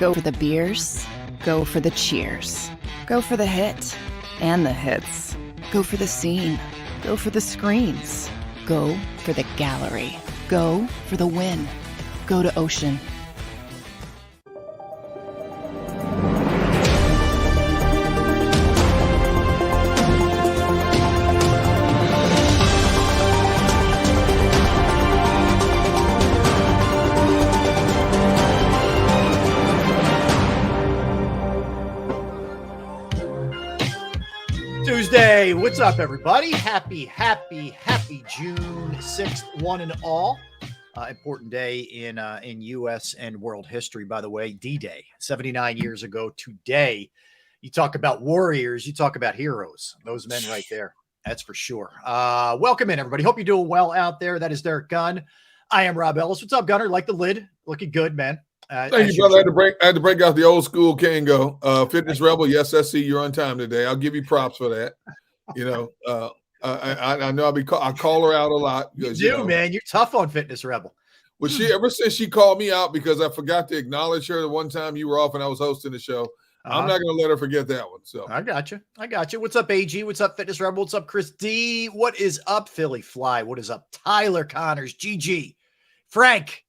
Go for the beers. Go for the cheers. Go for the hit and the hits. Go for the scene. Go for the screens. Go for the gallery. Go for the win. Go to Ocean. Tuesday. What's up, everybody? Happy June 6th, one and all. Important day in U.S. and world history, by the way. D-Day, 79 years ago today. You talk about warriors, you talk about heroes. Those men right there, that's for sure. Welcome in, everybody. Hope you're doing well out there. That is Derek Gunn. I am Rob Ellis. What's up, Gunner? Like the lid? Looking good, man. Thank you, brother. I had to break out the old school Kango. Fitness Rebel, yes, I see you're on time today. I'll give you props for that. You know, I know I call her out a lot. Because, you do, man. You're tough on Fitness Rebel. Well, ever since she called me out because I forgot to acknowledge her the one time you were off and I was hosting the show, I'm not going to let her forget that one. So I got you. What's up, AG? What's up, Fitness Rebel? What's up, Chris D? What is up, Philly Fly? What is up, Tyler Connors? GG. Frank.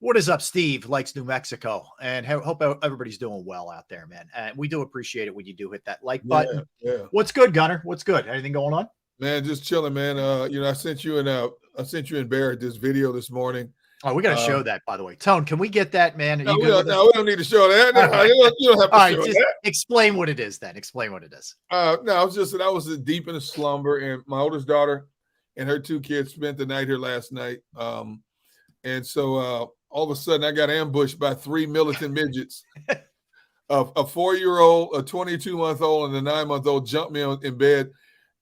What is up, Steve? Likes New Mexico. And hope everybody's doing well out there, man. And we do appreciate it when you do hit that like button. Yeah. What's good, Gunner? What's good? Anything going on? Man, just chilling, man. I sent you and Barrett this video this morning. Oh, we got to show that, by the way. Tone, can we get that, man? No, we don't need to show that. No, right. You don't have to show that. Explain what it is then. Explain what it is. No, I was deep in a slumber, and my oldest daughter and her two kids spent the night here last night. And so all of a sudden I got ambushed by three militant midgets. A 4-year-old, a 22-month-old, and a 9-month-old jumped me in bed.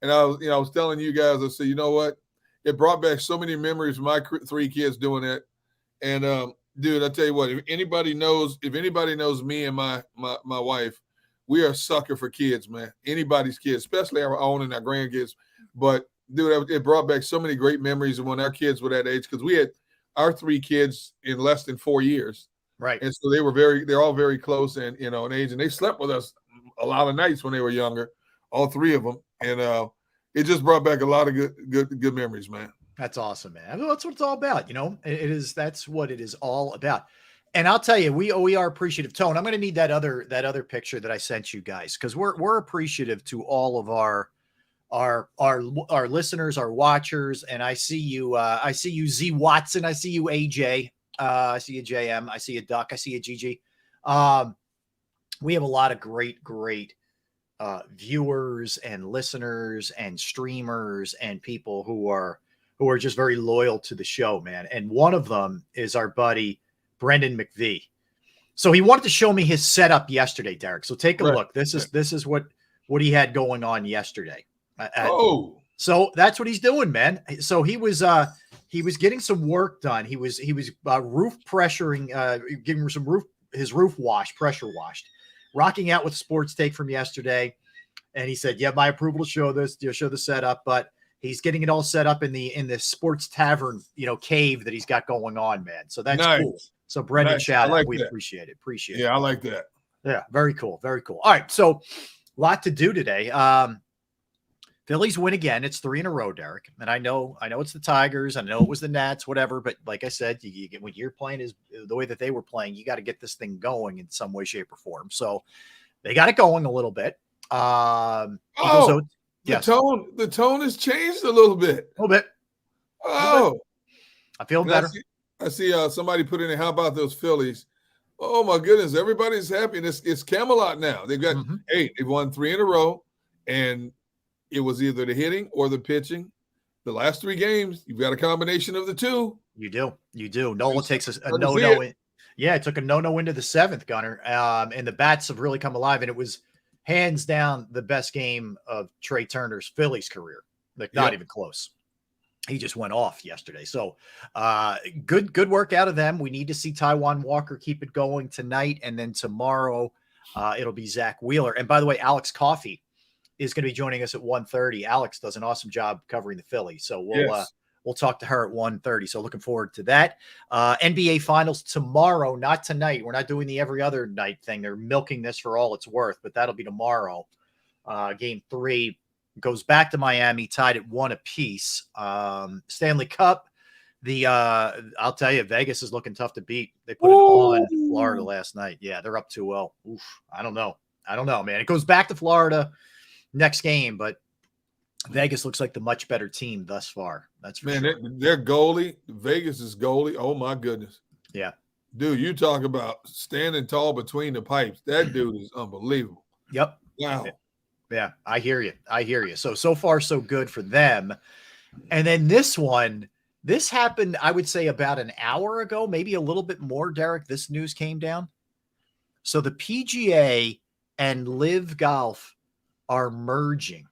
And I was telling you guys, I said, you know what? It brought back so many memories of my three kids doing that. And dude, I tell you what, if anybody knows me and my wife, we are a sucker for kids, man. Anybody's kids, especially our own and our grandkids. But dude, it brought back so many great memories of when our kids were that age, because we had our three kids in less than 4 years. Right. And so they're all very close and, in age, and they slept with us a lot of nights when they were younger, all three of them. And it just brought back a lot of good memories, man. That's awesome, man. I mean, that's what it's all about. That's what it is all about. And I'll tell you, we are appreciative. Tone, I'm going to need that other picture that I sent you guys, because we're appreciative to all of our listeners, our watchers. And I see you Z Watson. I see you AJ. I see you JM. I see you Duck. I see you GG. We have a lot of great viewers and listeners and streamers and people who are just very loyal to the show, man. And one of them is our buddy Brendan McVie. So he wanted to show me his setup yesterday, Derek. So take a look. This is what he had going on yesterday. So that's what he's doing, man. So he was getting some work done. He was roof pressuring, giving his roof pressure washed, rocking out with Sports Take from yesterday. And he said, yeah, my approval to show this, show the setup, but he's getting it all set up in the Sports Tavern, cave that he's got going on, man. So that's nice. Cool. So Brendan, shout out. We appreciate it. Yeah, I like that. Yeah, very cool. Very cool. All right. So a lot to do today. Phillies win again. It's 3 in a row, Derek. And I know it's the Tigers. I know it was the Nats, whatever. But like I said, when you're playing is the way that they were playing, you got to get this thing going in some way, shape, or form. So they got it going a little bit. The tone has changed a little bit. A little bit. Oh, I feel better. I see somebody put in there. How about those Phillies? Oh my goodness, everybody's happy. And it's Camelot now. They've got 8. They've won 3 in a row, and it was either the hitting or the pitching. The last 3 games, you've got a combination of the two. You do. Nola takes a no-no. Yeah, it took a no-no into the 7th, Gunner. And the bats have really come alive. And it was hands down the best game of Trey Turner's Phillies career. Like, not even close. He just went off yesterday. So good work out of them. We need to see Taijuan Walker keep it going tonight. And then tomorrow it'll be Zach Wheeler. And by the way, Alex Coffey is going to be joining us at 1:30. Alex does an awesome job covering the Phillies. So We'll talk to her at 1:30. So looking forward to that. NBA Finals tomorrow, not tonight. We're not doing the every other night thing. They're milking this for all it's worth, but that'll be tomorrow. Game 3 goes back to Miami, tied at 1 apiece. Stanley Cup. I'll tell you, Vegas is looking tough to beat. They put it on Florida last night. Yeah, they're up 2-0. Oof, I don't know, man. It goes back to Florida next game, but Vegas looks like the much better team thus far. That's for sure. Their goalie, Vegas's goalie. Oh my goodness. Yeah. Dude, you talk about standing tall between the pipes. That dude is unbelievable. Yep. Wow. Yeah, I hear you. So far, so good for them. And then this happened, I would say, about an hour ago, maybe a little bit more, Derek. This news came down. So the PGA and Live Golf are merging,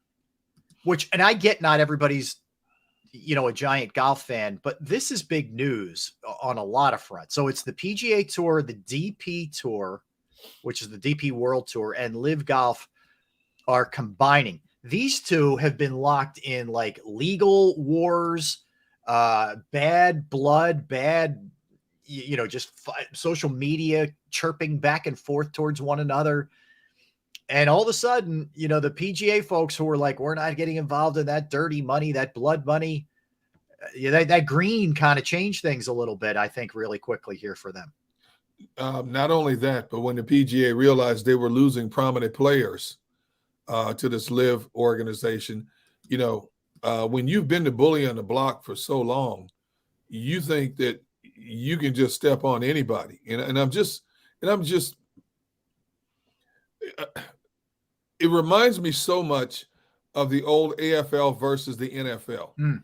and I get not everybody's, a giant golf fan, but this is big news on a lot of fronts. So it's the PGA Tour, the DP Tour, which is the DP World Tour, and Live Golf are combining. These two have been locked in like legal wars, bad blood, social media chirping back and forth towards one another. And all of a sudden, the PGA folks who were like, we're not getting involved in that dirty money, that blood money, that green kind of changed things a little bit, I think, really quickly here for them. Not only that, but when the PGA realized they were losing prominent players to this Live organization, when you've been the bully on the block for so long, you think that you can just step on anybody. It reminds me so much of the old AFL versus the NFL. And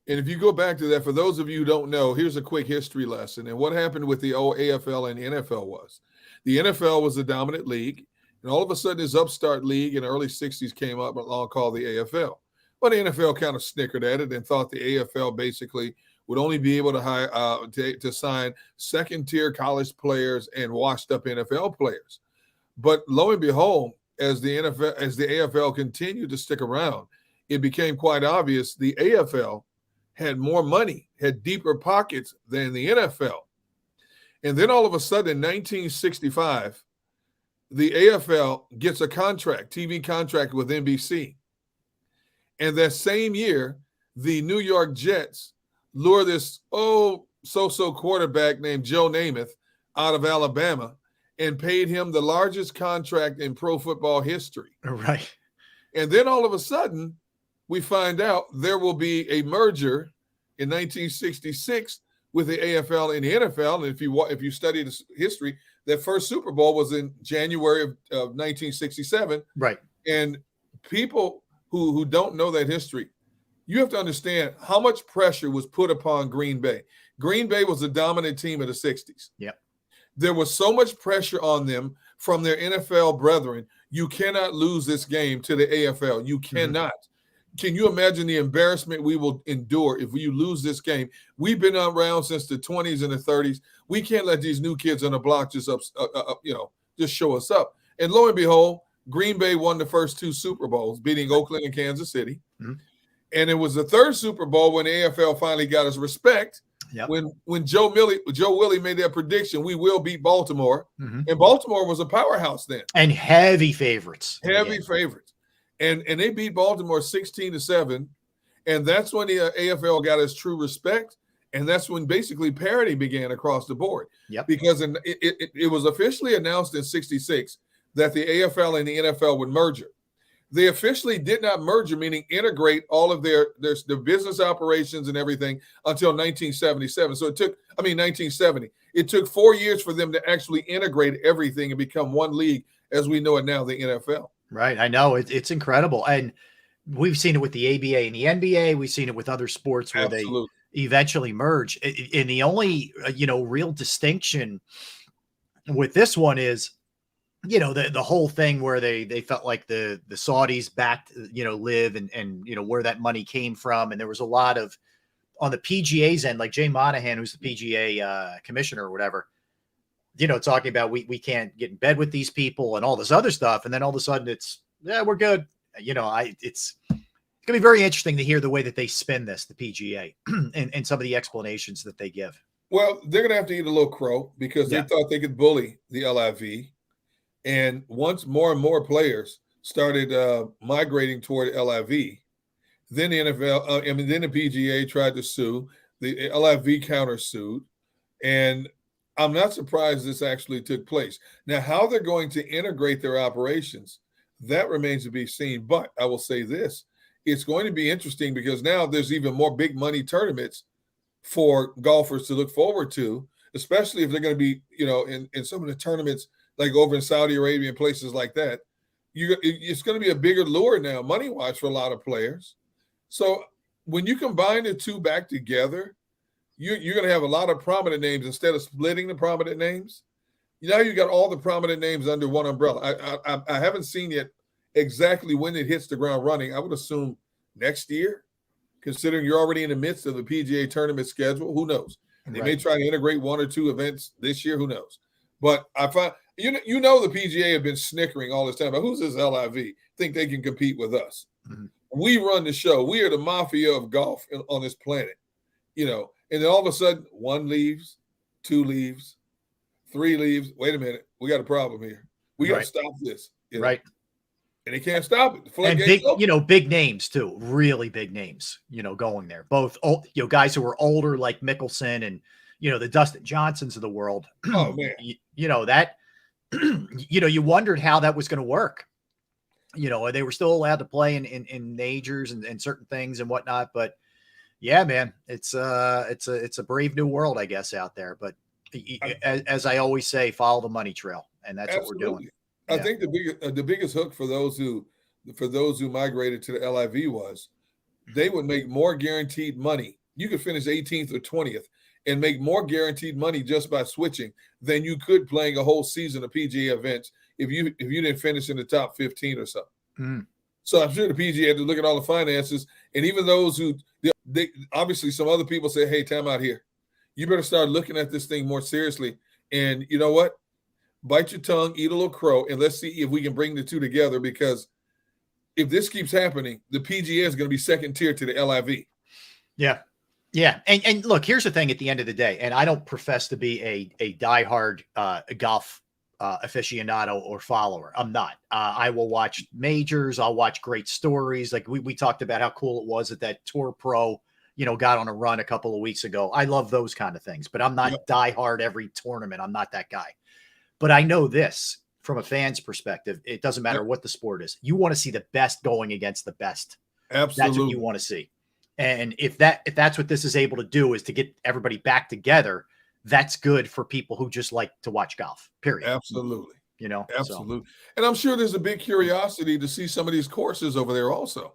if you go back to that, for those of you who don't know, here's a quick history lesson. And what happened with the old AFL and the NFL was the NFL was the dominant league. And all of a sudden, this upstart league in the early 60s came up along called the AFL. Well, the NFL kind of snickered at it and thought the AFL basically would only be able to hire to sign second-tier college players and washed-up NFL players. But lo and behold, as the AFL continued to stick around, it became quite obvious the AFL had more money, had deeper pockets than the NFL. And then all of a sudden, in 1965, the AFL gets a TV contract with NBC. And that same year, the New York Jets lure this so-so quarterback named Joe Namath out of Alabama and paid him the largest contract in pro football history. Right. And then all of a sudden, we find out there will be a merger in 1966 with the AFL and the NFL. And if you study this history, that first Super Bowl was in January of 1967. Right. And people who don't know that history, you have to understand how much pressure was put upon Green Bay. Green Bay was the dominant team of the 60s. Yep. There was so much pressure on them from their NFL brethren. You cannot lose this game to the AFL. You cannot. Can you imagine the embarrassment we will endure if you lose this game? We've been around since the 20s and the 30s. We can't let these new kids on the block just show us up. And lo and behold, Green Bay won the first 2 Super Bowls, beating Oakland and Kansas City. And it was the third Super Bowl when the AFL finally got his respect. Yep. When Joe Willie made that prediction, we will beat Baltimore. And Baltimore was a powerhouse then. And heavy favorites. Favorites. And they beat Baltimore 16-7. And that's when the AFL got its true respect. And that's when basically parity began across the board. Yep. Because it was officially announced in 66 that the AFL and the NFL would merger. They officially did not merger, meaning integrate all of their business operations and everything until 1977. So 1970. It took 4 years for them to actually integrate everything and become one league as we know it now, the NFL. Right. I know it's incredible. And we've seen it with the ABA and the NBA. We've seen it with other sports where they eventually merge. And the only, real distinction with this one is, the whole thing where they felt like the Saudis backed, Live and where that money came from. And there was a lot of, on the PGA's end, like Jay Monahan, who's the PGA commissioner or whatever, talking about we can't get in bed with these people and all this other stuff. And then all of a sudden we're good. It's going to be very interesting to hear the way that they spin this, the PGA, and some of the explanations that they give. Well, they're going to have to eat a little crow because they thought they could bully the LIV. And once more and more players started migrating toward LIV, then the NFL, then the PGA tried to sue. The LIV countersued. And I'm not surprised this actually took place. Now, how they're going to integrate their operations, that remains to be seen. But I will say this. It's going to be interesting because now there's even more big money tournaments for golfers to look forward to, especially if they're going to be, in some of the tournaments like over in Saudi Arabia and places like that. It's going to be a bigger lure now, money-wise, for a lot of players. So when you combine the two back together, you're going to have a lot of prominent names instead of splitting the prominent names. Now you got all the prominent names under one umbrella. I haven't seen yet exactly when it hits the ground running. I would assume next year, considering you're already in the midst of the PGA tournament schedule. Who knows? They may try to integrate one or two events this year. Who knows? But I find the PGA have been snickering all this time about who's this LIV? Think they can compete with us? Mm-hmm. We run the show. We are the mafia of golf on this planet, And then all of a sudden, one leaves, two leaves, three leaves. Wait a minute, we got a problem here. We got to stop this. Right. And they can't stop it. And big names too, really big names, going there. Both, guys who are older like Mickelson and, the Dustin Johnsons of the world. Oh man, that, you wondered how that was going to work. They were still allowed to play in majors and certain things and whatnot. But yeah, man, it's a brave new world, I guess, out there. But as I always say, follow the money trail, and that's what we're doing. I think the biggest hook for those who migrated to the LIV was they would make more guaranteed money. You could finish 18th or 20th and make more guaranteed money just by switching than you could playing a whole season of PGA events if you didn't finish in the top 15 or something. Mm. So I'm sure the PGA had to look at all the finances, and even those who they obviously some other people say, "Hey, time out here. You better start looking at this thing more seriously." And you know what? Bite your tongue, eat a little crow, and let's see if we can bring the two together, because if this keeps happening, the PGA is going to be second tier to the LIV. Yeah. Yeah. And look, here's the thing at the end of the day, and I don't profess to be a diehard golf aficionado or follower. I'm not. I will watch majors. I'll watch great stories. Like we talked about how cool it was that Tour Pro, got on a run a couple of weeks ago. I love those kind of things, but I'm not diehard every tournament. I'm not that guy. But I know this from a fan's perspective, it doesn't matter what the sport is. You want to see the best going against the best. Absolutely. That's what you want to see. And if that's what this is able to do, is to get everybody back together, that's good for people who just like to watch golf, period. Absolutely. Absolutely. So. And I'm sure there's a big curiosity to see some of these courses over there also,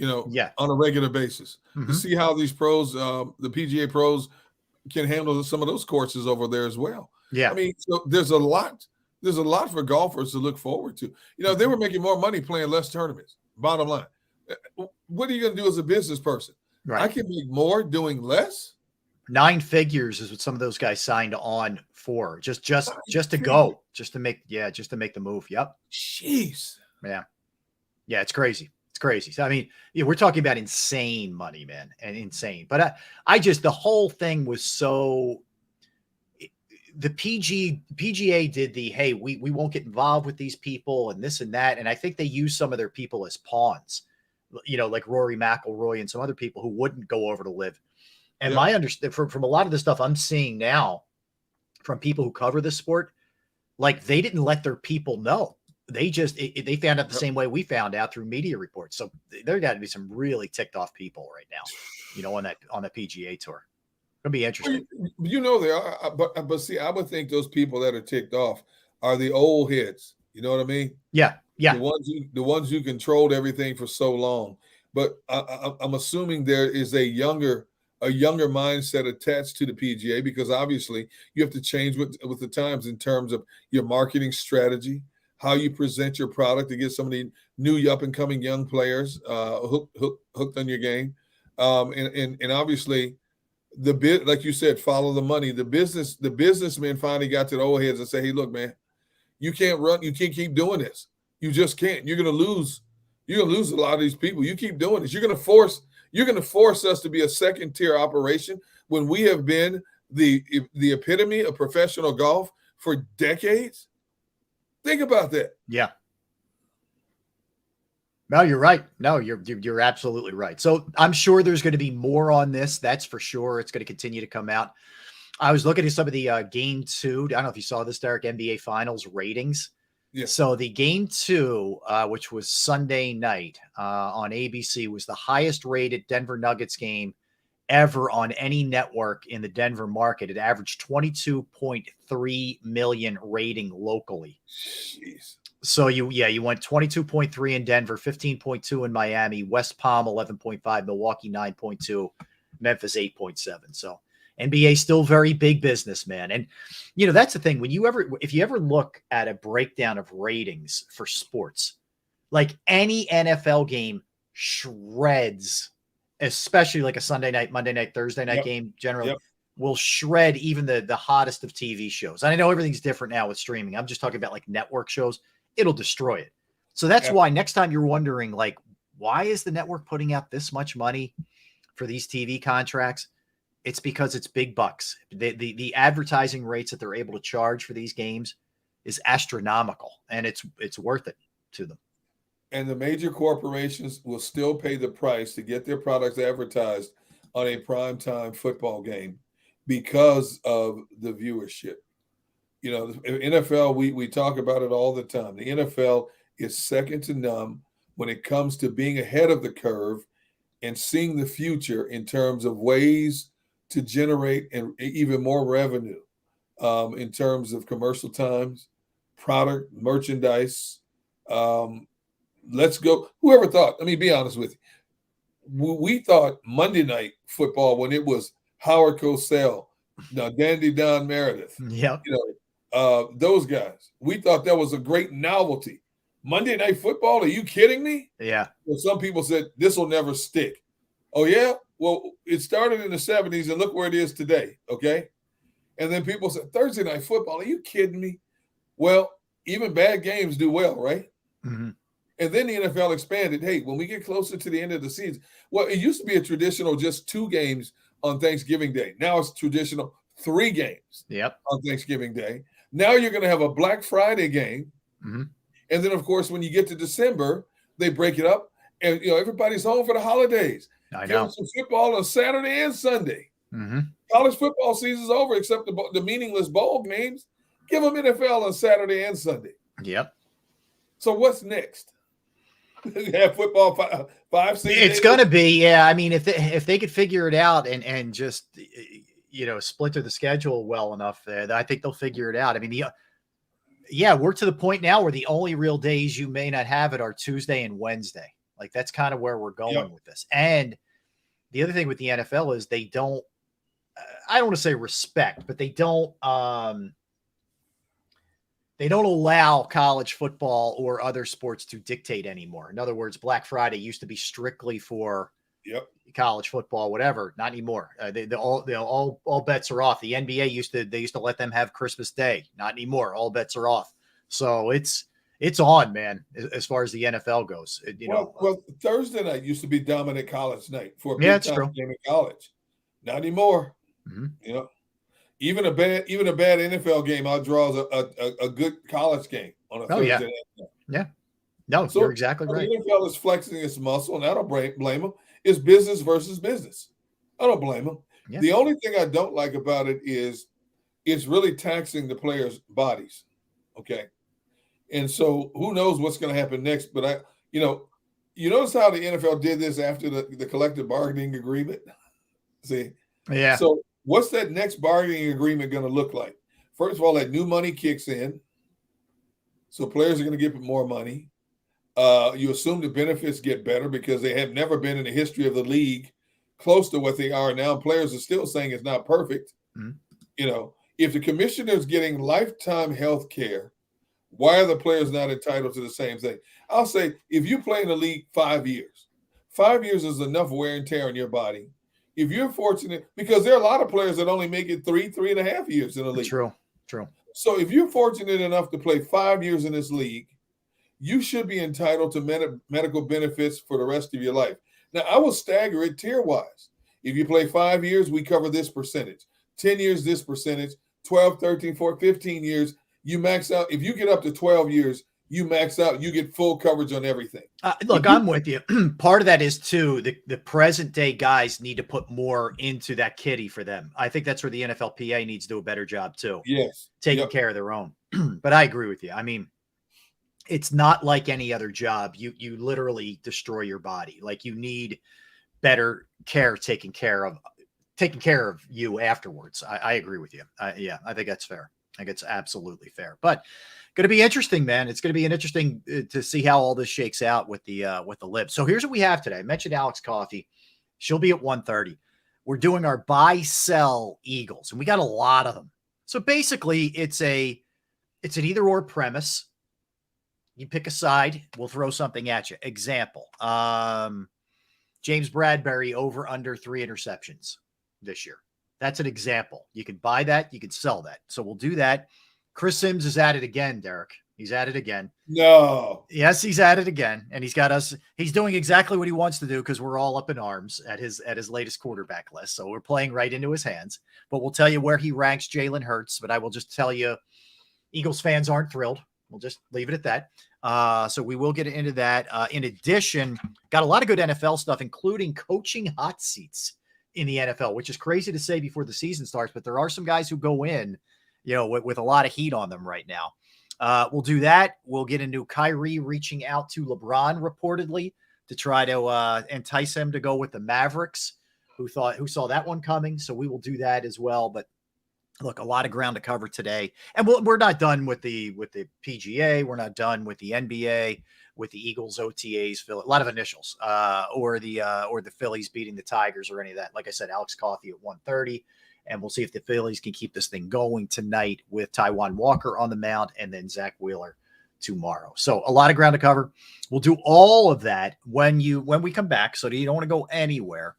on a regular basis, to see how these pros, the PGA pros, can handle some of those courses over there as well. Yeah. I mean, so there's a lot for golfers to look forward to. They were making more money playing less tournaments, bottom line. What are you going to do as a business person? Right. I can make more doing less. 9 figures is what some of those guys signed on for. Just to go, just to make the move. Yep. Jeez. Yeah. Yeah. It's crazy. It's crazy. So, I mean, we're talking about insane money, man, and insane. But the whole thing was so. The PGA did the, hey, we won't get involved with these people and this and that. And I think they used some of their people as pawns, like Rory McIlroy and some other people who wouldn't go over to live. And my understanding from a lot of the stuff I'm seeing now from people who cover this sport, like they didn't let their people know. They just, they found out the same way we found out through media reports. So there got to be some really ticked off people right now, on the PGA tour. It'll be interesting. They are, but see, I would think those people that are ticked off are the old heads. You know what I mean? Yeah, yeah. The ones who controlled everything for so long. But I'm assuming there is a younger mindset attached to the PGA, because obviously you have to change with the times in terms of your marketing strategy, how you present your product to get some of the new up and coming young players hooked on your game, and obviously. Like you said, follow the money. The businessmen finally got to the old heads and say, "Hey, look, man, you can't keep doing this. You just can't. You're going to lose You're gonna lose a lot of these people. You keep doing this. You're gonna force us to be a second-tier operation when we have been the epitome of professional golf for decades. Think about that. Yeah. No, you're right. No, you're absolutely right. So I'm sure there's going to be more on this. That's for sure. It's going to continue to come out. I was looking at some of the game 2. I don't know if you saw this, Derek, NBA Finals ratings. Yeah. So the game 2, which was Sunday night on ABC, was the highest rated Denver Nuggets game ever on any network in the Denver market. It averaged 22.3 million rating locally. Jeez. So you went 22.3 in Denver, 15.2 in Miami, West Palm 11.5, Milwaukee 9.2, Memphis 8.7. So NBA still very big business, man. And that's the thing. If you ever look at a breakdown of ratings for sports, like any NFL game shreds, especially like a Sunday night, Monday night, Thursday night game generally will shred even the hottest of TV shows. And I know everything's different now with streaming. I'm just talking about like network shows. It'll destroy it. So that's why next time you're wondering, like, why is the network putting out this much money for these TV contracts? It's because it's big bucks. The advertising rates that they're able to charge for these games is astronomical, and it's worth it to them. And the major corporations will still pay the price to get their products advertised on a primetime football game because of the viewership. NFL, we talk about it all the time. The NFL is second to none when it comes to being ahead of the curve and seeing the future in terms of ways to generate and even more revenue in terms of commercial times, product, merchandise. Let's go. Whoever thought, let me be honest with you. We thought Monday Night Football, when it was Howard Cosell, Dandy Don Meredith, those guys, we thought that was a great novelty. Monday Night Football, are you kidding me? Yeah. Well, some people said this will never stick. Oh, yeah? Well, it started in the 70s, and look where it is today, okay? And then people said, Thursday Night Football, are you kidding me? Well, even bad games do well, right? Mm-hmm. And then the NFL expanded. Hey, when we get closer to the end of the season, well, it used to be a traditional just 2 games on Thanksgiving Day. Now it's traditional 3 games on Thanksgiving Day. Now you're going to have a Black Friday game. Mm-hmm. And then, of course, when you get to December, they break it up. And, everybody's home for the holidays. I Give know. them some football on Saturday and Sunday. Mm-hmm. College football season's over except the meaningless bowl games. Give them NFL on Saturday and Sunday. Yep. So what's next? Have football 5, 6 It's going to be, I mean, if they could figure it out and just, splinter the schedule well enough, I think they'll figure it out. I mean, we're to the point now where the only real days you may not have it are Tuesday and Wednesday. Like that's kind of where we're going with this. And the other thing with the NFL is they don't, I don't want to say respect, but they don't allow college football or other sports to dictate anymore. In other words, Black Friday used to be strictly for college football, whatever. Not anymore. All bets are off. The NBA used to let them have Christmas Day. Not anymore. All bets are off. So it's on, man, as far as the NFL goes. Well, Thursday night used to be dominant college night for a big time game in college. Not anymore. Mm-hmm. Even a bad NFL game outdraws a good college game on a Thursday night. Yeah. No, so, you're exactly right. The NFL is flexing its muscle, and I don't blame them. It's business versus business. I don't blame them. Yeah. The only thing I don't like about it is it's really taxing the players' bodies. Okay. And so who knows what's going to happen next? But you notice how the NFL did this after the collective bargaining agreement? See? Yeah. So what's that next bargaining agreement going to look like? First of all, that new money kicks in. So players are going to get more money. You assume the benefits get better because they have never been in the history of the league close to what they are now. Players are still saying it's not perfect. Mm-hmm. If the commissioner's getting lifetime health care, why are the players not entitled to the same thing? I'll say if you play in the league 5 years, 5 years is enough wear and tear on your body. If you're fortunate, because there are a lot of players that only make it 3.5 years in the league. True. So if you're fortunate enough to play 5 years in this league, you should be entitled to medical benefits for the rest of your life. Now, I will stagger it tier-wise. If you play 5 years, we cover this percentage. 10 years, this percentage. 12, 13, 14, 15 years, you max out. If you get up to 12 years, you max out. You get full coverage on everything. Look, I'm with you. Part of that is, too, the present-day guys need to put more into that kitty for them. I think that's where the NFLPA needs to do a better job, too. Yes. Taking care of their own. But I agree with you. I mean, it's not like any other job. You literally destroy your body. Like, you need better care taking care of you afterwards. I agree with you. Yeah, I think that's fair. I think it's absolutely fair. But going to be interesting, man. It's going to be interesting to see how all this shakes out with the lib. So here's what we have today. I mentioned Alex Coffey. She'll be at 1:30. We're doing our buy sell Eagles, and we got a lot of them. So basically, it's an either or premise. You pick a side, we'll throw something at you. Example, James Bradbury over under 3 interceptions this year. That's an example. You can buy that, you can sell that. So we'll do that. Chris Sims is at it again, Derek. He's at it again. No. Yes, he's at it again. And he's got us. He's doing exactly what he wants to do because we're all up in arms at his latest quarterback list. So we're playing right into his hands. But we'll tell you where he ranks Jalen Hurts. But I will just tell you, Eagles fans aren't thrilled. We'll just leave it at that. So we will get into that. In addition, got a lot of good NFL stuff, including coaching hot seats in the NFL, which is crazy to say before the season starts. But there are some guys who go in, with a lot of heat on them right now. We'll do that. We'll get into Kyrie reaching out to LeBron reportedly to try to entice him to go with the Mavericks, who saw that one coming. So we will do that as well. But look, a lot of ground to cover today, and we're not done with the PGA. We're not done with the NBA, with the Eagles OTAs, a lot of initials, or the Phillies beating the Tigers or any of that. Like I said, Alex Coffey at 1:30. And we'll see if the Phillies can keep this thing going tonight with Taijuan Walker on the mound and then Zach Wheeler tomorrow. So a lot of ground to cover. We'll do all of that when we come back. So you don't want to go anywhere.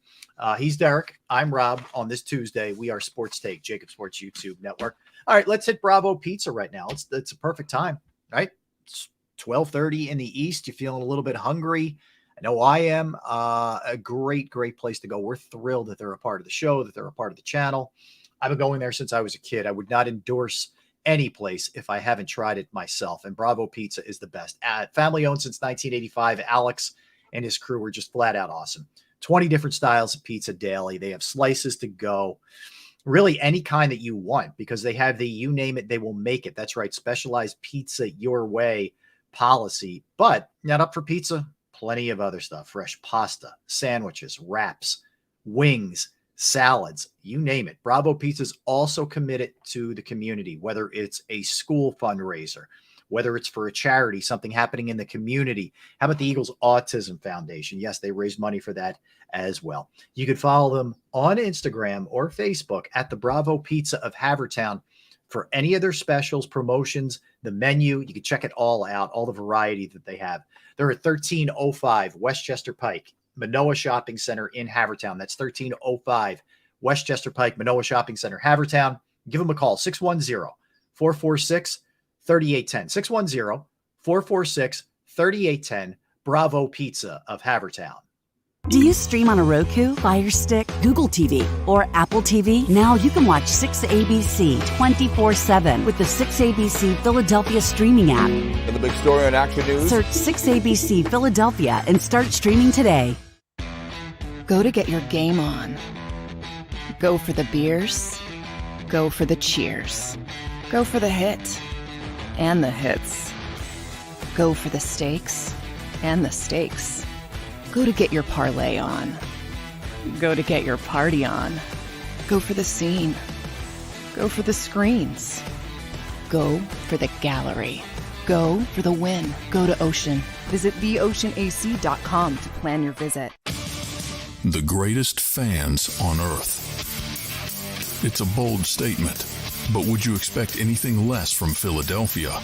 He's Derek. I'm Rob. On this Tuesday, we are Sports Take, JAKIB Sports YouTube Network. All right, let's hit Bravo Pizza right now. It's a perfect time, right? It's 12:30 in the East. You're feeling a little bit hungry. I know I am. A great place to go. We're thrilled that they're a part of the show, that they're a part of the channel. I've been going there since I was a kid. I would not endorse any place if I haven't tried it myself. And Bravo Pizza is the best. Family owned since 1985. Alex and his crew were just flat out awesome. 20 different styles of pizza daily. They have slices to go. Really any kind that you want, because they have the you name it, they will make it. That's right. Specialized pizza your way policy. But not up for pizza. Plenty of other stuff, fresh pasta, sandwiches, wraps, wings, salads, you name it. Bravo Pizza is also committed to the community, whether it's a school fundraiser, whether it's for a charity, something happening in the community. How about the Eagles Autism Foundation? Yes, they raise money for that as well. You can follow them on Instagram or Facebook at the Bravo Pizza of Havertown for any of their specials, promotions, the menu. You can check it all out, all the variety that they have. They're at 1305 Westchester Pike, Manoa Shopping Center in Havertown. That's 1305 Westchester Pike, Manoa Shopping Center, Havertown. Give them a call, 610-446-3810. 610-446-3810, Bravo Pizza of Havertown. Do you stream on a Roku, Fire Stick, Google TV, or Apple TV? Now you can watch 6ABC 24/7 with the 6ABC Philadelphia streaming app. And the big story on Action News? Search 6ABC Philadelphia and start streaming today. Go to get your game on. Go for the beers. Go for the cheers. Go for the hit and the hits. Go for the stakes and the stakes. Go to get your parlay on. Go to get your party on. Go for the scene. Go for the screens. Go for the gallery. Go for the win. Go to Ocean. Visit theoceanac.com to plan your visit. The greatest fans on earth. It's a bold statement, but would you expect anything less from Philadelphia?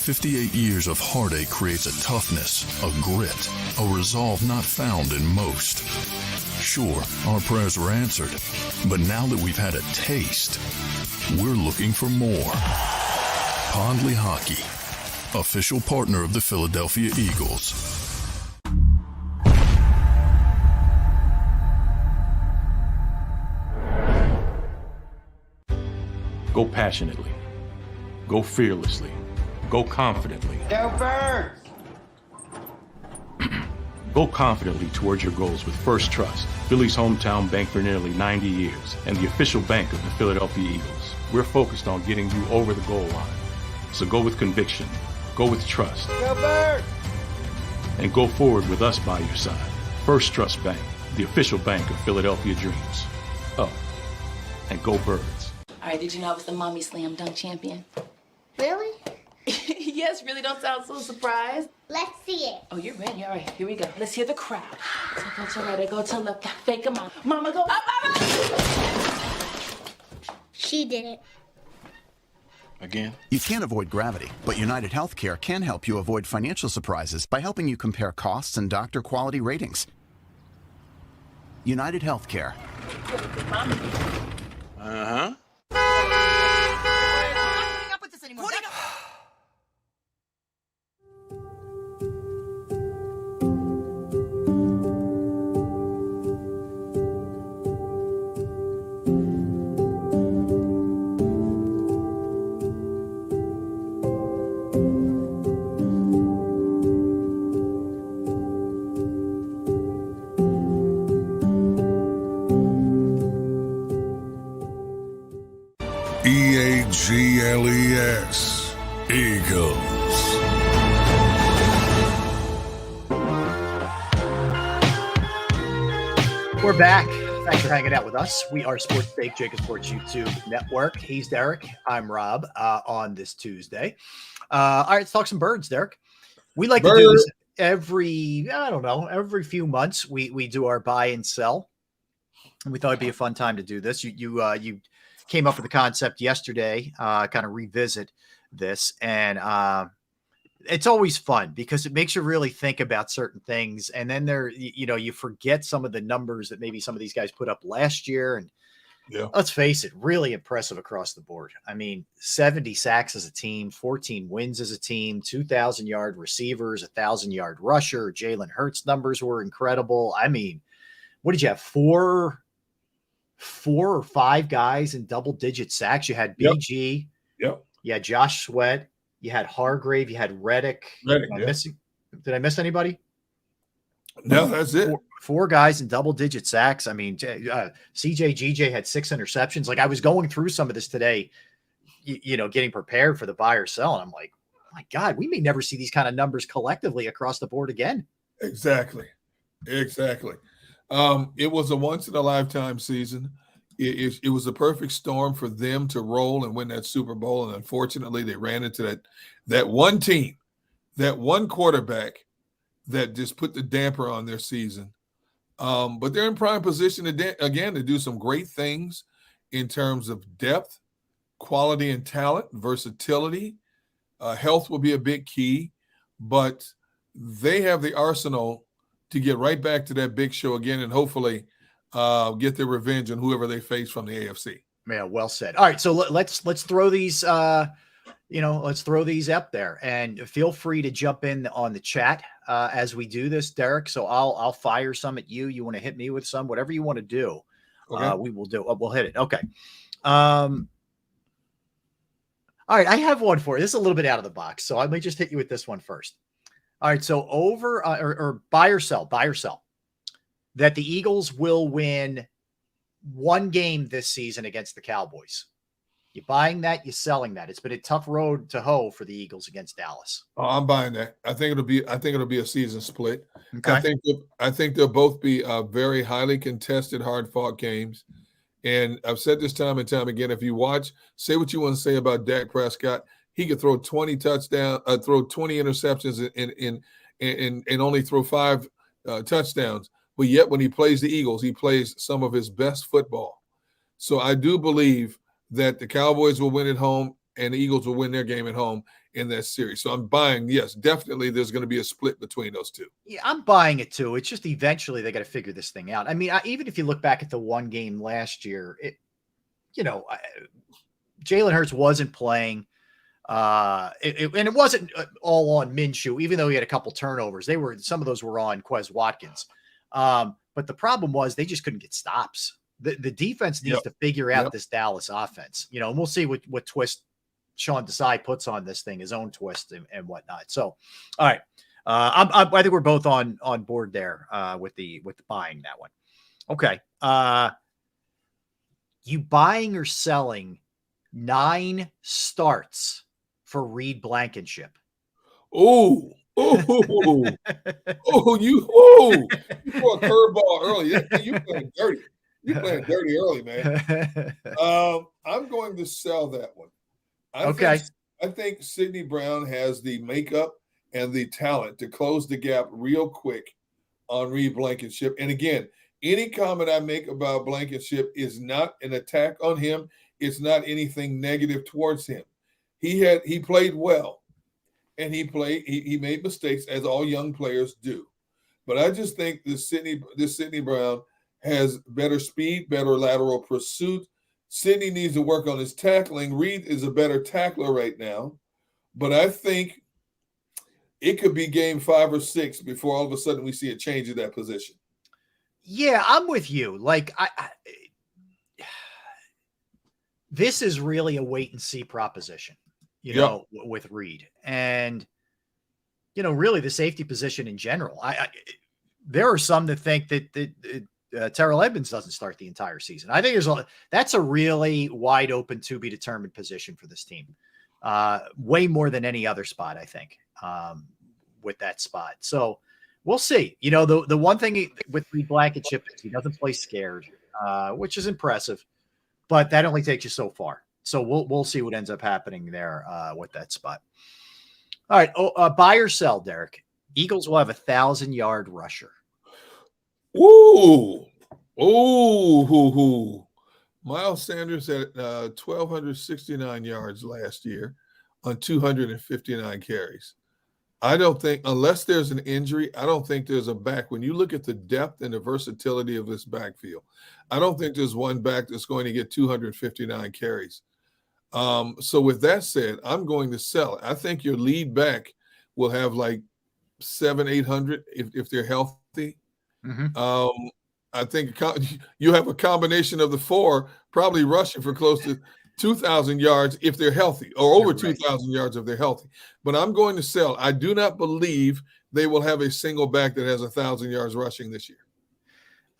58 years of heartache creates a toughness, a grit, a resolve not found in most. Sure, our prayers were answered, but now that we've had a taste, we're looking for more. Pondley Hockey, official partner of the Philadelphia Eagles. Go passionately. Go fearlessly. Go confidently. Go Birds! Go confidently towards your goals with First Trust, Philly's hometown bank for nearly 90 years, and the official bank of the Philadelphia Eagles. We're focused on getting you over the goal line. So go with conviction, go with trust, Go Birds! and go forward with us by your side. First Trust Bank, the official bank of Philadelphia dreams. Oh, and go Birds. All right, did you know I was the mommy slam dunk champion? Really? Yes, really don't sound so surprised. Let's see it. Oh, you're ready. All right, here we go. Let's hear the crowd. So go to right, I go to left, fake a mom. Mama, go up, mama! She did it. Again? You can't avoid gravity, but United Healthcare can help you avoid financial surprises by helping you compare costs and doctor quality ratings. United Healthcare. Uh-huh. EAGLES, Eagles. We're back. Thanks for hanging out with us. We are Sports Take, JAKIB Sports YouTube Network. He's Derek. I'm Rob on this Tuesday. All right, let's talk some birds, Derek. We like to do this every few months. We do our buy and sell. And we thought it'd be a fun time to do this. You came up with the concept yesterday, kind of revisit this. And it's always fun because it makes you really think about certain things. And then you forget some of the numbers that maybe some of these guys put up last year. And let's face it, really impressive across the board. I mean, 70 sacks as a team, 14 wins as a team, 2,000-yard receivers, 1,000-yard rusher. Jalen Hurts numbers were incredible. I mean, what did you have? Four or five guys in double-digit sacks. You had BG. Yep. You had Josh Sweat. You had Hargrave. You had Reddick. Did I miss anybody? No, that's it. Four guys in double-digit sacks. I mean, GJ had 6 interceptions. Like, I was going through some of this today, getting prepared for the buy or sell, and I'm like, oh my God, we may never see these kind of numbers collectively across the board again. Exactly. It was a once-in-a-lifetime season. It was a perfect storm for them to roll and win that Super Bowl, and unfortunately, they ran into that one team, that one quarterback that just put the damper on their season. But they're in prime position again to do some great things in terms of depth, quality and talent, versatility. Health will be a big key, but they have the arsenal to get right back to that big show again and hopefully get their revenge on whoever they face from the AFC. Yeah, well said. All right, so let's throw these let's throw these up there, and feel free to jump in on the chat as we do this, Derek. So I'll fire some at you. You want to hit me with some, whatever you want to do. Okay. We will do. We'll hit it. Okay. All right, I have one for you. This is a little bit out of the box, so I may just hit you with this one first. All right, so over or buy or sell that the Eagles will win one game this season against the Cowboys. You buying that? You selling that? It's been a tough road to hoe for the Eagles against Dallas. Oh, I'm buying that. I think it'll be a season split. Okay. I think they'll both be very highly contested, hard-fought games. And I've said this time and time again, if you watch, say what you want to say about Dak Prescott, he could throw 20 interceptions and only throw 5 touchdowns. But yet when he plays the Eagles, he plays some of his best football. So I do believe that the Cowboys will win at home and the Eagles will win their game at home in that series. So I'm buying, yes, definitely there's going to be a split between those two. Yeah, I'm buying it too. It's just eventually they got to figure this thing out. I mean, even if you look back at the one game last year, Jalen Hurts wasn't playing. And it wasn't all on Minshew, even though he had a couple turnovers. Some of those were on Quez Watkins. But the problem was they just couldn't get stops. The defense needs to figure out this Dallas offense, and we'll see what twist Sean Desai puts on this thing, his own twist and whatnot. So, all right. I think we're both on board there with the buying that one. Okay. You buying or selling 9 starts for Reed Blankenship? You threw a curveball early. You playing dirty. You playing dirty early, man. I'm going to sell that one. I think Sidney Brown has the makeup and the talent to close the gap real quick on Reed Blankenship. And again, any comment I make about Blankenship is not an attack on him. It's not anything negative towards him. He played well, and he made mistakes, as all young players do. But I just think this Sidney Brown has better speed, better lateral pursuit. Sidney needs to work on his tackling. Reed is a better tackler right now. But I think it could be game 5 or 6 before all of a sudden we see a change in that position. Yeah, I'm with you. Like, this is really a wait and see proposition, with Reed. And, really the safety position in general. There are some that think that Terrell Edmonds doesn't start the entire season. I think that's a really wide open to be determined position for this team. Way more than any other spot, I think, with that spot. So we'll see. The one thing with Reed Blankenship is he doesn't play scared, which is impressive, but that only takes you so far. So we'll see what ends up happening there with that spot. All right. Buy or sell, Derek. Eagles will have 1,000-yard rusher. Ooh. Miles Sanders had 1,269 yards last year on 259 carries. I don't think, unless there's an injury, I don't think there's a back. When you look at the depth and the versatility of this backfield, I don't think there's one back that's going to get 259 carries. So with that said, I'm going to sell it. I think your lead back will have like 700-800 if they're healthy. Mm-hmm. I think you have a combination of the 4 probably rushing for close to 2,000 yards if they're healthy, or over 2,000 yards if they're healthy. But I'm going to sell. I do not believe they will have a single back that has 1,000 yards rushing this year.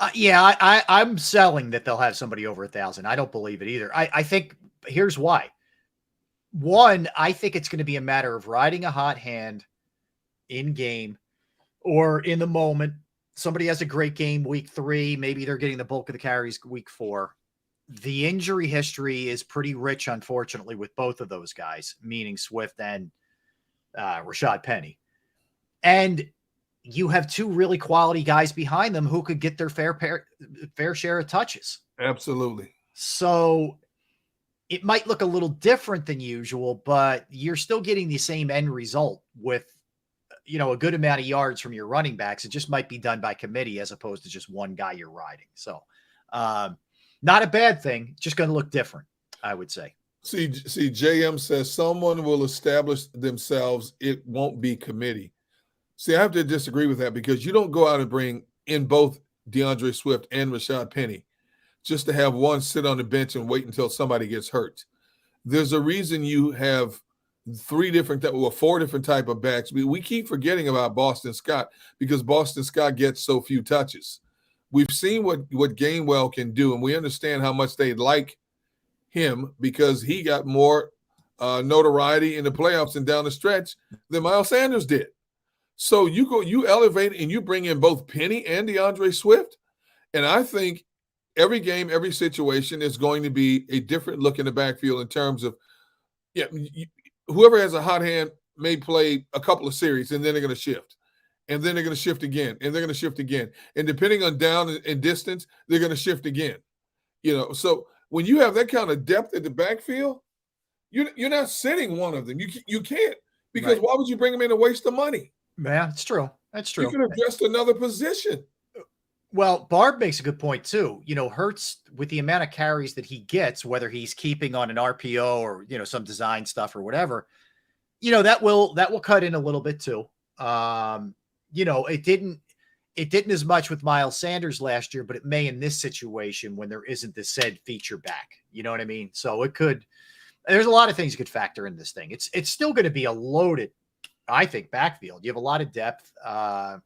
I'm selling that they'll have somebody over 1,000. I don't believe it either. I think here's why. One, I think it's going to be a matter of riding a hot hand in game or in the moment. Somebody has a great game week 3. Maybe they're getting the bulk of the carries week 4. The injury history is pretty rich, unfortunately, with both of those guys, meaning Swift and Rashad Penny. And you have 2 really quality guys behind them who could get their fair share of touches. Absolutely. So it might look a little different than usual, but you're still getting the same end result with, a good amount of yards from your running backs. It just might be done by committee as opposed to just one guy you're riding. So not a bad thing, just going to look different, I would say. See, JM says someone will establish themselves. It won't be committee. See, I have to disagree with that because you don't go out and bring in both DeAndre Swift and Rashad Penny just to have one sit on the bench and wait until somebody gets hurt. There's a reason you have 4 different type of backs. We keep forgetting about Boston Scott because Boston Scott gets so few touches. We've seen what Gainwell can do, and we understand how much they like him because he got more notoriety in the playoffs and down the stretch than Miles Sanders did. So you elevate and you bring in both Penny and DeAndre Swift, and I think every game, every situation is going to be a different look in the backfield in terms of, whoever has a hot hand may play a couple of series and then they're going to shift. And then they're going to shift again, and they're going to shift again. And depending on down and distance, they're going to shift again. So when you have that kind of depth at the backfield, you're not sitting one of them. You can't, because why would you bring them in to waste the money? Yeah, it's true. That's true. You could have addressed another position. Well, Barb makes a good point too. Hurts with the amount of carries that he gets, whether he's keeping on an RPO or some design stuff or whatever. That will cut in a little bit too. It didn't as much with Miles Sanders last year, but it may in this situation when there isn't the said feature back. You know what I mean? So it could. There's a lot of things you could factor in this thing. It's still going to be a loaded, I think, backfield. You have a lot of depth.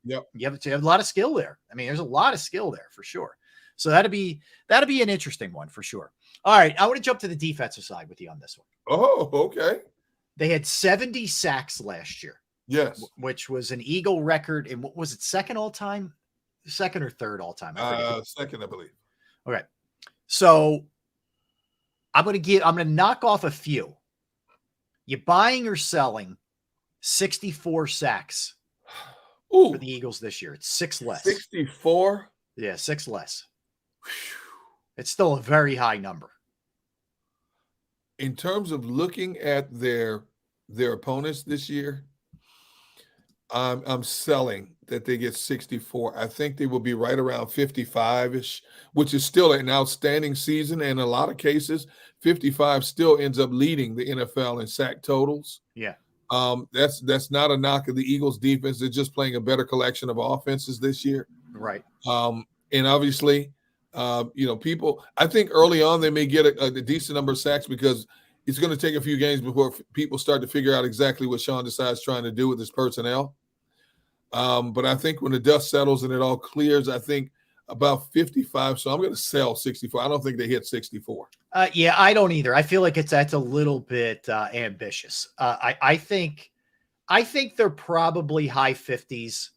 Yep. You have a lot of skill there. I mean, there's a lot of skill there for sure. So that'd be an interesting one for sure. All right, I want to jump to the defensive side with you on this one. Oh, okay. They had 70 sacks last year. Yes. Which was an Eagle record. And what was it? Second all time? Second or third all time? Second, I believe. Okay. So I'm going to knock off a few. You buying or selling 64 sacks for the Eagles this year? It's 6 less. 64? Yeah, 6 less. It's still a very high number. In terms of looking at their opponents this year, I'm selling that they get 64. I think they will be right around 55-ish, which is still an outstanding season. And in a lot of cases, 55 still ends up leading the NFL in sack totals. Yeah. That's not a knock of the Eagles defense. They're just playing a better collection of offenses this year. Right. And obviously, people, I think early on they may get a decent number of sacks because it's going to take a few games before people start to figure out exactly what Sean decides trying to do with his personnel. But I think when the dust settles and it all clears, I think about 55. So I'm going to sell 64. I don't think they hit 64. Yeah, I don't either. I feel like that's a little bit ambitious. I think they're probably high 50s,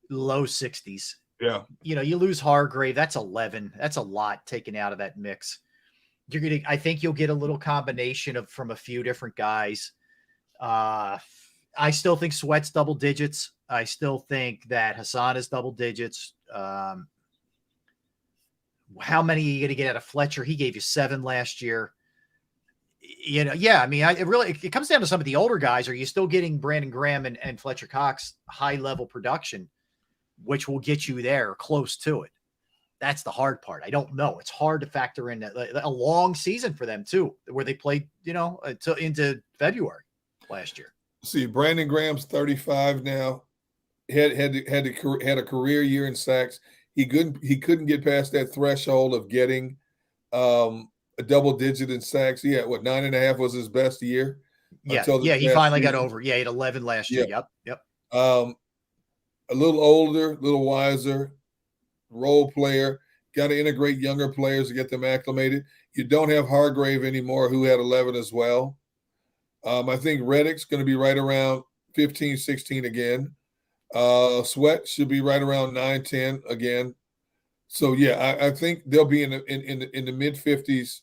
low 60s. Yeah. You lose Hargrave. That's 11. That's a lot taken out of that mix. I think you'll get a little combination from a few different guys. I still think Sweat's double digits. I still think that Hassan is double digits. How many are you going to get out of Fletcher? He gave you 7 last year. Yeah. I mean, it comes down to some of the older guys. Are you still getting Brandon Graham and Fletcher Cox high level production, which will get you there close to it? That's the hard part. I don't know. It's hard to factor in a long season for them too, where they played, until into February last year. See, Brandon Graham's 35 now. Had a career year in sacks. He couldn't get past that threshold of getting a double digit in sacks. He had 9.5 was his best year. Yeah, he finally got over. Yeah, he had 11 last year. Yep. A little older, a little wiser, role player. Got to integrate younger players to get them acclimated. You don't have Hargrave anymore, who had 11 as well. I think Reddick's going to be right around 15, 16 again. Sweat should be right around 9, 10 again. So yeah, I think they'll be in the mid 50s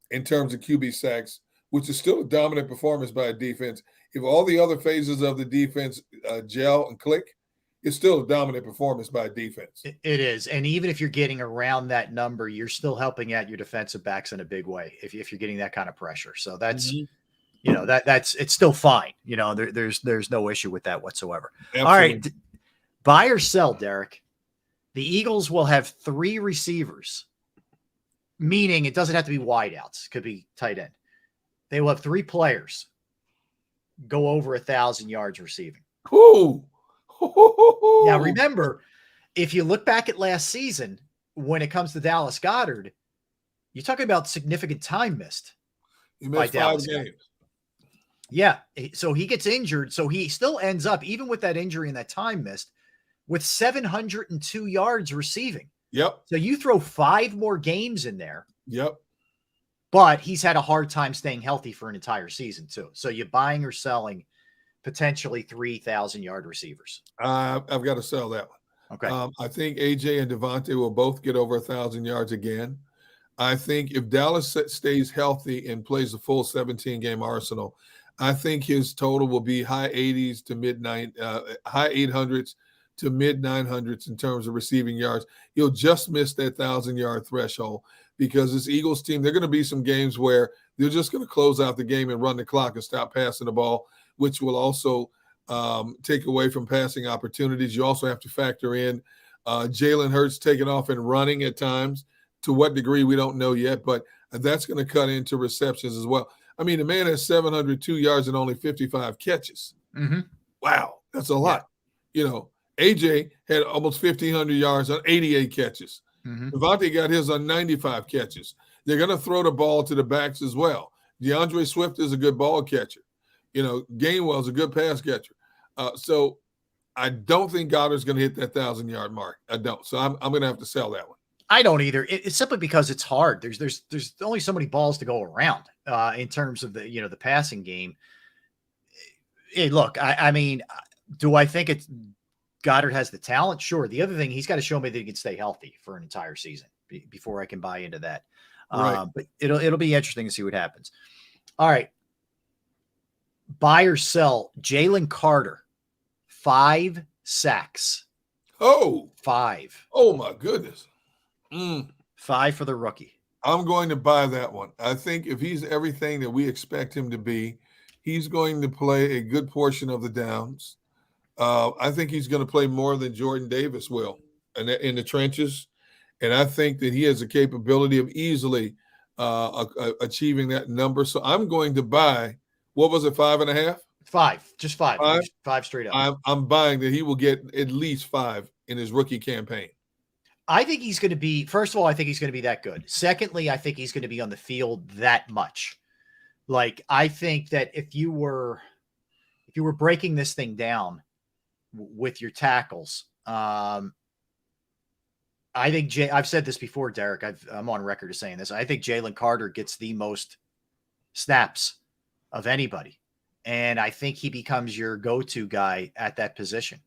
in terms of QB sacks, which is still a dominant performance by a defense. If all the other phases of the defense gel and click, it's still a dominant performance by a defense. It is, and even if you're getting around that number, you're still helping out your defensive backs in a big way if you're getting that kind of pressure. So that's. Mm-hmm. It's still fine. There's no issue with that whatsoever. Absolutely. All right. Buy or sell, Derek. The Eagles will have 3 receivers, meaning it doesn't have to be wideouts. It could be tight end. They will have 3 players go over 1,000 yards receiving. Ooh. Now, remember, if you look back at last season, when it comes to Dallas Goedert, you're talking about significant time missed. He missed 5 games. Yeah. So he gets injured. So he still ends up, even with that injury and that time missed, with 702 yards receiving. Yep. So you throw 5 more games in there. Yep. But he's had a hard time staying healthy for an entire season too. So you're buying or selling potentially 3,000-yard receivers. I've got to sell that one. Okay. I think AJ and Devontae will both get over 1,000 yards again. I think if Dallas stays healthy and plays a full 17-game arsenal, I think his total will be high 80s to high 800s to mid 900s in terms of receiving yards. He'll just miss that 1,000-yard threshold because this Eagles team, there are going to be some games where they're just going to close out the game and run the clock and stop passing the ball, which will also take away from passing opportunities. You also have to factor in Jalen Hurts taking off and running at times. To what degree, we don't know yet, but that's going to cut into receptions as well. I mean, the man has 702 yards and only 55 catches. Mm-hmm. Wow, that's a lot. Yeah. You know, AJ had almost 1,500 yards on 88 catches. Mm-hmm. Devontae got his on 95 catches. They're going to throw the ball to the backs as well. DeAndre Swift is a good ball catcher. You know, Gainwell's a good pass catcher. So I don't think Goddard's going to hit that 1,000-yard mark. I don't. So I'm going to have to sell that one. I don't either. It's simply because it's hard. There's only so many balls to go around in terms of the passing game. Hey, look, I mean, do I think Goddard has the talent? Sure. The other thing, he's got to show me that he can stay healthy for an entire season before I can buy into that. Right. But it'll be interesting to see what happens. All right. Buy or sell Jalen Carter, 5 sacks. Oh, 5. Oh my goodness. 5 for the rookie. I'm going to buy that one. I think if he's everything that we expect him to be, he's going to play a good portion of the downs. I think he's going to play more than Jordan Davis will in the trenches. And I think that he has the capability of easily achieving that number. So I'm going to buy, what was it, 5.5? 5, just 5. 5 straight up. I'm buying that he will get at least 5 in his rookie campaign. I think he's going to be, first of all, I think he's going to be that good. Secondly, I think he's going to be on the field that much. Like, I think that if you were breaking this thing down with your tackles, I think I've said this before, Derek. I'm on record as saying this. I think Jalen Carter gets the most snaps of anybody, and I think he becomes your go-to guy at that position.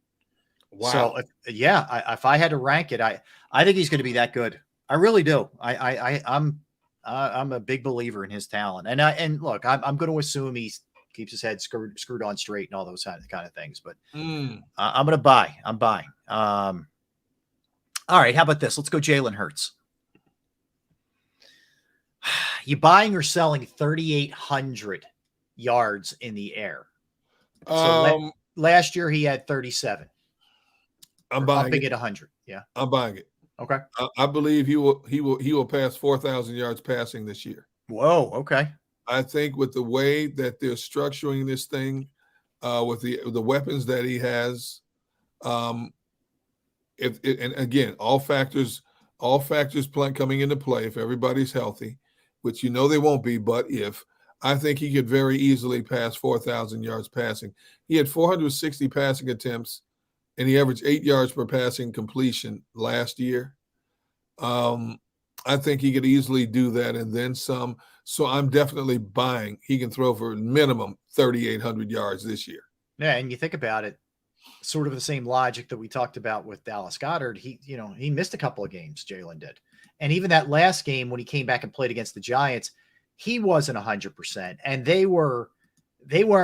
Wow. So if I had to rank it, I think he's going to be that good. I really do. I'm a big believer in his talent, and look, I'm going to assume he keeps his head screwed on straight and all those kind of things. But I'm going to buy. I'm buying. All right, how about this? Let's go Jalen Hurts. You buying or selling 3,800 yards in the air? So last year he had 37. I'm buying it. At 100. Yeah, I'm buying it. Okay. I believe he will pass 4,000 yards passing this year. Whoa. Okay. I think with the way that they're structuring this thing, with the weapons that he has, and again, all factors coming into play. If everybody's healthy, which they won't be, but I think he could very easily pass 4,000 yards passing. He had 460 passing attempts, and he averaged 8 yards per passing completion last year. I think he could easily do that and then some. So I'm definitely buying. He can throw for minimum 3,800 yards this year. Yeah, and you think about it, sort of the same logic that we talked about with Dallas Goedert. He missed a couple of games, Jalen did. And even that last game when he came back and played against the Giants, he wasn't 100%. And they weren't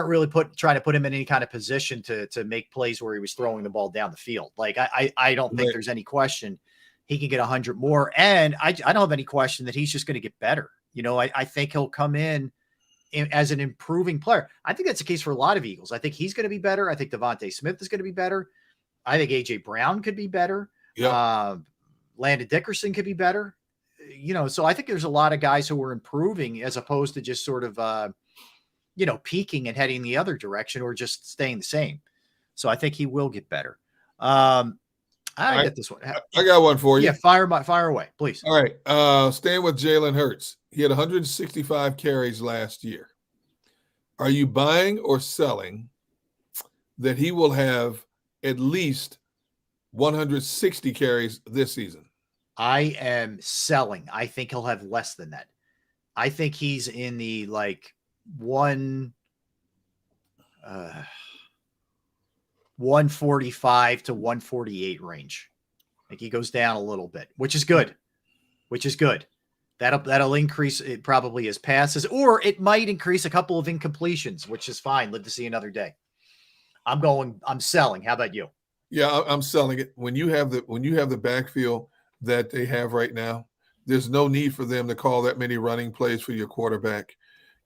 really trying to put him in any kind of position to make plays where he was throwing the ball down the field. Like, I don't think there's any question he can get 100 more. And I don't have any question that he's just going to get better. I think he'll come in as an improving player. I think that's the case for a lot of Eagles. I think he's going to be better. I think Devontae Smith is going to be better. I think A.J. Brown could be better. Yeah. Landon Dickerson could be better. So I think there's a lot of guys who are improving as opposed to just sort of, peaking and heading the other direction or just staying the same. So I think he will get better. I get this one. I got one for you. Yeah, fire away, please. All right. Staying with Jalen Hurts. He had 165 carries last year. Are you buying or selling that he will have at least 160 carries this season? I am selling. I think he'll have less than that. I think he's in the 145 to 148 range. I think he goes down a little bit, which is good. That'll increase it probably his passes, or it might increase a couple of incompletions, which is fine. Live to see another day. I'm selling. How about you? Yeah, I'm selling it. When you have the backfield that they have right now, there's no need for them to call that many running plays for your quarterback.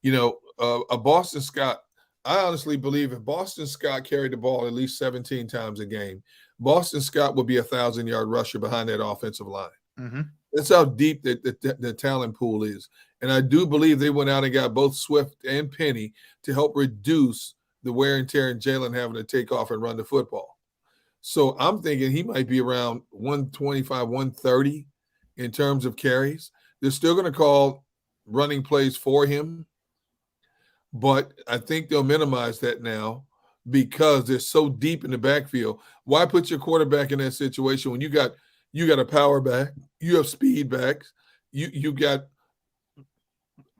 A Boston Scott I honestly believe if Boston Scott carried the ball at least 17 times a game, Boston Scott would be a 1,000-yard rusher behind that offensive line. Mm-hmm. That's how deep the talent pool is. And I do believe they went out and got both Swift and Penny to help reduce the wear and tear and Jalen having to take off and run the football. So I'm thinking he might be around 125, 130 in terms of carries. They're still going to call running plays for him, but I think they'll minimize that now because they're so deep in the backfield. Why put your quarterback in that situation when you got a power back, you have speed backs, you got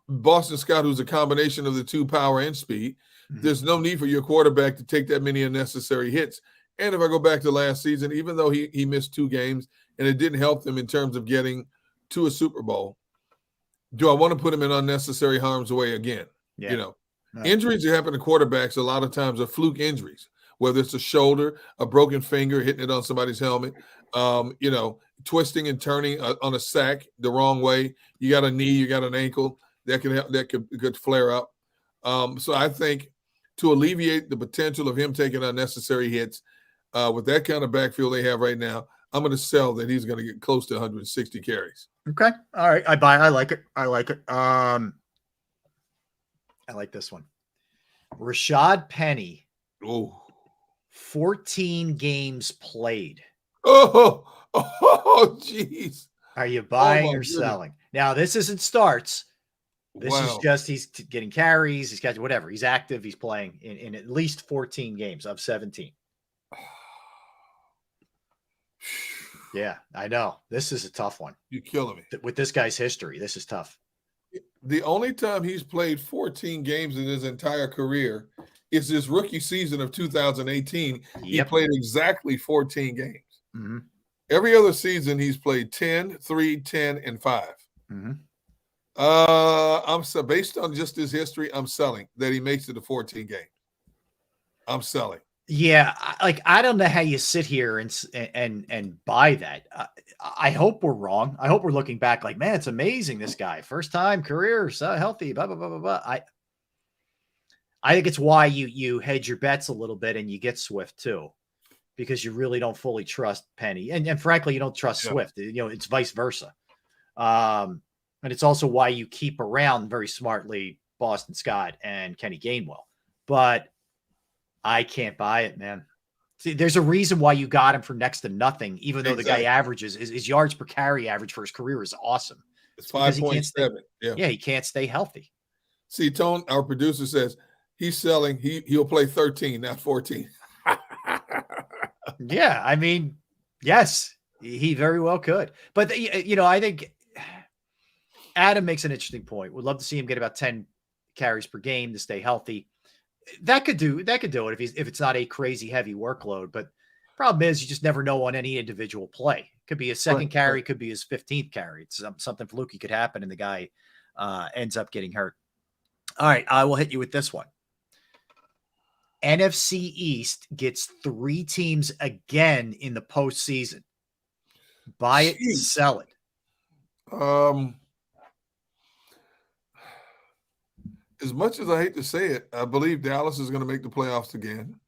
Boston Scott, who's a combination of the two, power and speed. Mm-hmm. There's no need for your quarterback to take that many unnecessary hits. And if I go back to last season, even though he missed 2 games and it didn't help them in terms of getting to a Super Bowl, do I want to put him in unnecessary harm's way again? Yeah. You know, injuries that happen to quarterbacks a lot of times are fluke injuries, whether it's a shoulder, a broken finger, hitting it on somebody's helmet, you know, twisting and turning on a sack the wrong way. You got a knee, you got an ankle that could flare up. So I think to alleviate the potential of him taking unnecessary hits with that kind of backfield they have right now, I'm going to sell that he's going to get close to 160 carries. Okay. All right. I buy. I like it. I like it. I like this one. Rashad Penny. Oh, 14 games played. Oh, jeez. Are you buying or selling? Now, this isn't starts. This is just he's getting carries. He's got whatever. He's active. He's playing in at least 14 games of 17. Yeah, I know. This is a tough one. You're killing me. With this guy's history, this is tough. The only time he's played 14 games in his entire career is his rookie season of 2018. Yep. He played exactly 14 games. Mm-hmm. Every other season, he's played 10, 3, 10, and 5. Mm-hmm. I'm so based on just his history, I'm selling that he makes it to 14 games. I'm selling. Yeah, I don't know how you sit here and buy that. I hope we're wrong. I hope we're looking back like, man, it's amazing. This guy, first time career, so healthy. Blah blah blah blah blah. I think it's why you hedge your bets a little bit and you get Swift too, because you really don't fully trust Penny, and frankly, you don't trust Swift. You know, it's vice versa. And it's also why you keep around very smartly Boston Scott and Kenny Gainwell, but I can't buy it, man. See, there's a reason why you got him for next to nothing, even though the guy averages his yards per carry average for his career is awesome. It's 5.7. Yeah, he can't stay healthy. See, Tone, our producer says he's selling. He'll play 13, not 14. Yeah, I mean, yes, he very well could. But you know, I think Adam makes an interesting point. Would love to see him get about 10 carries per game to stay healthy. That could do it if it's not a crazy heavy workload. But problem is, you just never know on any individual play. Could be a second carry, could be his 15th carry. It's something fluky could happen, and the guy ends up getting hurt. All right, I will hit you with this one. NFC East gets 3 teams again in the postseason. Buy it, sell it. As much as I hate to say it, I believe Dallas is going to make the playoffs again.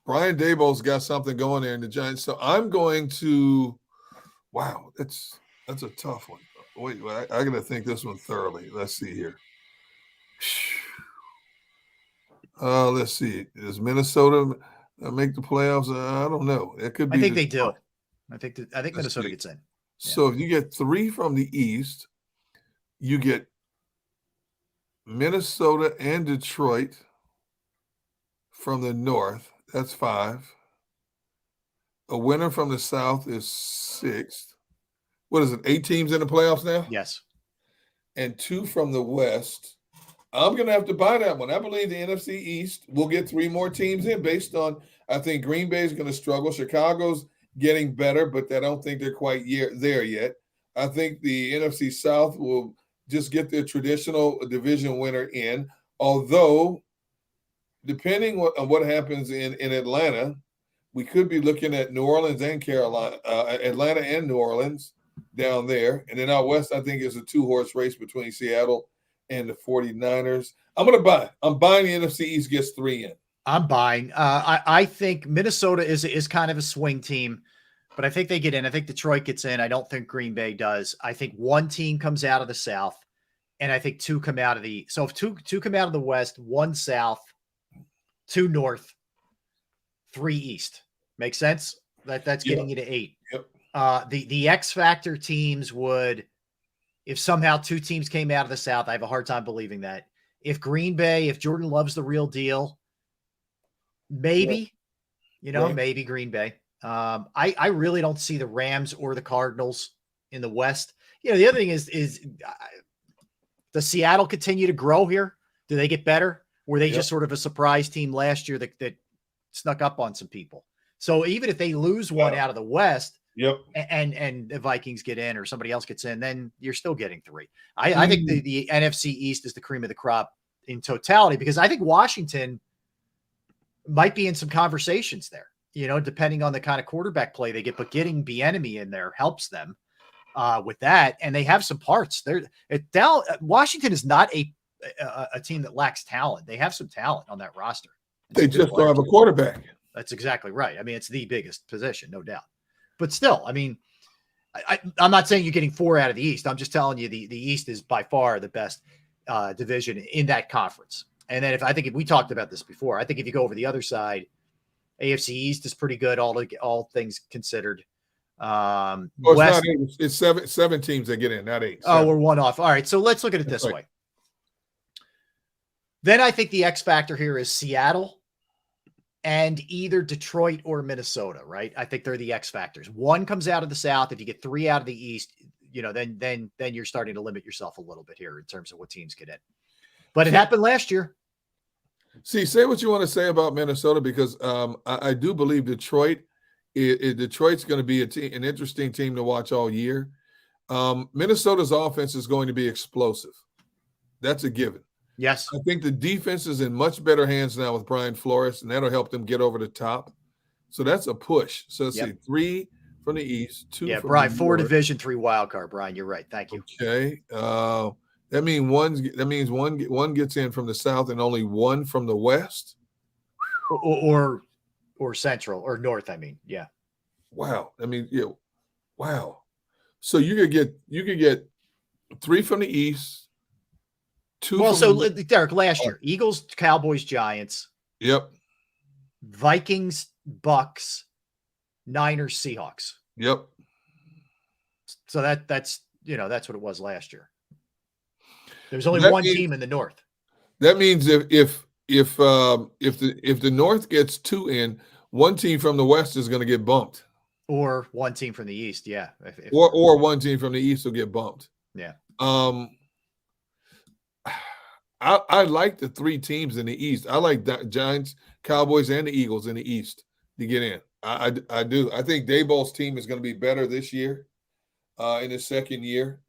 Brian Daboll's got something going there in the Giants. So I'm going to – wow, that's a tough one. Wait, I got to think this one thoroughly. Let's see here. Let's see. Does Minnesota make the playoffs? I don't know. It could be. I think they do. I think Minnesota gets in. Yeah. So if you get 3 from the East, you get Minnesota and Detroit from the North. That's 5. A winner from the South is 6th. What is it, 8 teams in the playoffs now? Yes. And 2 from the West. I'm going to have to buy that one. I believe the NFC East will get 3 more teams in based on, I think Green Bay is going to struggle. Chicago's getting better, but I don't think they're quite there yet. I think the NFC South will just get their traditional division winner in, although depending on what happens in Atlanta, we could be looking at New Orleans and Carolina, Atlanta and New Orleans down there. And then out west, I think it's a 2-horse race between Seattle and the 49ers. I'm going to buy. I'm buying the NFC East gets 3 in. I'm buying. I think Minnesota is kind of a swing team, but I think they get in. I think Detroit gets in. I don't think Green Bay does. I think one team comes out of the South, and I think two come out of the. So if two come out of the West, one South, two North, 3 East. Make sense? That's getting you to 8. Yep. The X Factor teams would, if somehow 2 teams came out of the South, I have a hard time believing that. If Green Bay, if Jordan Love's the real deal, maybe, maybe Green Bay. I really don't see the Rams or the Cardinals in the West. The other thing is does Seattle continue to grow here? Do they get better? Were they just sort of a surprise team last year that snuck up on some people? So even if they lose one out of the West, and the Vikings get in or somebody else gets in, then you're still getting 3. I think the NFC East is the cream of the crop in totality, because I think Washington might be in some conversations there, depending on the kind of quarterback play they get, but getting Bieniemy in there helps them with that. And they have some parts there. Washington is not a team that lacks talent. They have some talent on that roster. They just don't have a quarterback. That's exactly right. I mean, it's the biggest position, no doubt. But still, I mean, I'm not saying you're getting 4 out of the East. I'm just telling you the East is by far the best division in that conference. And then if we talked about this before, I think if you go over the other side, AFC East is pretty good, all things considered. West, it's 7 teams that get in, not 8. 7. Oh, we're one off. All right, so let's look at it this way. Then I think the X factor here is Seattle and either Detroit or Minnesota, right? I think they're the X factors. One comes out of the South. If you get 3 out of the East, then you're starting to limit yourself a little bit here in terms of what teams get in. But it happened last year. Say what you want to say about Minnesota, because I do believe Detroit's going to be an interesting team to watch all year. Minnesota's offense is going to be explosive. That's a given. Yes. I think the defense is in much better hands now with Brian Flores, and that'll help them get over the top. So that's a push. So let's see, 3 from the East, 2 from Brian, the 4 North. Division 3 wild card. Brian, you're right. Thank you. Okay. That means one gets in from the South and only 1 from the West, or Central or North. I mean, yeah. Wow. Wow. So you could get 3 from the East. 2. Well, so Derek, last year, Eagles, Cowboys, Giants. Yep. Vikings, Bucks, Niners, Seahawks. Yep. So that's what it was last year. There's only one team in the North. That means if the North gets 2 in, one team from the West is going to get bumped, or one team from the East. Yeah. Or one team from the East will get bumped. Yeah. I like the 3 teams in the East. I like the Giants, Cowboys, and the Eagles in the East to get in. I do. I think Daboll's team is going to be better this year in his second year.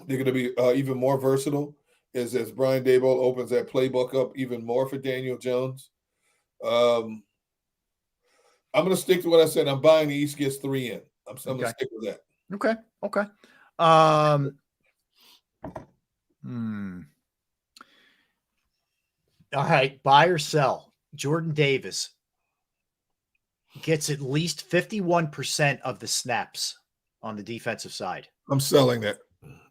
They're going to be even more versatile as Brian Daboll opens that playbook up even more for Daniel Jones. I'm going to stick to what I said. I'm buying the East gets 3 in. I'm going to stick with that. Okay. All right, buy or sell. Jordan Davis gets at least 51% of the snaps on the defensive side. I'm selling that.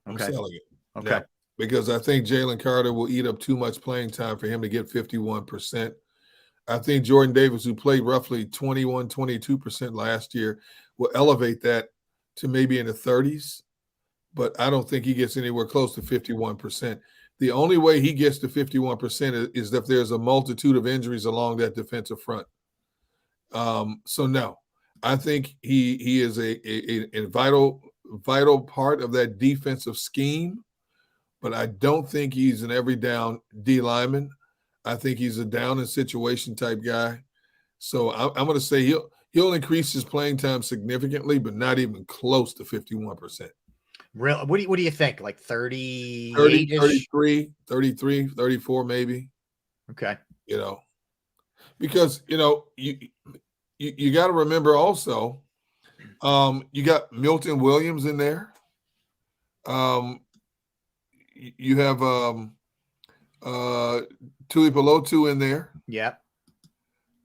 I'm selling it. Okay. Yeah, because I think Jalen Carter will eat up too much playing time for him to get 51%. I think Jordan Davis, who played roughly 21, 22% last year, will elevate that to maybe in the 30s. But I don't think he gets anywhere close to 51%. The only way he gets to 51% is if there's a multitude of injuries along that defensive front. So no, I think he is a vital part of that defensive scheme, but I don't think he's an every down D lineman. I think he's a down in situation type guy. So I'm going to say he'll increase his playing time significantly, but not even close to 51%. Real? What do you think? Like 30, 33, 34 maybe. Okay. Because you got to remember also, you got Milton Williams in there. You have Tuipulotu in there. Yep.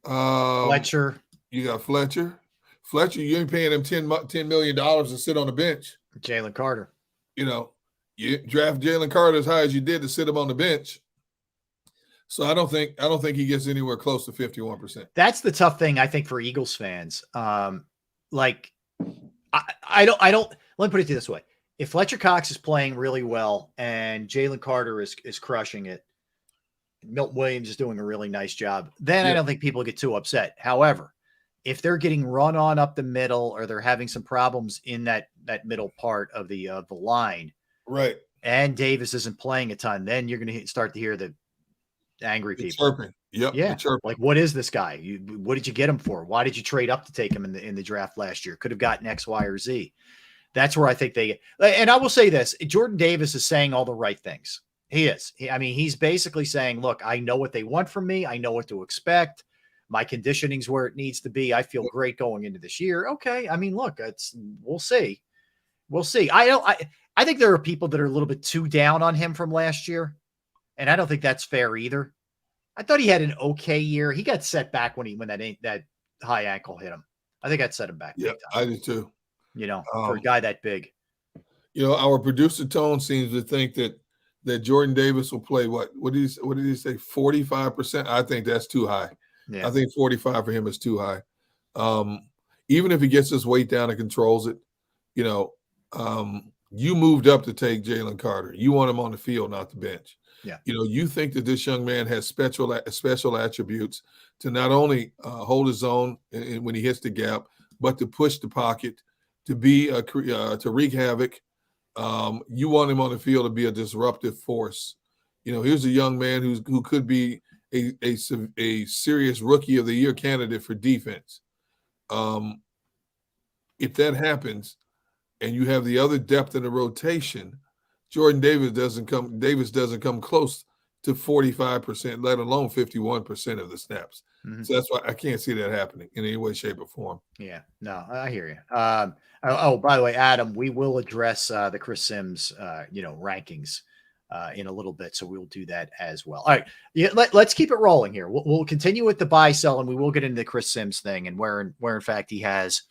Fletcher. You got Fletcher. Fletcher, you ain't paying him $10 million to sit on the bench. Jalen Carter. You know, you draft Jalen Carter as high as you did to sit him on the bench. So I don't think he gets anywhere close to 51%. That's the tough thing, I think, for Eagles fans. I don't. Let me put it this way: if Fletcher Cox is playing really well and Jalen Carter is crushing it, Milton Williams is doing a really nice job, then I don't think people get too upset. However, if they're getting run on up the middle or they're having some problems in that middle part of the line, right, and Davis isn't playing a ton, then you're going to start to hear the angry people chirping. Yep. Yeah. Like, what is this guy? What did you get him for? Why did you trade up to take him in the draft last year? Could have gotten X, Y, or Z. That's where I think and I will say this, Jordan Davis is saying all the right things. He is. He's basically saying, look, I know what they want from me. I know what to expect. My conditioning's where it needs to be. I feel great going into this year. Okay. Look, we'll see. We'll see. I think there are people that are a little bit too down on him from last year. And I don't think that's fair either. I thought he had an okay year. He got set back when that high ankle hit him. I think that set him back. Yeah, I did too. For a guy that big. Our producer Tone seems to think that Jordan Davis will play what did he say? 45%? I think that's too high. Yeah. I think 45 for him is too high. Even if he gets his weight down and controls it, you moved up to take Jalen Carter. You want him on the field, not the bench. Yeah. You think that this young man has special attributes to not only hold his own when he hits the gap, but to push the pocket, to be to wreak havoc. You want him on the field to be a disruptive force. Here's a young man who could be a serious rookie of the year candidate for defense. If that happens, and you have the other depth in the rotation, Jordan Davis doesn't come close to 45%, let alone 51% of the snaps. Mm-hmm. So that's why I can't see that happening in any way, shape, or form. Yeah, no, I hear you. By the way, Adam, we will address the Chris Sims, rankings in a little bit, so we'll do that as well. All right, let's keep it rolling here. We'll continue with the buy sell, and we will get into the Chris Sims thing and where in fact he has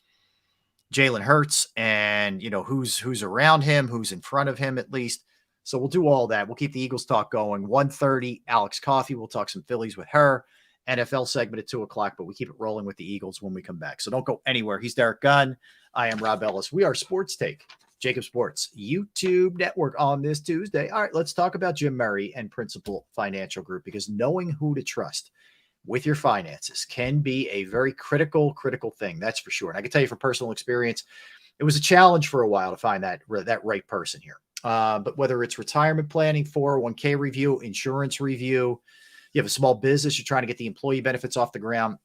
Jalen Hurts and who's around him, who's in front of him at least. So we'll do all that. We'll keep the Eagles talk going. 1:30, Alex Coffey. We'll talk some Phillies with her. NFL segment at 2:00, but we keep it rolling with the Eagles when we come back. So don't go anywhere. He's Derek Gunn. I am Rob Ellis. We are Sports Take, JAKIB Sports YouTube Network on this Tuesday. All right, let's talk about Jim Murray and Principal Financial Group, because knowing who to trust with your finances can be a very critical thing. That's for sure. And I can tell you from personal experience, it was a challenge for a while to find that right person here. But whether it's retirement planning, 401k review, insurance review, you have a small business, you're trying to get the employee benefits off the ground,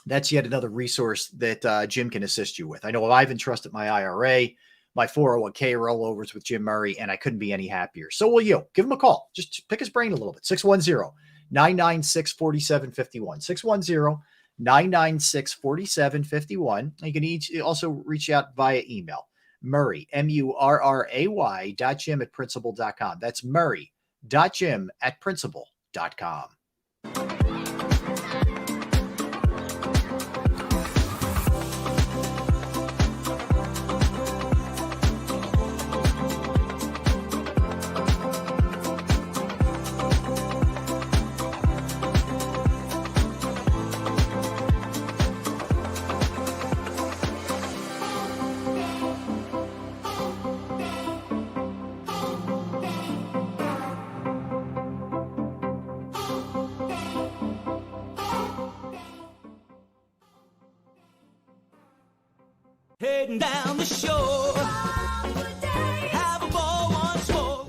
that's yet another resource that Jim can assist you with. I know I've entrusted my IRA, my 401k rollovers with Jim Murray, and I couldn't be any happier. So will you. Give him a call. Just pick his brain a little bit. 610-996-4751. 610-996-4751. You can also reach out via email. Murray, Murray, .jim@principal.com. That's Murray.jim@principal.com. Heading down the shore, have a ball once more.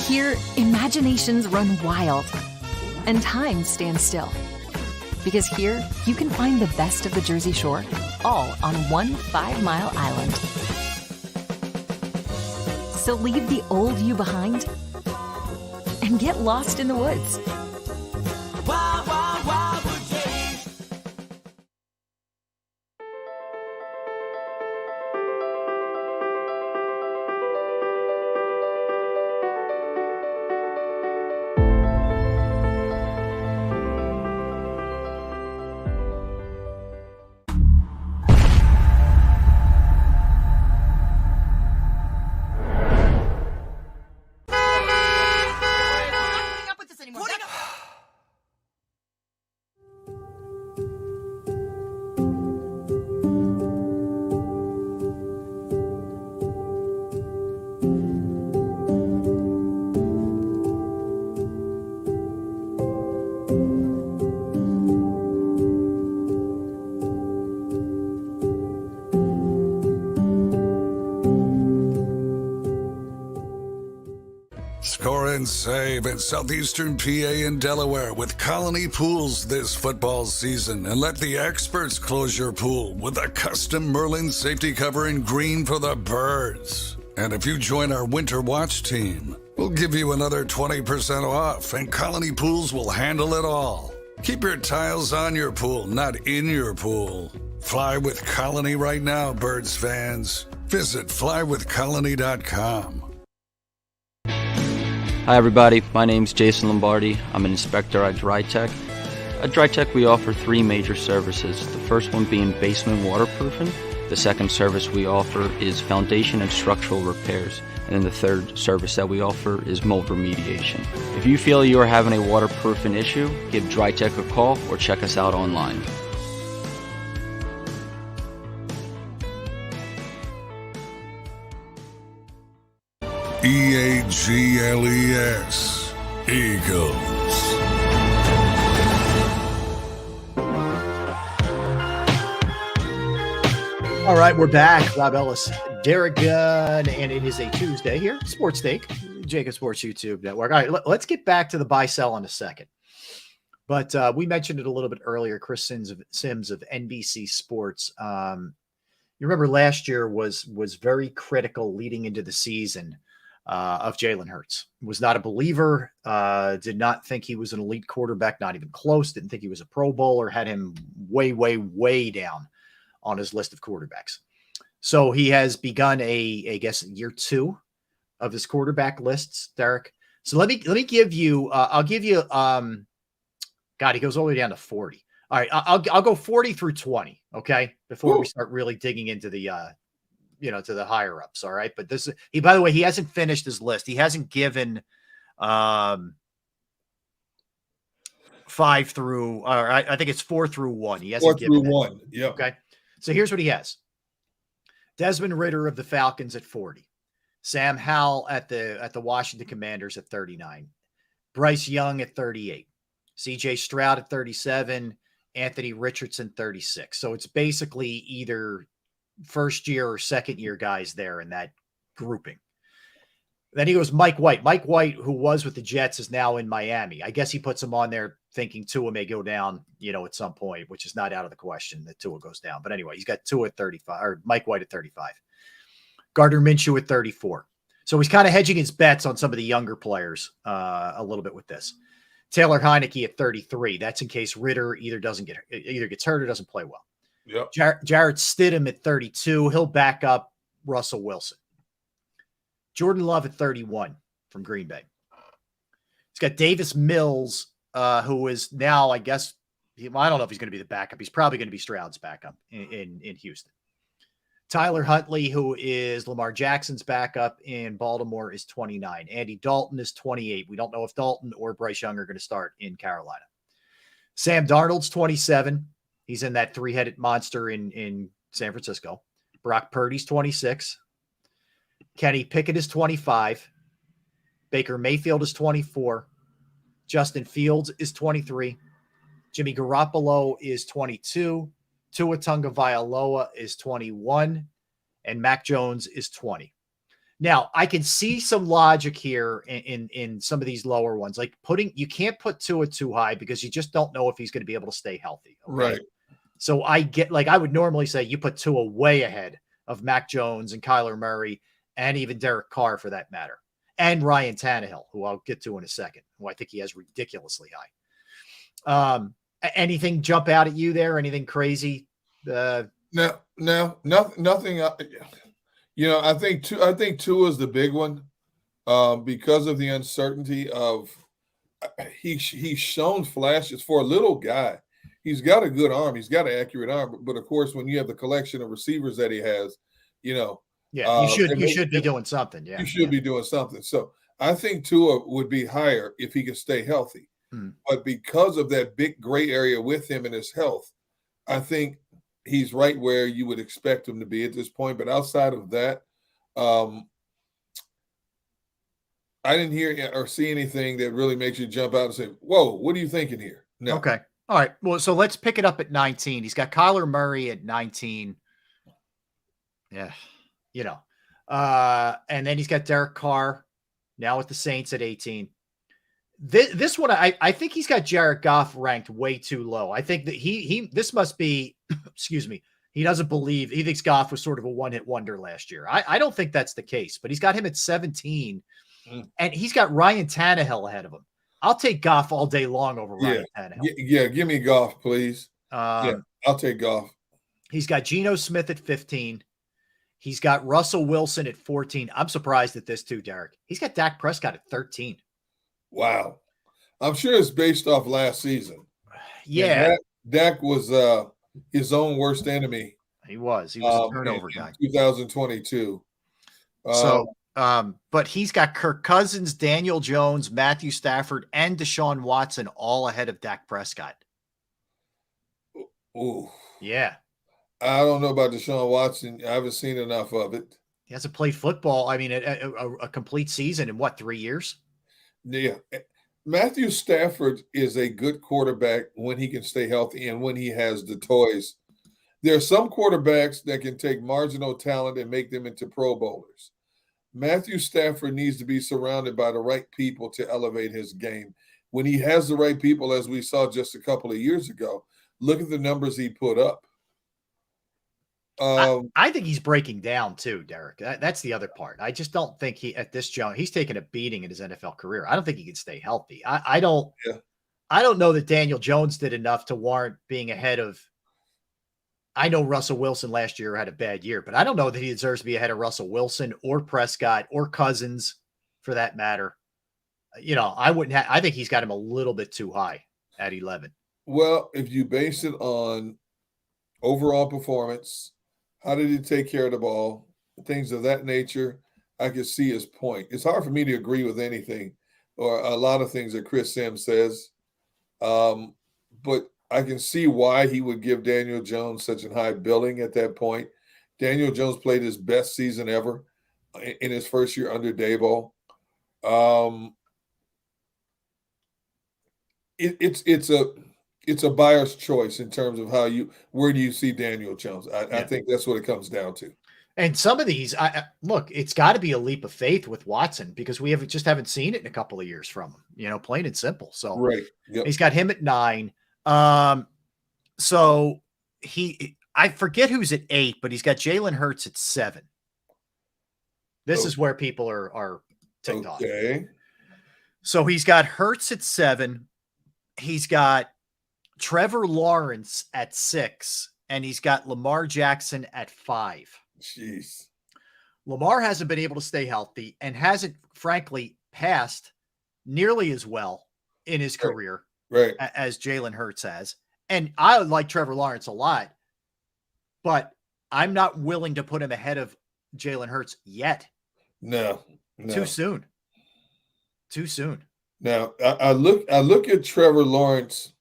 Here, imaginations run wild and time stands still. Because here, you can find the best of the Jersey Shore, all on one 5-mile island. So leave the old you behind and get lost in the woods. Wild, wild, wild wood days. and save in southeastern PA and Delaware with Colony Pools this football season, and let the experts close your pool with a custom Merlin safety cover in green for the birds. And if you join our Winter Watch team, we'll give you another 20% off, and Colony Pools will handle it all. Keep your tiles on your pool, not in your pool. Fly with Colony right now, birds fans. Visit flywithcolony.com. Hi everybody, my name's Jason Lombardi. I'm an inspector at DryTech. At DryTech we offer 3 major services, the first one being basement waterproofing. The second service we offer is foundation and structural repairs. And then the third service that we offer is mold remediation. If you feel you are having a waterproofing issue, give DryTech a call or check us out online. EAGLES, Eagles. All right, we're back. Rob Ellis, Derek Gunn, and it is a Tuesday here. Sports Take, JAKIB Sports YouTube Network. All right, let's get back to the buy-sell in a second. But we mentioned it a little bit earlier. Chris Sims of NBC Sports. You remember last year was very critical leading into the season of Jalen Hurts. Was not a believer, did not think he was an elite quarterback, not even close, didn't think he was a Pro Bowler, had him way, way, way down on his list of quarterbacks. So he has begun I guess, year 2 of his quarterback lists, Derek. So let me give you, I'll give you, God, he goes all the way down to 40. All right, I'll go 40 through 20, okay, before we start really digging into the, to the higher ups. All right. But this is, by the way, he hasn't finished his list. He hasn't given 5 through, or I think it's 4 through 1. He hasn't 4 given through 1. Yeah. Okay. So here's what he has. Desmond Ridder of the Falcons at 40. Sam Howell at the Washington Commanders at 39. Bryce Young at 38. CJ Stroud at 37. Anthony Richardson 36. So it's basically either first year or second year guys there in that grouping. Then he goes Mike White. Mike White, who was with the Jets, is now in Miami. I guess he puts him on there thinking Tua may go down, at some point, which is not out of the question that Tua goes down. But anyway, he's got Tua at 35, or Mike White at 35. Gardner Minshew at 34. So he's kind of hedging his bets on some of the younger players a little bit with this. Taylor Heineke at 33. That's in case Ridder either gets hurt or doesn't play well. Yep. Jarrett Stidham at 32. He'll back up Russell Wilson. Jordan Love at 31 from Green Bay. He's got Davis Mills, who is now, I guess, I don't know if he's going to be the backup. He's probably going to be Stroud's backup in Houston. Tyler Huntley, who is Lamar Jackson's backup in Baltimore, is 29. Andy Dalton is 28. We don't know if Dalton or Bryce Young are going to start in Carolina. Sam Darnold's 27. He's in that 3-headed monster in San Francisco. Brock Purdy's 26. Kenny Pickett is 25. Baker Mayfield is 24. Justin Fields is 23. Jimmy Garoppolo is 22. Tua Tagovailoa is 21. And Mac Jones is 20. Now, I can see some logic here in some of these lower ones. Like you can't put Tua too high because you just don't know if he's going to be able to stay healthy. Okay? Right. So I would normally say you put Tua way ahead of Mac Jones and Kyler Murray and even Derek Carr for that matter. And Ryan Tannehill, who I'll get to in a second, who I think he has ridiculously high. Anything jump out at you there? Anything crazy? No, nothing. I think Tua is the big one because of the uncertainty of he's shown flashes for a little guy. He's got a good arm. He's got an accurate arm. But of course, when you have the collection of receivers that he has, you should be doing something. Yeah, you should be doing something. So I think Tua would be higher if he could stay healthy. But because of that big gray area with him and his health, I think he's right where you would expect him to be at this point. But outside of that, I didn't hear or see anything that really makes you jump out and say, whoa, what are you thinking here? No. Okay. All right. Well, so let's pick it up at 19. He's got Kyler Murray at 19. Yeah. And then he's got Derek Carr. now with the Saints at 18. This one, I think he's got Jared Goff ranked way too low. I think that this must be, excuse me, he doesn't believe, he thinks Goff was sort of a one-hit wonder last year. I don't think that's the case, but he's got him at 17, and he's got Ryan Tannehill ahead of him. I'll take Goff all day long over Ryan Tannehill. Yeah, give me Goff, please. Yeah, I'll take Goff. He's got Geno Smith at 15. He's got Russell Wilson at 14. I'm surprised at this too, Derek. He's got Dak Prescott at 13. Wow. I'm sure it's based off last season. Yeah. Dak was his own worst enemy. He was a turnover guy. 2022. But he's got Kirk Cousins, Daniel Jones, Matthew Stafford, and Deshaun Watson all ahead of Dak Prescott. Ooh. Yeah. I don't know about Deshaun Watson. I haven't seen enough of it. He hasn't played football. I mean, a complete season in what, 3 years? Yeah. Matthew Stafford is a good quarterback when he can stay healthy and when he has the toys. There are some quarterbacks that can take marginal talent and make them into Pro Bowlers. Matthew Stafford needs to be surrounded by the right people to elevate his game. When he has the right people, as we saw just a couple of years ago, look at the numbers he put up. I think he's breaking down too, Derek. That's the other part. I just don't think at this juncture, he's taken a beating in his NFL career. I don't think he can stay healthy. I don't know that Daniel Jones did enough to warrant being ahead of. I know Russell Wilson last year had a bad year, but I don't know that he deserves to be ahead of Russell Wilson or Prescott or Cousins for that matter. I think he's got him a little bit too high at 11. Well, if you base it on overall performance, how did he take care of the ball, things of that nature, I can see his point. It's hard for me to agree with anything or a lot of things that Chris Sims says, but I can see why he would give Daniel Jones such a high billing at that point. Daniel Jones played his best season ever in his first year under Daboll. It's a buyer's choice in terms of where do you see Daniel Jones? I think that's what it comes down to. And some of these, look, it's got to be a leap of faith with Watson because we haven't seen it in a couple of years from him, plain and simple. So right. He's got him at 9. So I forget who's at 8, but he's got Jalen Hurts at 7. This is where people are ticked off. Okay. So he's got Hurts at 7. He's got Trevor Lawrence at 6, and he's got Lamar Jackson at 5. Jeez. Lamar hasn't been able to stay healthy and hasn't, frankly, passed nearly as well in his career as Jalen Hurts has. And I like Trevor Lawrence a lot, but I'm not willing to put him ahead of Jalen Hurts yet. No. Too soon. Now, I look at Trevor Lawrence,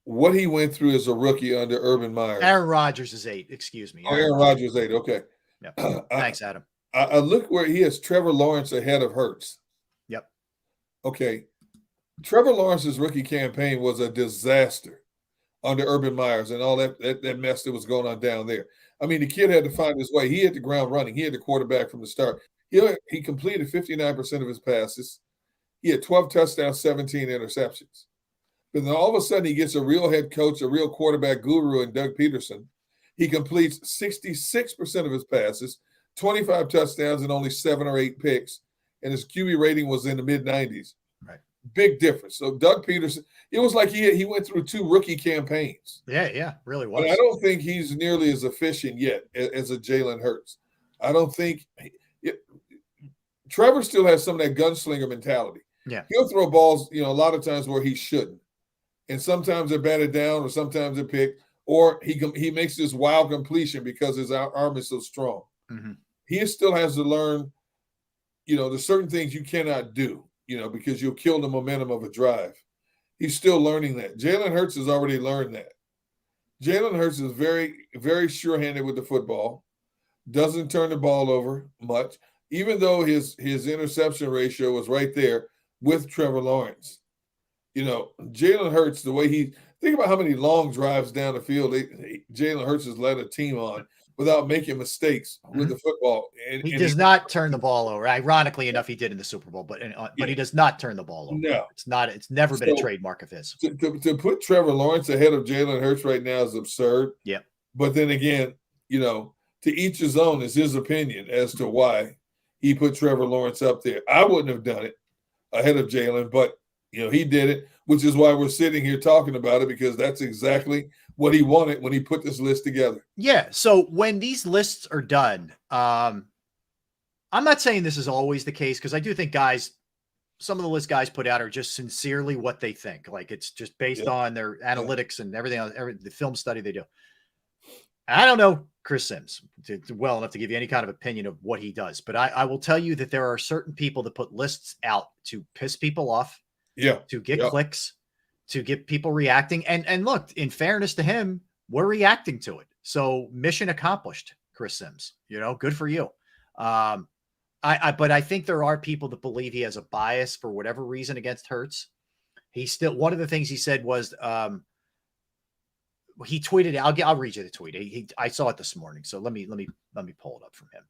what he went through as a rookie under Urban Meyer. Aaron Rodgers is 8, excuse me. Aaron Rodgers 8, okay. Yep. Thanks, Adam. I look where he has Trevor Lawrence ahead of Hurts. Yep. Okay. Trevor Lawrence's rookie campaign was a disaster under Urban Myers and all that mess that was going on down there. I mean, the kid had to find his way. He hit the ground running. He had the quarterback from the start. He completed 59% of his passes. He had 12 touchdowns, 17 interceptions. But then all of a sudden he gets a real head coach, a real quarterback guru in Doug Peterson. He completes 66% of his passes, 25 touchdowns, and only 7 or 8 picks. And his QB rating was in the mid-90s. Right. Big difference. So Doug Peterson, it was like he went through 2 rookie campaigns. Yeah, really was. But I don't think he's nearly as efficient yet as a Jalen Hurts. I don't think Trevor still has some of that gunslinger mentality. Yeah. He'll throw balls, a lot of times where he shouldn't. And sometimes they're batted down or sometimes they're picked, or he makes this wild completion because his arm is so strong. Mm-hmm. He still has to learn, there's certain things you cannot do, because you'll kill the momentum of a drive. He's still learning that. Jalen Hurts has already learned that. Jalen Hurts is very, very sure-handed with the football, doesn't turn the ball over much, even though his interception ratio was right there with Trevor Lawrence. Jalen Hurts, the way think about how many long drives down the field Jalen Hurts has led a team on without making mistakes with the football. He does not turn the ball over. Ironically enough, he did in the Super Bowl, but he does not turn the ball over. No. It's never been a trademark of his. To put Trevor Lawrence ahead of Jalen Hurts right now is absurd. Yeah. But then again, to each his own is his opinion as to why he put Trevor Lawrence up there. I wouldn't have done it ahead of Jalen, but he did it, which is why we're sitting here talking about it, because that's exactly what he wanted when he put this list together. Yeah. So when these lists are done, I'm not saying this is always the case, because I do think some of the list guys put out are just sincerely what they think. Like, it's just based on their analytics and everything else, the film study they do. I don't know Chris Sims well enough to give you any kind of opinion of what he does, but I will tell you that there are certain people that put lists out to piss people off, to get clicks, to get people reacting. And look, in fairness to him, we're reacting to it. So mission accomplished, Chris Sims, good for you. But I think there are people that believe he has a bias for whatever reason against Hurts. One of the things he said was, he tweeted, I'll read you the tweet. I saw it this morning. So let me pull it up from him.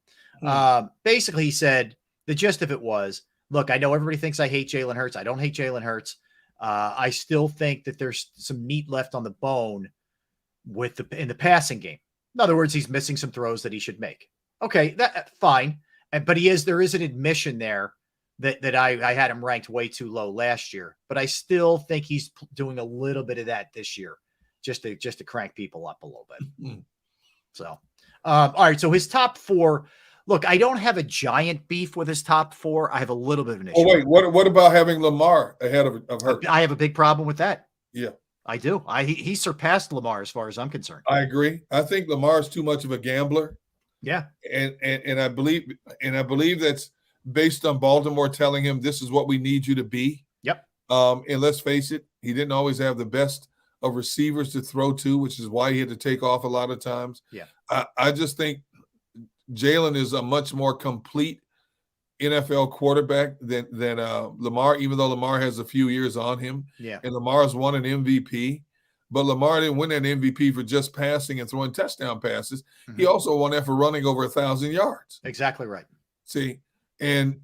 Basically he said, the gist of it was, look, I know everybody thinks I hate Jalen Hurts. I don't hate Jalen Hurts. I still think that there's some meat left on the bone in the passing game. In other words, he's missing some throws that he should make. Okay, that fine. But there is an admission there that I had him ranked way too low last year, but I still think he's doing a little bit of that this year, just to crank people up a little bit. So, all right. So his top four. Look, I don't have a giant beef with his top four. I have a little bit of an issue. Oh, wait, what about having Lamar ahead of Hurts? I have a big problem with that. Yeah. I do. He surpassed Lamar as far as I'm concerned. I agree. I think Lamar is too much of a gambler. Yeah. And I believe that's based on Baltimore telling him this is what we need you to be. Yep. And let's face it, he didn't always have the best of receivers to throw to, which is why he had to take off a lot of times. Yeah. I just think Jalen is a much more complete NFL quarterback than Lamar, even though Lamar has a few years on him. Yeah. And Lamar's won an MVP, but Lamar didn't win an MVP for just passing and throwing touchdown passes. Mm-hmm. He also won that for running over 1,000 yards. Exactly right. See, and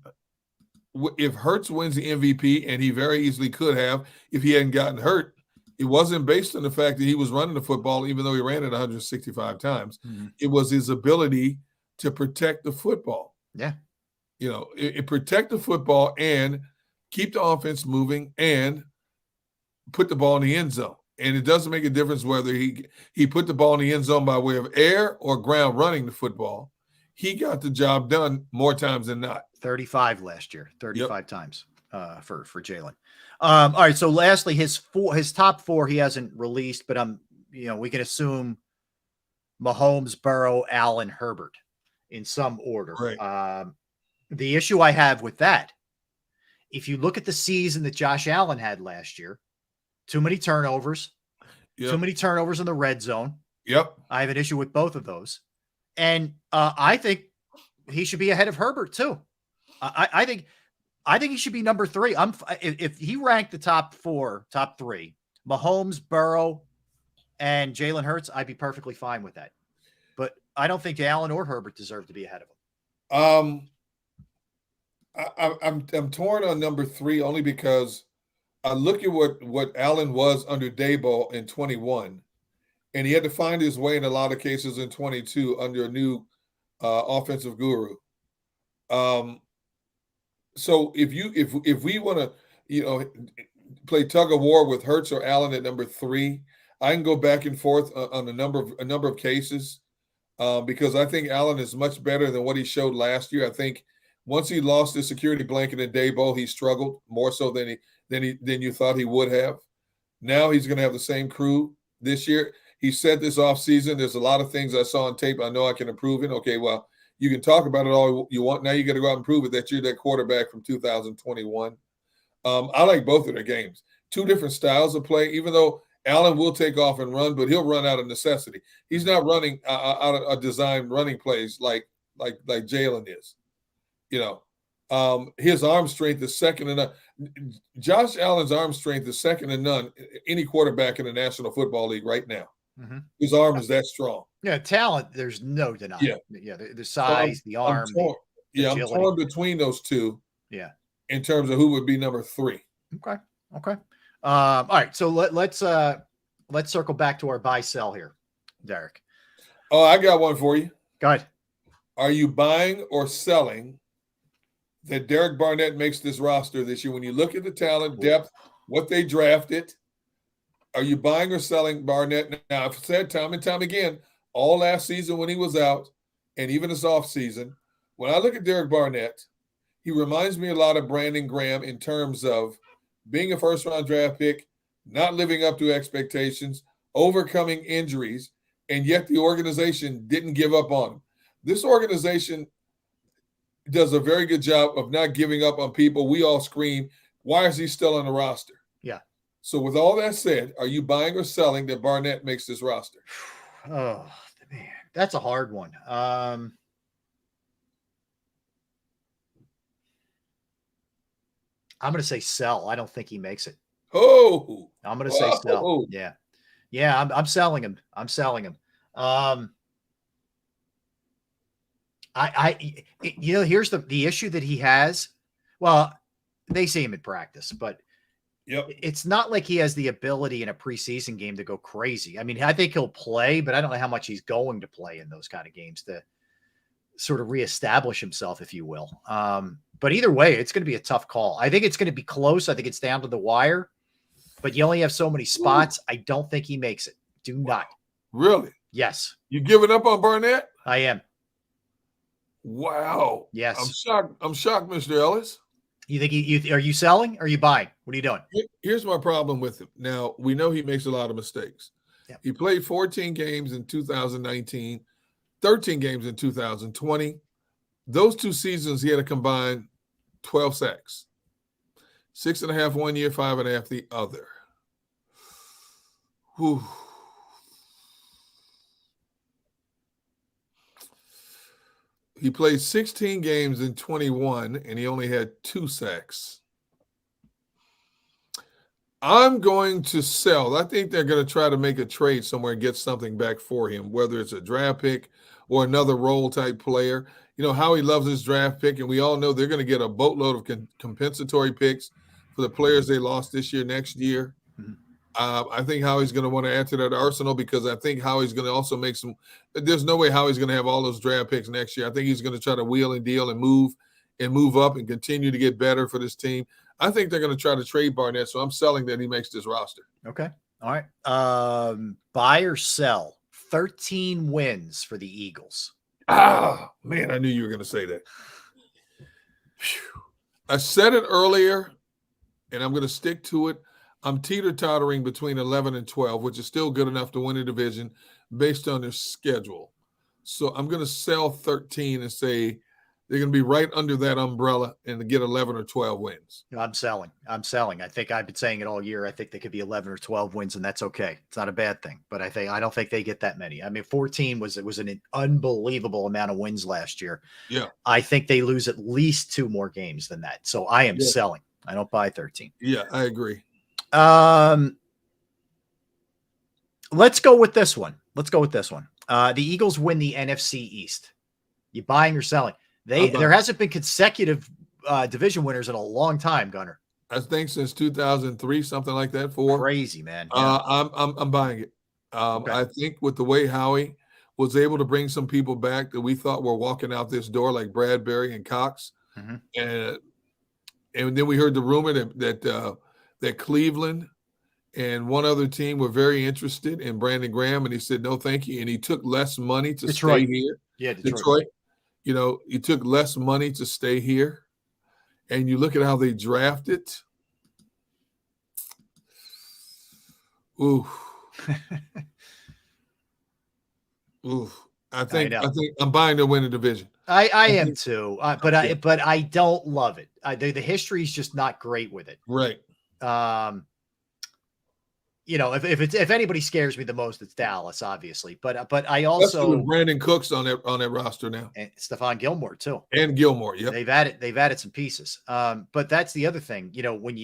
if Hurts wins the MVP, and he very easily could have if he hadn't gotten hurt, it wasn't based on the fact that he was running the football, even though he ran it 165 times. Mm-hmm. It was his ability to protect the football. Yeah. It protect the football and keep the offense moving and put the ball in the end zone. And it doesn't make a difference whether he put the ball in the end zone by way of air or ground running the football. He got the job done more times than not. 35 last year, 35 times for Jalen. All right. So lastly, his top four he hasn't released, but we can assume Mahomes, Burrow, Allen, Herbert in some order. Right. The issue I have with that, if you look at the season that Josh Allen had last year, too many turnovers, too many turnovers in the red zone. Yep. I have an issue with both of those. And I think he should be ahead of Herbert too. I think he should be number 3. If he ranked the top 3, Mahomes, Burrow, and Jalen Hurts, I'd be perfectly fine with that. But I don't think Allen or Herbert deserve to be ahead of him. I'm torn on number 3 only because I look at what Allen was under Daboll in 21, and he had to find his way in a lot of cases in 22 under a new offensive guru. So if we want to play tug of war with Hurts or Allen at number 3, I can go back and forth on a number of cases because I think Allen is much better than what he showed last year. I think once he lost his security blanket in Daboll, he struggled more so than you thought he would have. Now he's going to have the same crew this year. He said this offseason, there's a lot of things I saw on tape I know I can improve in. Okay, well, you can talk about it all you want. Now you got to go out and prove it that you're that quarterback from 2021. I like both of their games. 2 different styles of play, even though Allen will take off and run, but he'll run out of necessity. He's not running out of designed running plays like Jalen is. His arm strength is second to none. Josh Allen's arm strength is second to none. Any quarterback in the National Football League right now. His arm is that strong. Yeah, talent, there's no denying. Yeah. Yeah, the size, the arm. I'm torn between those two. Yeah. In terms of who would be number 3. Okay. All right. So let's circle back to our buy sell here, Derek. Oh, I got one for you. Go ahead. Are you buying or selling that Derek Barnett makes this roster this year? When you look at the talent, depth, what they drafted, are you buying or selling Barnett? Now, I've said time and time again, all last season when he was out, and even this offseason, when I look at Derek Barnett, he reminds me a lot of Brandon Graham in terms of being a first-round draft pick, not living up to expectations, overcoming injuries, and yet the organization didn't give up on him. This organization does a very good job of not giving up on people. We all scream, why is he still on the roster? Yeah. So with all that said, are you buying or selling that Barnett makes this roster? Oh, man, that's a hard one. I'm going to say sell. I don't think he makes it. Oh, I'm going to say sell. Yeah. Yeah, I'm selling him. Here's the issue that he has. Well, they see him in practice, but it's not like he has the ability in a preseason game to go crazy. I mean, I think he'll play, but I don't know how much he's going to play in those kind of games to sort of reestablish himself, if you will. But either way, it's going to be a tough call. I think it's going to be close. I think it's down to the wire, but you only have so many spots. I don't think he makes it. Do not. Really? Yes. You giving up on Barnett? I am. Wow. Yes. I'm shocked, Mr. Ellis. You think are you selling or are you buying? What are you doing? Here's my problem with him. Now, we know he makes a lot of mistakes. Yep. He played 14 games in 2019, 13 games in 2020. Those 2 seasons, he had a combined 12 sacks. 6.5 one year, 5.5 the other. Whew. He played 16 games in 21, and he only had 2 sacks. I'm going to sell. I think they're going to try to make a trade somewhere and get something back for him, whether it's a draft pick or another role-type player. You know, Howie loves his draft pick, and we all know they're going to get a boatload of compensatory picks for the players they lost this year, next year. Mm-hmm. I think Howie's going to want to add to that arsenal because I think Howie's going to also make some – there's no way Howie's going to have all those draft picks next year. I think he's going to try to wheel and deal and move up and continue to get better for this team. I think they're going to try to trade Barnett, so I'm selling that he makes this roster. Okay. All right. Buy or sell. 13 wins for the Eagles. Ah, man, I knew you were going to say that. Whew. I said it earlier, and I'm going to stick to it. I'm teeter-tottering between 11 and 12, which is still good enough to win a division based on their schedule. So I'm going to sell 13 and say they're going to be right under that umbrella and to get 11 or 12 wins. I'm selling. I think I've been saying it all year. I think they could be 11 or 12 wins, and that's okay. It's not a bad thing, but I don't think they get that many. I mean, 14 was an unbelievable amount of wins last year. Yeah. I think they lose at least 2 more games than that. So I am selling. I don't buy 13. Yeah, I agree. Let's go with this one. The Eagles win the NFC East. You buying or selling? There hasn't been consecutive division winners in a long time, Gunner. I think since 2003, something like that. 4. Crazy, man. Yeah. I'm buying it. Okay. I think with the way Howie was able to bring some people back that we thought were walking out this door, like Bradbury and Cox, and then we heard the rumor that Cleveland and one other team were very interested in Brandon Graham, and he said no, thank you, and he took less money to stay here. Yeah, Detroit. You know, he took less money to stay here, and you look at how they drafted. Ooh. Ooh. I think I'm buying to win the division. I am too, but I don't love it. The history is just not great with it. Right. You know, if anybody scares me the most, it's Dallas, obviously. But I also Brandon Cooks on that roster now, and Stephon Gilmore too, and Gilmore. Yeah, they've added some pieces. But that's the other thing. You know, when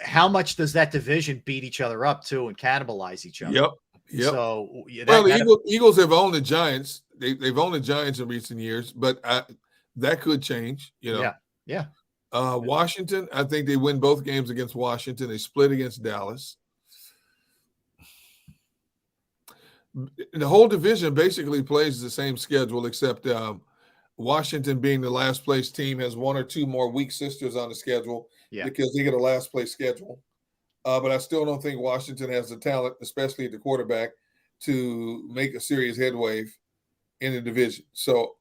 how much does that division beat each other up too and cannibalize each other? Yep. So the Eagles have owned the Giants. They've owned the Giants in recent years, but that could change. Yeah. Washington, I think they win both games against Washington. They split against Dallas. The whole division basically plays the same schedule, except Washington, being the last place team, has one or two more weak sisters on the schedule because they get a last place schedule. But I still don't think Washington has the talent, especially at the quarterback, to make a serious headway in the division. So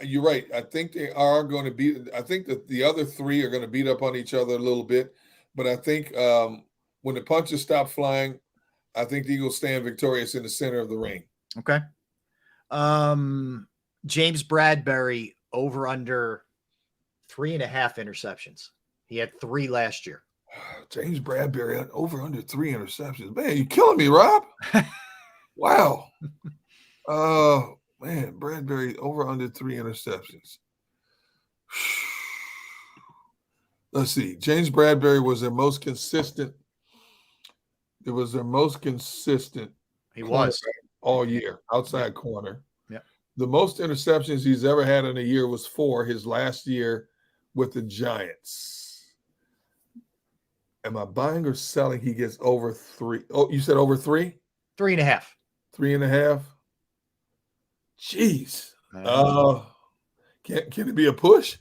you're right. I think they are going to beat. I think that the other three are going to beat up on each other a little bit. But I think when the punches stop flying, I think the Eagles stand victorious in the center of the ring. Okay. James Bradbury over under 3.5 interceptions. He had 3 last year. James Bradbury over under 3 interceptions. Man, you're killing me, Rob. Wow. Man, Bradbury over under 3 interceptions. Let's see. James Bradbury was their most consistent. It was their most consistent. He was all year, outside corner. Yeah. The most interceptions he's ever had in a year was 4 his last year with the Giants. Am I buying or selling? He gets over 3. Oh, you said over 3? 3.5. 3.5. Jeez. Can it be a push?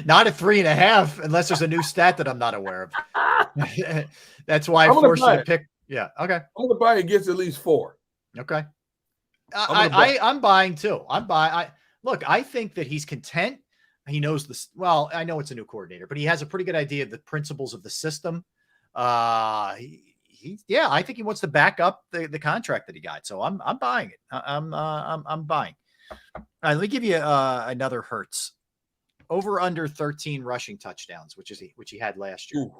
Not at 3.5, unless there's a new stat that I'm not aware of. That's why I forced you to pick. Yeah. Okay. I'm going to buy it gets at least 4. Okay. I'm buying too. Look, I think that he's content. He knows this. Well, I know it's a new coordinator, but he has a pretty good idea of the principles of the system. I think he wants to back up the contract that he got. So I'm buying it. I'm buying. All right, let me give you another Hurts. Over under 13 rushing touchdowns, which he had last year. Ooh,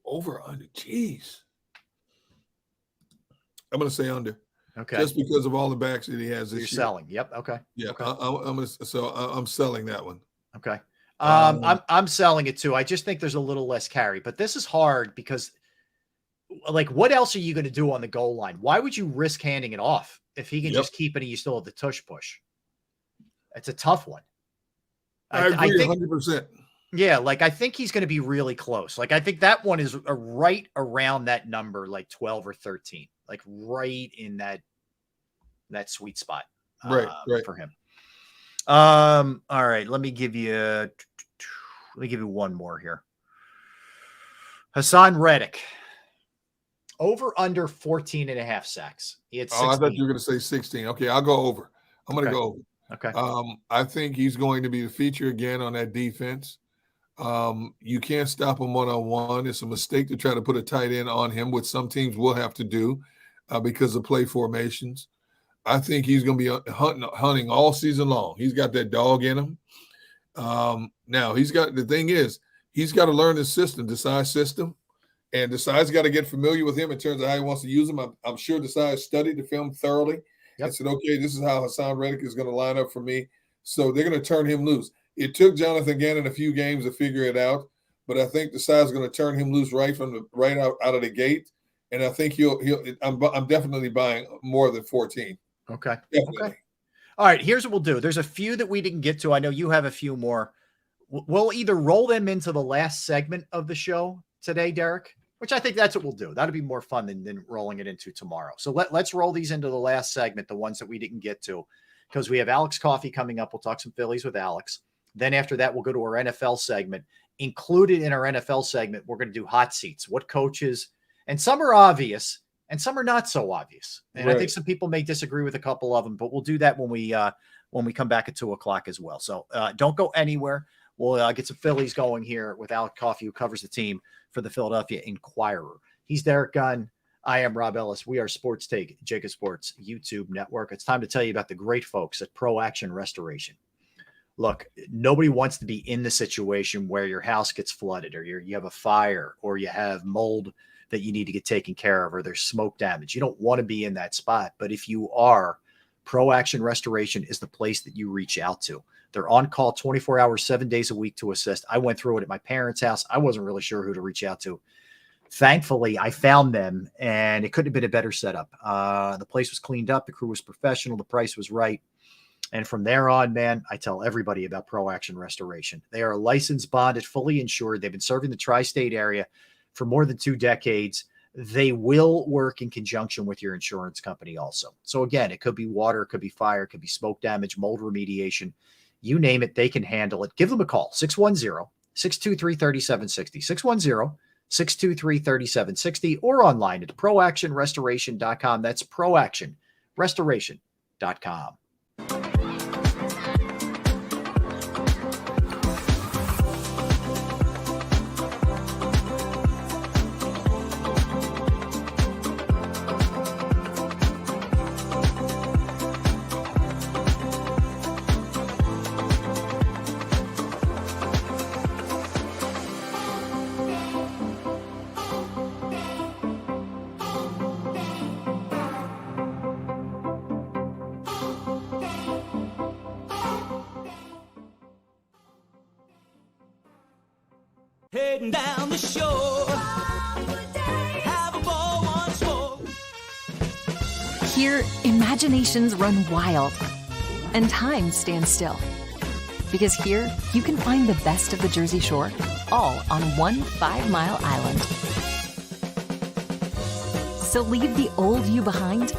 over under. Jeez. I'm going to say under. Okay. Just because of all the backs that he has this year. You're selling. Yep. Okay. Yeah. Okay. I'm selling that one. Okay. I'm selling it too. I just think there's a little less carry, but this is hard because like, what else are you going to do on the goal line? Why would you risk handing it off if he can just keep it and you still have the tush push? It's a tough one. I agree 100%. Yeah, like I think he's going to be really close. Like I think that one is right around that number, like 12 or 13, like right in that sweet spot, right for him. All right, let me give you one more here. Hassan Reddick, over under 14.5 sacks. He had 16. I thought you were going to say 16. Okay, I'll go over. I'm going to go over. Okay. I think he's going to be the feature again on that defense. You can't stop him one-on-one. It's a mistake to try to put a tight end on him, which some teams will have to do because of play formations. I think he's going to be hunting all season long. He's got that dog in him. Now, the thing is, he's got to learn the system, Desai's system, and Desai's got to get familiar with him in terms of how he wants to use him. I'm sure Desai studied the film thoroughly. Yep. And said, okay, this is how Hassan Reddick is going to line up for me. So they're going to turn him loose. It took Jonathan Gannon a few games to figure it out, but I think Desai is going to turn him loose right out of the gate. And I think I'm definitely buying more than 14. Okay. Definitely. Okay. All right. Here's what we'll do. There's a few that we didn't get to. I know you have a few more. We'll either roll them into the last segment of the show today, Derek, which I think that's what we'll do. That'll be more fun than rolling it into tomorrow. So let's roll these into the last segment, the ones that we didn't get to, because we have Alex Coffey coming up. We'll talk some Phillies with Alex. Then after that, we'll go to our NFL segment. Included in our NFL segment, we're going to do hot seats. What coaches, and some are obvious and some are not so obvious. And I think some people may disagree with a couple of them, but we'll do that when we come back at 2:00 as well. So don't go anywhere. We'll get some Phillies going here with Alex Coffey, who covers the team for the Philadelphia Inquirer. He's Derek Gunn. I am Rob Ellis. We are Sports Take, JAKIB Sports YouTube Network. It's time to tell you about the great folks at Pro Action Restoration. Look, nobody wants to be in the situation where your house gets flooded or you have a fire or you have mold that you need to get taken care of or there's smoke damage. You don't want to be in that spot. But if you are, Pro Action Restoration is the place that you reach out to. They're on call 24 hours, 7 days a week to assist. I went through it at my parents' house. I wasn't really sure who to reach out to. Thankfully, I found them, and it couldn't have been a better setup. The place was cleaned up. The crew was professional. The price was right. And from there on, man, I tell everybody about Pro Action Restoration. They are licensed, bonded, fully insured. They've been serving the tri-state area for more than 2 decades. They will work in conjunction with your insurance company also. So again, it could be water, it could be fire, it could be smoke damage, mold remediation. You name it, they can handle it. Give them a call, 610-623-3760, 610-623-3760, or online at proactionrestoration.com. That's proactionrestoration.com. Heading down the shore, have a ball once more. Here, imaginations run wild and time stands still. Because here, you can find the best of the Jersey Shore, all on one 5-mile island. So leave the old you behind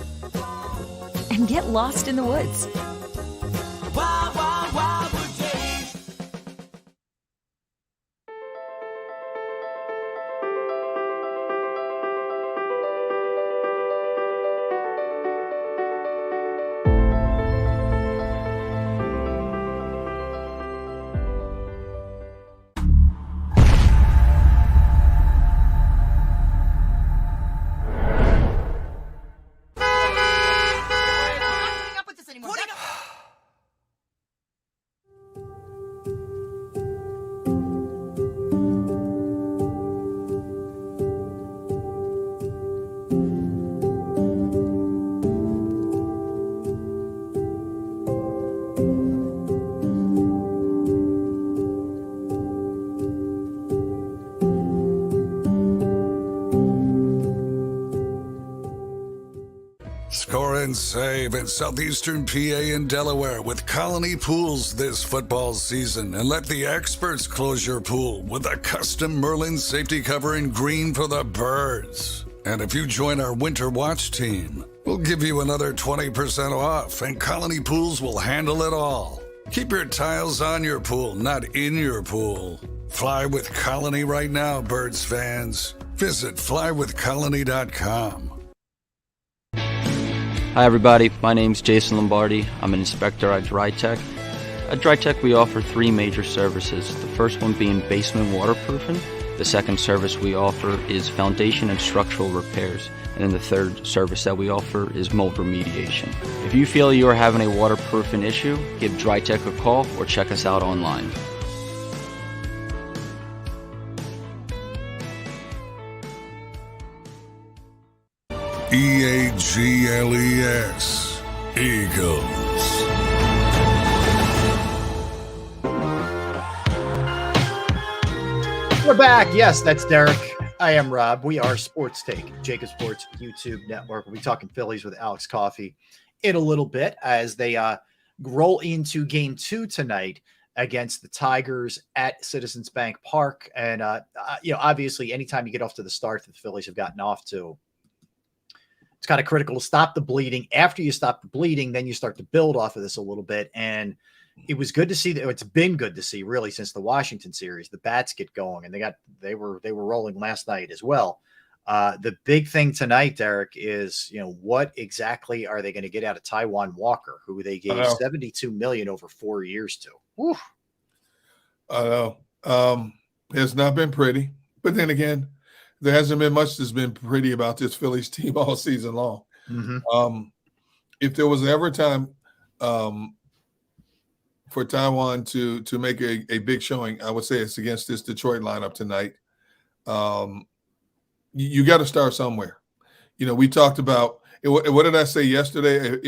and get lost in the woods. Wild, wild, wild wood days. Score and save in Southeastern PA and Delaware with Colony Pools this football season, and let the experts close your pool with a custom Merlin safety cover in green for the birds. And if you join our Winter Watch team, we'll give you another 20% off, and Colony Pools will handle it all. Keep your tiles on your pool, not in your pool. Fly with Colony right now, Birds fans. Visit flywithcolony.com. Hi everybody, my name's Jason Lombardi. I'm an inspector at DryTech. At DryTech we offer 3 major services, the first one being basement waterproofing. The second service we offer is foundation and structural repairs. And then the third service that we offer is mold remediation. If you feel you are having a waterproofing issue, give DryTech a call or check us out online. EAGLES, Eagles. We're back. Yes, that's Derek. I am Rob. We are Sports Take, JAKIB Sports YouTube Network. We'll be talking Phillies with Alex Coffey in a little bit as they roll into Game 2 tonight against the Tigers at Citizens Bank Park. And, obviously, anytime you get off to the start that the Phillies have gotten off to, it's kind of critical to stop the bleeding. After you stop the bleeding, then you start to build off of this a little bit. And it was good to see that. It's been good to see really since the Washington series, the bats get going, and they were rolling last night as well. The big thing tonight, Derek, is, what exactly are they going to get out of Taijuan Walker, who they gave $72 million over 4 years to? Woo. I know. It's not been pretty, but then again, there hasn't been much that's been pretty about this Phillies team all season long. Mm-hmm. If there was ever a time for Taijuan to make a big showing, I would say it's against this Detroit lineup tonight. You got to start somewhere. We talked about what did I say yesterday?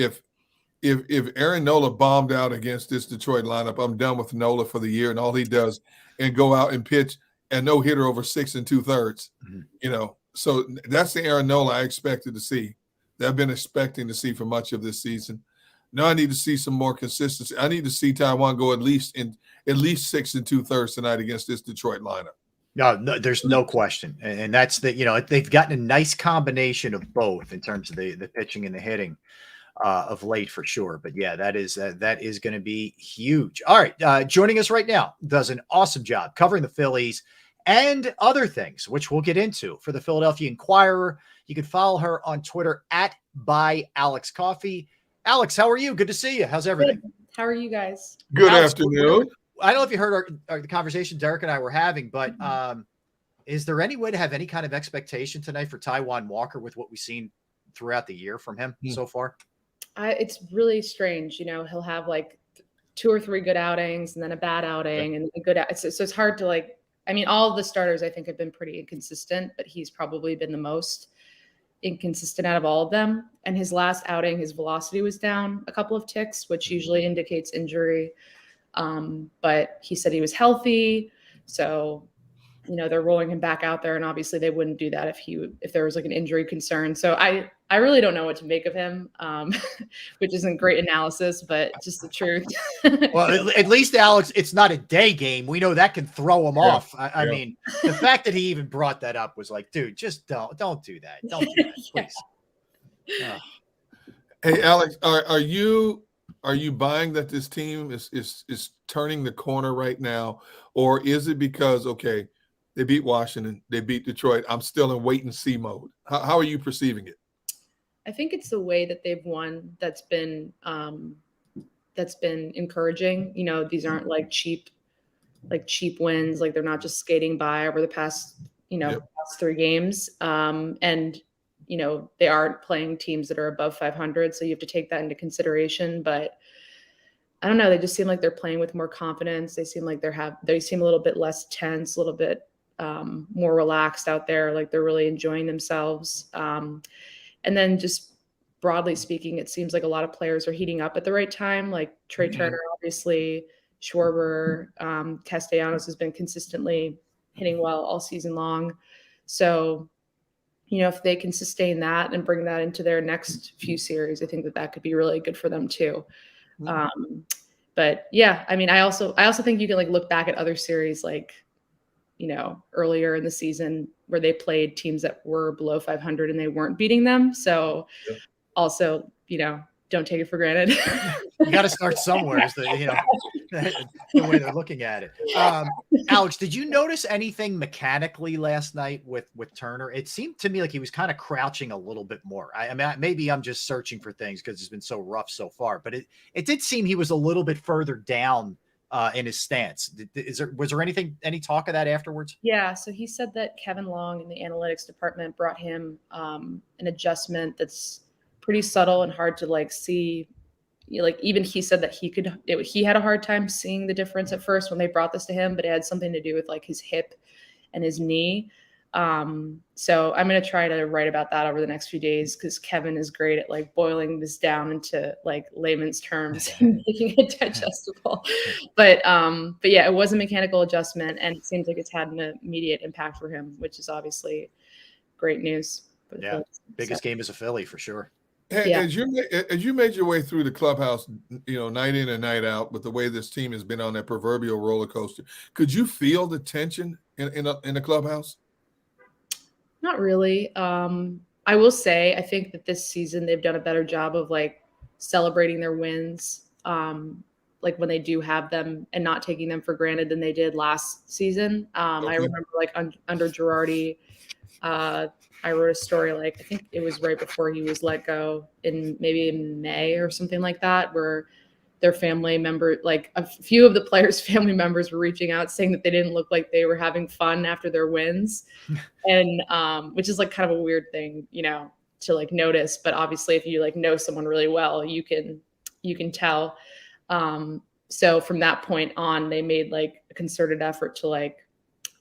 if Aaron Nola bombed out against this Detroit lineup, I'm done with Nola for the year and all he does, and go out and pitch a no hitter over 6 2/3. Mm-hmm. You know, so that's the Aaron Nola I expected to see. That I've been expecting to see for much of this season. Now I need to see some more consistency. I need to see Taiwan go at least 6 2/3 tonight against this Detroit lineup. No, there's no question. And that's they've gotten a nice combination of both in terms of the pitching and the hitting of late for sure. But yeah, that is going to be huge. All right. Joining us right now does an awesome job covering the Phillies and other things, which we'll get into for the Philadelphia Inquirer. You can follow her on Twitter @byAlexCoffee. Alex, how are you? Good to see you. How's everything? Good. How are you guys? Good Alex, afternoon. I don't know if you heard the conversation Derek and I were having, but is there any way to have any kind of expectation tonight for Taijuan Walker with what we've seen throughout the year from him so far? It's really strange. You know, he'll have like 2 or 3 good outings and then a bad outing and a good. So it's hard to like. I mean, all of the starters I think have been pretty inconsistent, but he's probably been the most inconsistent out of all of them. And his last outing, his velocity was down a couple of ticks, which usually indicates injury. But he said he was healthy. So, you know, they're rolling him back out there. And obviously they wouldn't do that if there was like an injury concern. So I really don't know what to make of him, which isn't great analysis, but just the truth. Well, at least, Alex, it's not a day game. We know that can throw him off. I mean, the fact that he even brought that up was like, dude, just don't do that. Don't do that, please. Hey, Alex, are you buying that this team is turning the corner right now? Or is it because, okay, they beat Washington, they beat Detroit, I'm still in wait and see mode? How are you perceiving it? I think it's the way that they've won that's been encouraging. You know, these aren't like cheap wins. Like they're not just skating by over the past, past 3 games. And, you know, they aren't playing teams that are above 500. So you have to take that into consideration. But I don't know. They just seem like they're playing with more confidence. They seem like they seem a little bit less tense, a little bit more relaxed out there. Like they're really enjoying themselves. And then just broadly speaking, it seems like a lot of players are heating up at the right time. Like Trey Turner, obviously, Schwarber, Castellanos has been consistently hitting well all season long. So, you know, if they can sustain that and bring that into their next few series, I think that could be really good for them too. But yeah, I mean, I also think you can like look back at other series, like, you know, earlier in the season where they played teams that were below 500 and they weren't beating them. So also, you know, don't take it for granted. You got to start somewhere is the way they're looking at it. Alex, did you notice anything mechanically last night with Turner? It seemed to me like he was kind of crouching a little bit more. I mean, maybe I'm just searching for things because it's been so rough so far, but it did seem he was a little bit further down in his stance. Was there any talk of that afterwards? Yeah. So he said that Kevin Long in the analytics department brought him an adjustment that's pretty subtle and hard to like see. Like even he said that he had a hard time seeing the difference at first when they brought this to him, but it had something to do with like his hip and his knee. So I'm going to try to write about that over the next few days because Kevin is great at like boiling this down into like layman's terms and making it digestible. But yeah, it was a mechanical adjustment and it seems like it's had an immediate impact for him, which is obviously great news. Yeah. Biggest game as a Philly for sure. Hey, as you made your way through the clubhouse, you know, night in and night out, with the way this team has been on that proverbial roller coaster, could you feel the tension in the clubhouse? Not really. I will say, I think that this season they've done a better job of like celebrating their wins, like when they do have them and not taking them for granted than they did last season. I remember like under Girardi, I wrote a story, like, I think it was right before he was let go in May or something like that, where their family member, like a few of the players' family members were reaching out saying that they didn't look like they were having fun after their wins. And, which is like kind of a weird thing, you know, to like notice, but obviously if you like know someone really well, you can tell. So from that point on, they made like a concerted effort to like,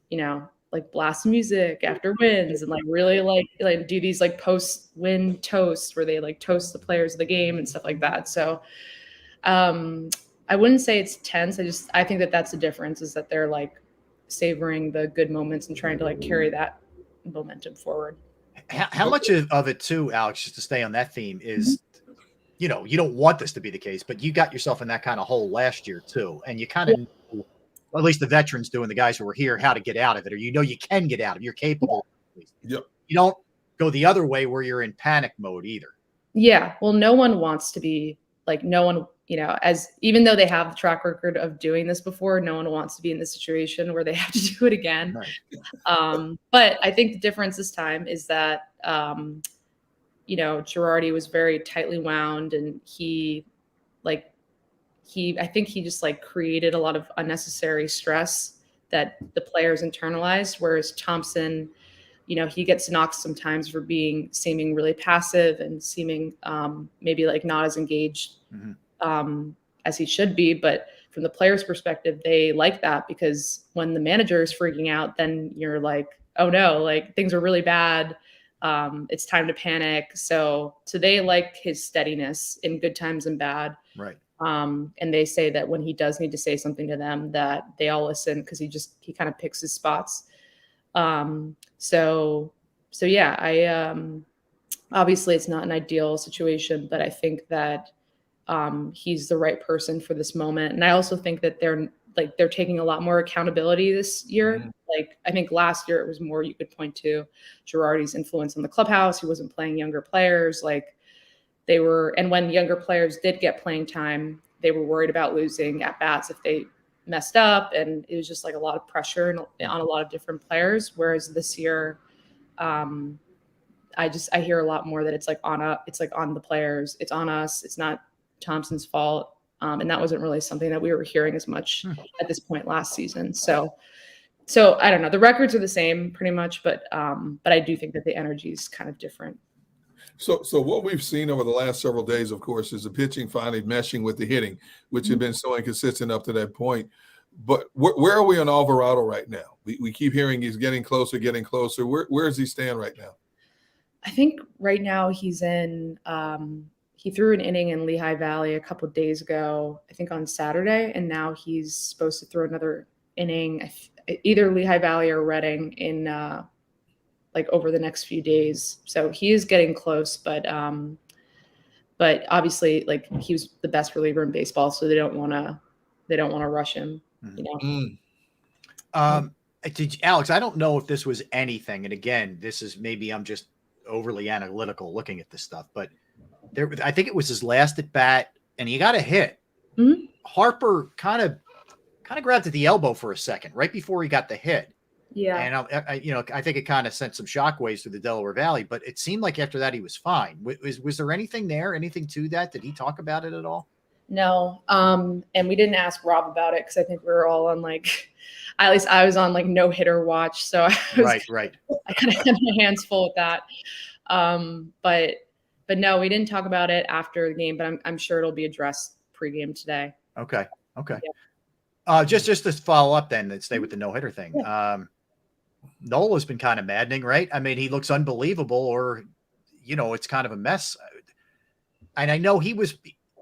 you know, like blast music after wins and like really like do these like post-win toasts where they like toast the players of the game and stuff like that. So I wouldn't say it's tense. I think that that's the difference, is that they're like savoring the good moments and trying to like carry that momentum forward. How much of it too, Alex, just to stay on that theme, is, you know, you don't want this to be the case, but you got yourself in that kind of hole last year too. And you kind of, know, at least the veterans do, and the guys who were here, how to get out of it, or, you know, you can get out of it. You're capable. Yep. You don't go the other way where you're in panic mode either. Yeah. Well, no one wants to be like, no one, you know, as even though they have the track record of doing this before, no one wants to be in this situation where they have to do it again. Right. But I think the difference this time is that, you know, Girardi was very tightly wound, and I think he just like created a lot of unnecessary stress that the players internalized. Whereas Thompson, you know, he gets knocked sometimes for seeming really passive and seeming maybe like not as engaged as he should be. But from the players' perspective, they like that, because when the manager is freaking out, then you're like, oh no, like things are really bad. It's time to panic. So they like his steadiness in good times and bad. Right. And they say that when he does need to say something to them, that they all listen, because he kind of picks his spots. So yeah, obviously it's not an ideal situation, but I think that he's the right person for this moment. And I also think that they're taking a lot more accountability this year. Like, I think last year it was more, you could point to Girardi's influence on the clubhouse. He wasn't playing younger players. Like and when younger players did get playing time, they were worried about losing at bats if they messed up. And it was just like a lot of pressure on a lot of different players. Whereas this year, I hear a lot more that it's like on the players. It's on us. It's not Thompson's fault. And that wasn't really something that we were hearing as much at this point last season. So I don't know. The records are the same pretty much, but I do think that the energy is kind of different. So what we've seen over the last several days, of course, is the pitching finally meshing with the hitting, which had been so inconsistent up to that point. But where are we on Alvarado right now? We keep hearing he's getting closer. Where does he stand right now? I think right now he's in he threw an inning in Lehigh Valley a couple of days ago, I think on Saturday, and now he's supposed to throw another inning, either Lehigh Valley or Reading in like over the next few days. So he is getting close, but obviously, like, he was the best reliever in baseball, so they don't want to rush him. You know. Alex, I don't know if this was anything, and again, this is maybe I'm just overly analytical looking at this stuff, but I think it was his last at bat, and he got a hit. Harper kind of grabbed at the elbow for a second right before he got the hit. Yeah. And I think it kind of sent some shockwaves through the Delaware Valley, but it seemed like after that he was fine. Was there anything there? Anything to that? Did he talk about it at all? No. And we didn't ask Rob about it, because I think we were all on at least I was on no hitter watch. So I was, right. I kind of had my hands full with that. But no, we didn't talk about it after the game, but I'm sure it'll be addressed pregame today. Okay. Yeah. Just to follow up then, and stay with the no-hitter thing. Yeah. Nola's been kind of maddening, right? I mean, he looks unbelievable, or, it's kind of a mess. And I know he was,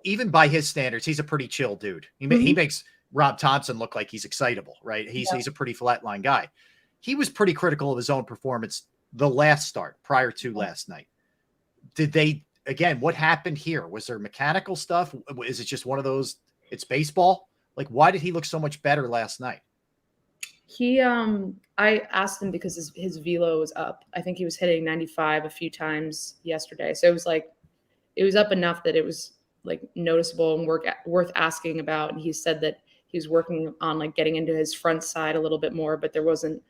even by his standards, he's a pretty chill dude. He makes Rob Thompson look like he's excitable, right? He's a pretty flatline guy. He was pretty critical of his own performance the last start prior to last night. What happened here? Was there mechanical stuff? Is it just one of those, it's baseball? Like, why did he look so much better last night? I asked him because his velo was up. I think he was hitting 95 a few times yesterday. So it was up enough that it was noticeable and worth asking about. And he said that he was working on getting into his front side a little bit more, but there wasn't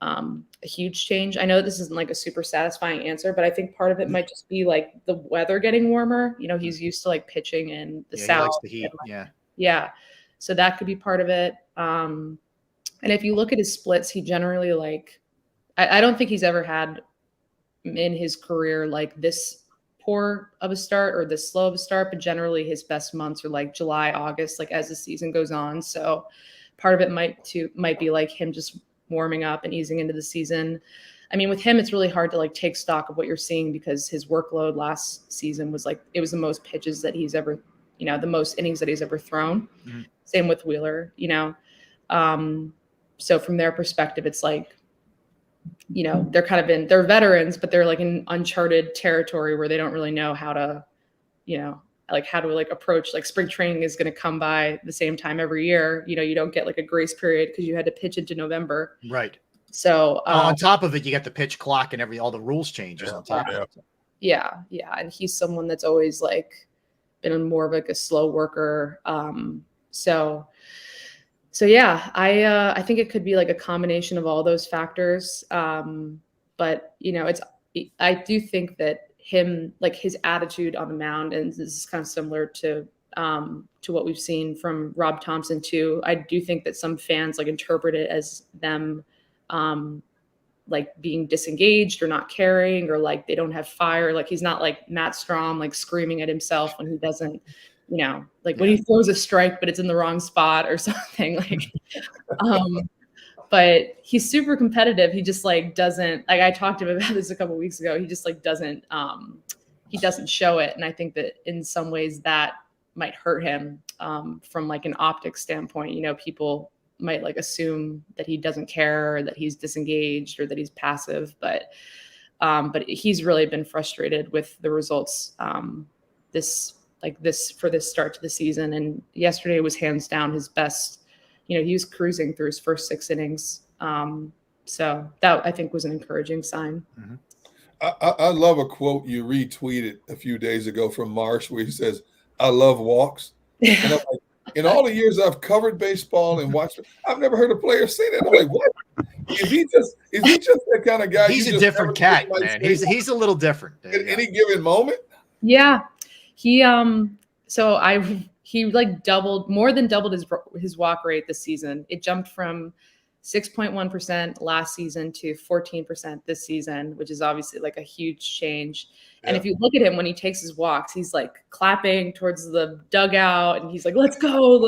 a huge change. I know this isn't a super satisfying answer, but I think part of it might just be the weather getting warmer. He's used to pitching in the south. He likes the heat. Yeah. So that could be part of it. And if you look at his splits, he generally I don't think he's ever had in his career this poor of a start or this slow of a start, but generally his best months are July, August, as the season goes on. So part of it might be him just warming up and easing into the season. I mean, with him, it's really hard to like take stock of what you're seeing because his workload last season was like, it was the most pitches that he's ever, the most innings that he's ever thrown. Mm-hmm. Same with Wheeler, so from their perspective, it's like, they're kind of they're veterans, but they're like in uncharted territory where they don't really know how to, how to like approach, like spring training is going to come by the same time every year. You don't get like a grace period because you had to pitch into November. Right. So on top of it, you get the pitch clock and all the rules changes on top of it. Yeah. Yeah. And he's someone that's always like been more of like a slow worker. So yeah, I think it could be like a combination of all those factors. But I do think that him, like his attitude on the mound, and this is kind of similar to what we've seen from Rob Thompson too. I do think that some fans like interpret it as them like being disengaged or not caring, or like they don't have fire. Like he's not like Matt Strom, like screaming at himself when he doesn't, when he throws a strike, but it's in the wrong spot or something like, but he's super competitive. He just like doesn't, like I talked to him about this a couple of weeks ago. He just like doesn't show it. And I think that in some ways that might hurt him from like an optics standpoint. People might like assume that he doesn't care, or that he's disengaged, or that he's passive, but he's really been frustrated with the results for this start to the season. And yesterday was hands down his best. He was cruising through his first 6 innings. So that I think was an encouraging sign. Mm-hmm. I love a quote you retweeted a few days ago from Marsh where he says, "I love walks." And I'm like, in all the years I've covered baseball and watched it, I've never heard a player say that. I'm like, what? Is he just that kind of guy? He's a different cat, man. He's a little different. At any given moment? Yeah. He like more than doubled his walk rate this season. It jumped from 6.1% last season to 14% this season, which is obviously like a huge change. Yeah. And if you look at him when he takes his walks, he's like clapping towards the dugout and he's like, "Let's go."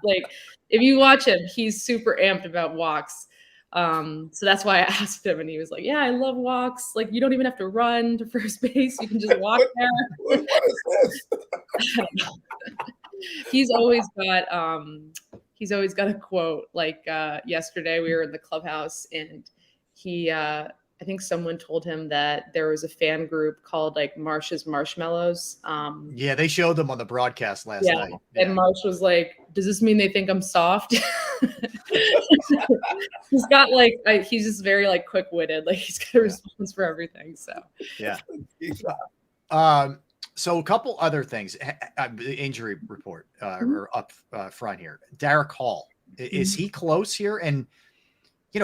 Like if you watch him, he's super amped about walks. So that's why I asked him, and he was like, "Yeah, I love walks. Like you don't even have to run to first base. You can just walk there." What is this? He's always got a quote. Like yesterday we were in the clubhouse, and I think someone told him that there was a fan group called like Marsh's Marshmallows. Yeah, they showed them on the broadcast last night. Yeah. And Marsh was like, "Does this mean they think I'm soft?" He's got like, he's just very like quick-witted. Like he's got a response for everything. So yeah. So a couple other things. Injury report or up front here. Derek Hall, is he close here? And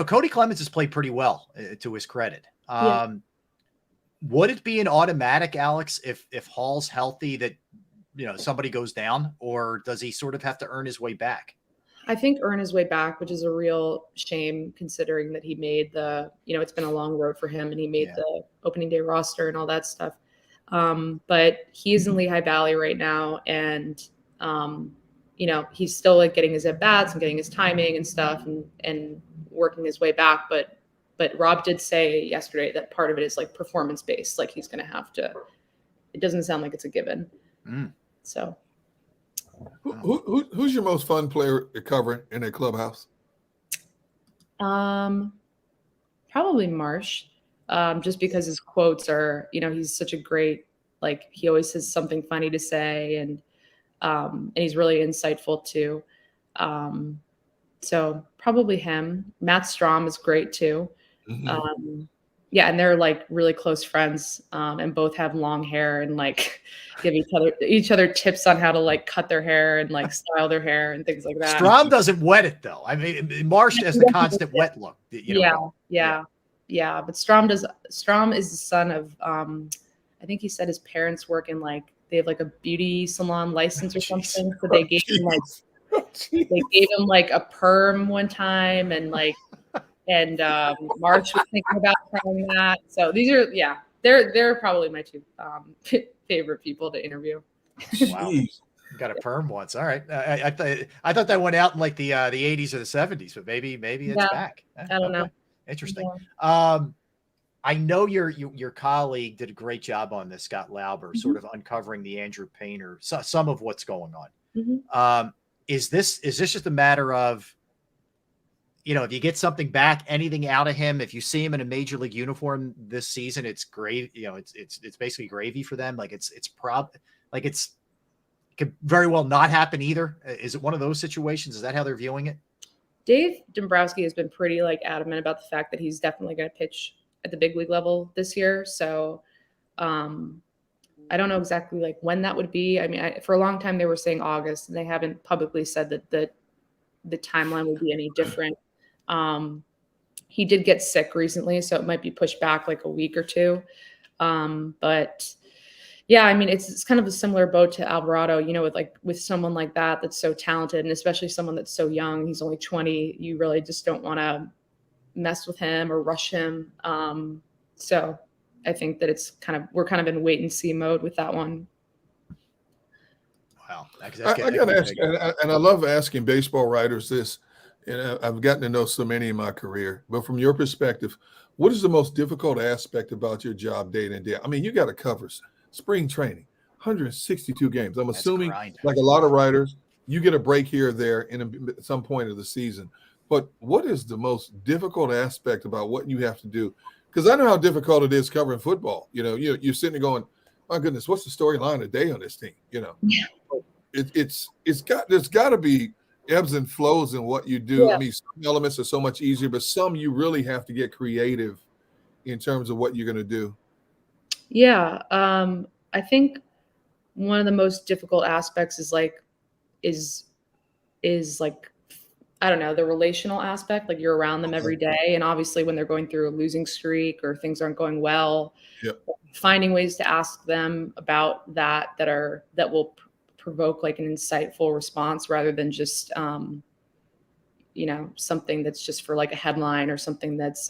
Cody Clemens has played pretty well, to his credit. Would it be an automatic, Alex, if Hall's healthy, that somebody goes down, or does he sort of have to earn his way back? I think earn his way back, which is a real shame considering that he made it's been a long road for him, and he made the opening day roster and all that stuff. But he's in Lehigh Valley right now, and he's still like getting his at bats and getting his timing and stuff, and working his way back. But Rob did say yesterday that part of it is like performance based. Like he's going to have to. It doesn't sound like it's a given. So, who's your most fun player to cover in a clubhouse? Probably Marsh. Just because his quotes are, he's such a great, like he always has something funny to say, and he's really insightful too. So probably him. Matt Strom is great too. Mm-hmm. And they're like really close friends, and both have long hair and like give each other tips on how to like cut their hair and like style their hair and things like that. Strom doesn't wet it though. I mean, Marsh has the constant wet look. Yeah, but Strom is the son of I think he said his parents work in like they have like a beauty salon license or something. So they gave him like a perm one time, and like March was thinking about trying that. So these are they're probably my two favorite people to interview. Wow. Got a perm once. All right. I thought that went out in like the 80s or the 70s, but maybe it's back. I don't know. Interesting. Yeah. I know your colleague did a great job on this, Scott Lauber, sort of uncovering the Andrew Painter, some of what's going on. Is this just a matter of, if you get something back, anything out of him, if you see him in a major league uniform this season, it's great. It's basically gravy for them. Like it could very well not happen either. Is it one of those situations? Is that how they're viewing it? Dave Dombrowski has been pretty adamant about the fact that he's definitely going to pitch at the big league level this year. So I don't know exactly when that would be. I mean, for a long time they were saying August, and they haven't publicly said that the timeline will be any different. He did get sick recently, so it might be pushed back a week or two. But yeah, I mean, it's kind of a similar boat to Alvarado, with someone like that's so talented, and especially someone that's so young. He's only 20. You really just don't want to mess with him or rush him. So I think that we're kind of in wait and see mode with that one. Wow. I got to ask, and I love asking baseball writers this, and I've gotten to know so many in my career, but from your perspective, what is the most difficult aspect about your job day in day out? I mean, you got to cover spring training, 162 games. I'm assuming, like a lot of writers, you get a break here or there at some point of the season. But what is the most difficult aspect about what you have to do? Because I know how difficult it is covering football. You're sitting there going, my goodness, what's the storyline of the day on this team? There's got to be ebbs and flows in what you do. Yeah. I mean, some elements are so much easier, but some you really have to get creative in terms of what you're going to do. Yeah. I think one of the most difficult aspects is I don't know, the relational aspect. Like, you're around them every day. And obviously when they're going through a losing streak or things aren't going well, finding ways to ask them about that will provoke an insightful response rather than just, something that's just for a headline or something that's,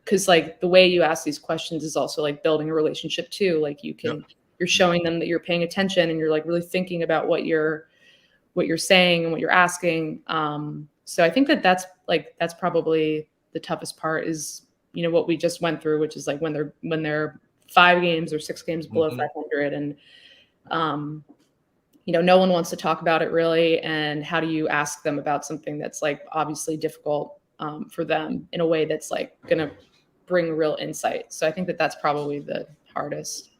because the way you ask these questions is also building a relationship too. You're showing them that you're paying attention and you're really thinking about what you're saying and what you're asking. So I think that's probably the toughest part is, what we just went through, which is when they're 5 games or 6 games below 500 and, no one wants to talk about it really. And how do you ask them about something that's obviously difficult for them in a way that's going to bring real insight. So I think that's probably the hardest.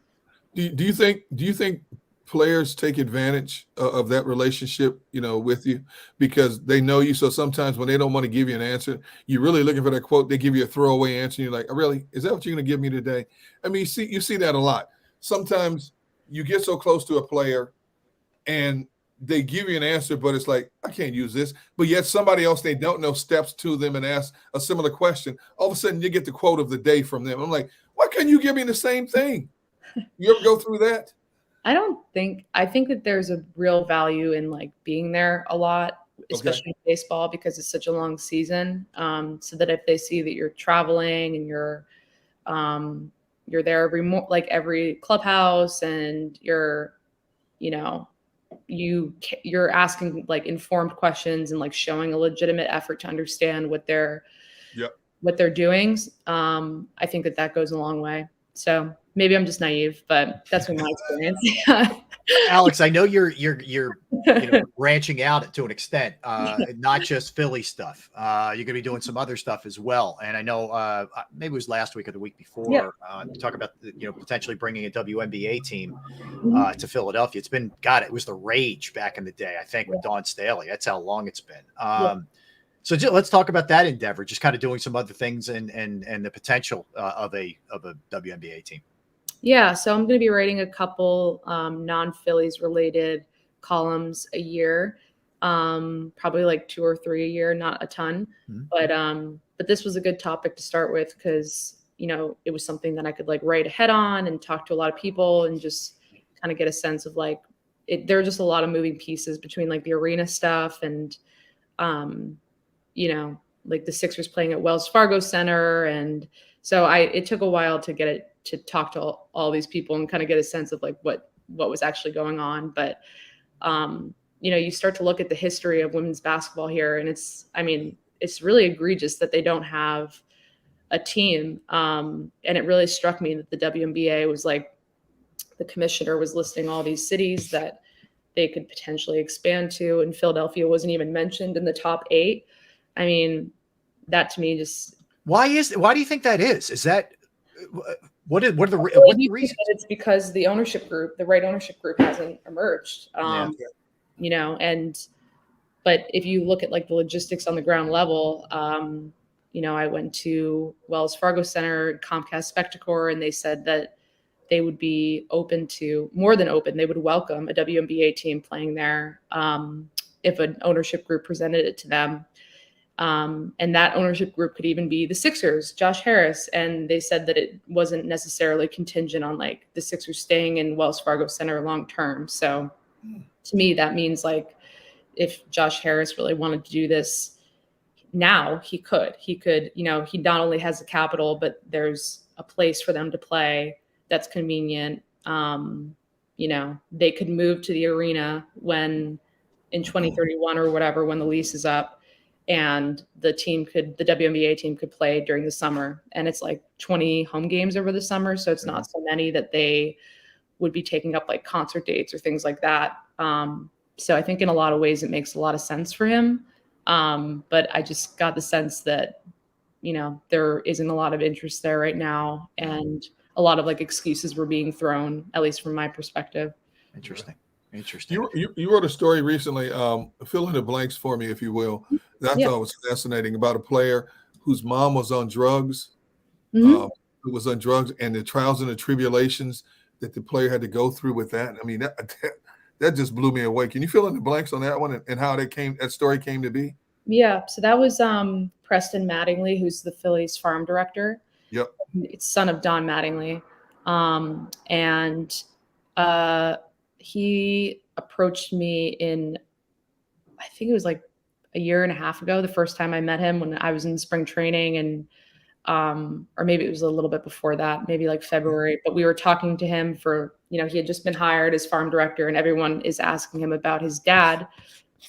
Do you think players take advantage of that relationship, with you because they know you? So sometimes when they don't want to give you an answer, you're really looking for that quote. They give you a throwaway answer. And you're like, oh, really? Is that what you're going to give me today? I mean, you see that a lot. Sometimes you get so close to a player and they give you an answer, but it's like, I can't use this. But yet somebody else they don't know steps to them and asks a similar question. All of a sudden you get the quote of the day from them. I'm like, why can't you give me the same thing? You ever go through that? I think that there's a real value in being there a lot, especially in baseball, because it's such a long season. So that if they see that you're traveling and you're there every clubhouse and you're asking informed questions and showing a legitimate effort to understand what they're doing. I think that goes a long way. So maybe I'm just naive, but that's been my experience. Alex, I know you're branching out to an extent, not just Philly stuff. You're going to be doing some other stuff as well. And I know maybe it was last week or the week before, talk about potentially bringing a WNBA team to Philadelphia. It was the rage back in the day, I think, with Dawn Staley. That's how long it's been. So let's talk about that endeavor, just kind of doing some other things and the potential of a WNBA team. Yeah, so I'm going to be writing a couple non-Phillies related columns a year, probably 2 or 3 a year, not a ton. But this was a good topic to start with because it was something that I could write ahead on and talk to a lot of people and just kind of get a sense of there are just a lot of moving pieces between the arena stuff and the Sixers playing at Wells Fargo Center, and so it took a while to get it to talk to all these people and kind of get a sense of what was actually going on. But You start to look at the history of women's basketball here, and it's really egregious that they don't have a team. And it really struck me that the WNBA was like, the commissioner was listing all these cities that they could potentially expand to, and Philadelphia wasn't even mentioned in the top 8. I mean, that to me just. Why do you think that is? Is that what are the reasons? It's because the right ownership group hasn't emerged. But if you look at like the logistics on the ground level, I went to Wells Fargo Center, Comcast Spectacor, and they said that they would be more than open. They would welcome a WNBA team playing there if an ownership group presented it to them. And that ownership group could even be the Sixers, Josh Harris. And they said that it wasn't necessarily contingent on like the Sixers staying in Wells Fargo Center long term. So to me, that means like if Josh Harris really wanted to do this now, he could, he not only has the capital, but there's a place for them to play that's convenient. They could move to the arena in 2031 or whatever, when the lease is up, and the WNBA team could play during the summer. And it's like 20 home games over the summer. So it's not so many that they would be taking up like concert dates or things like that. So I think in a lot of ways it makes a lot of sense for him. But I just got the sense that, there isn't a lot of interest there right now. And a lot of like excuses were being thrown, at least from my perspective. Interesting. You wrote a story recently, fill in the blanks for me, if you will, that I thought was fascinating, about a player whose mom was on drugs, and the trials and the tribulations that the player had to go through with that. I mean, that just blew me away. Can you fill in the blanks on that one and how that story came to be? Yeah. So that was Preston Mattingly, who's the Phillies farm director. Yep. It's son of Don Mattingly. He approached me I think it was like a year and a half ago, the first time I met him, when I was in spring training, and or maybe it was a little bit before that, maybe like February, but we were talking to him for, he had just been hired as farm director, and everyone is asking him about his dad,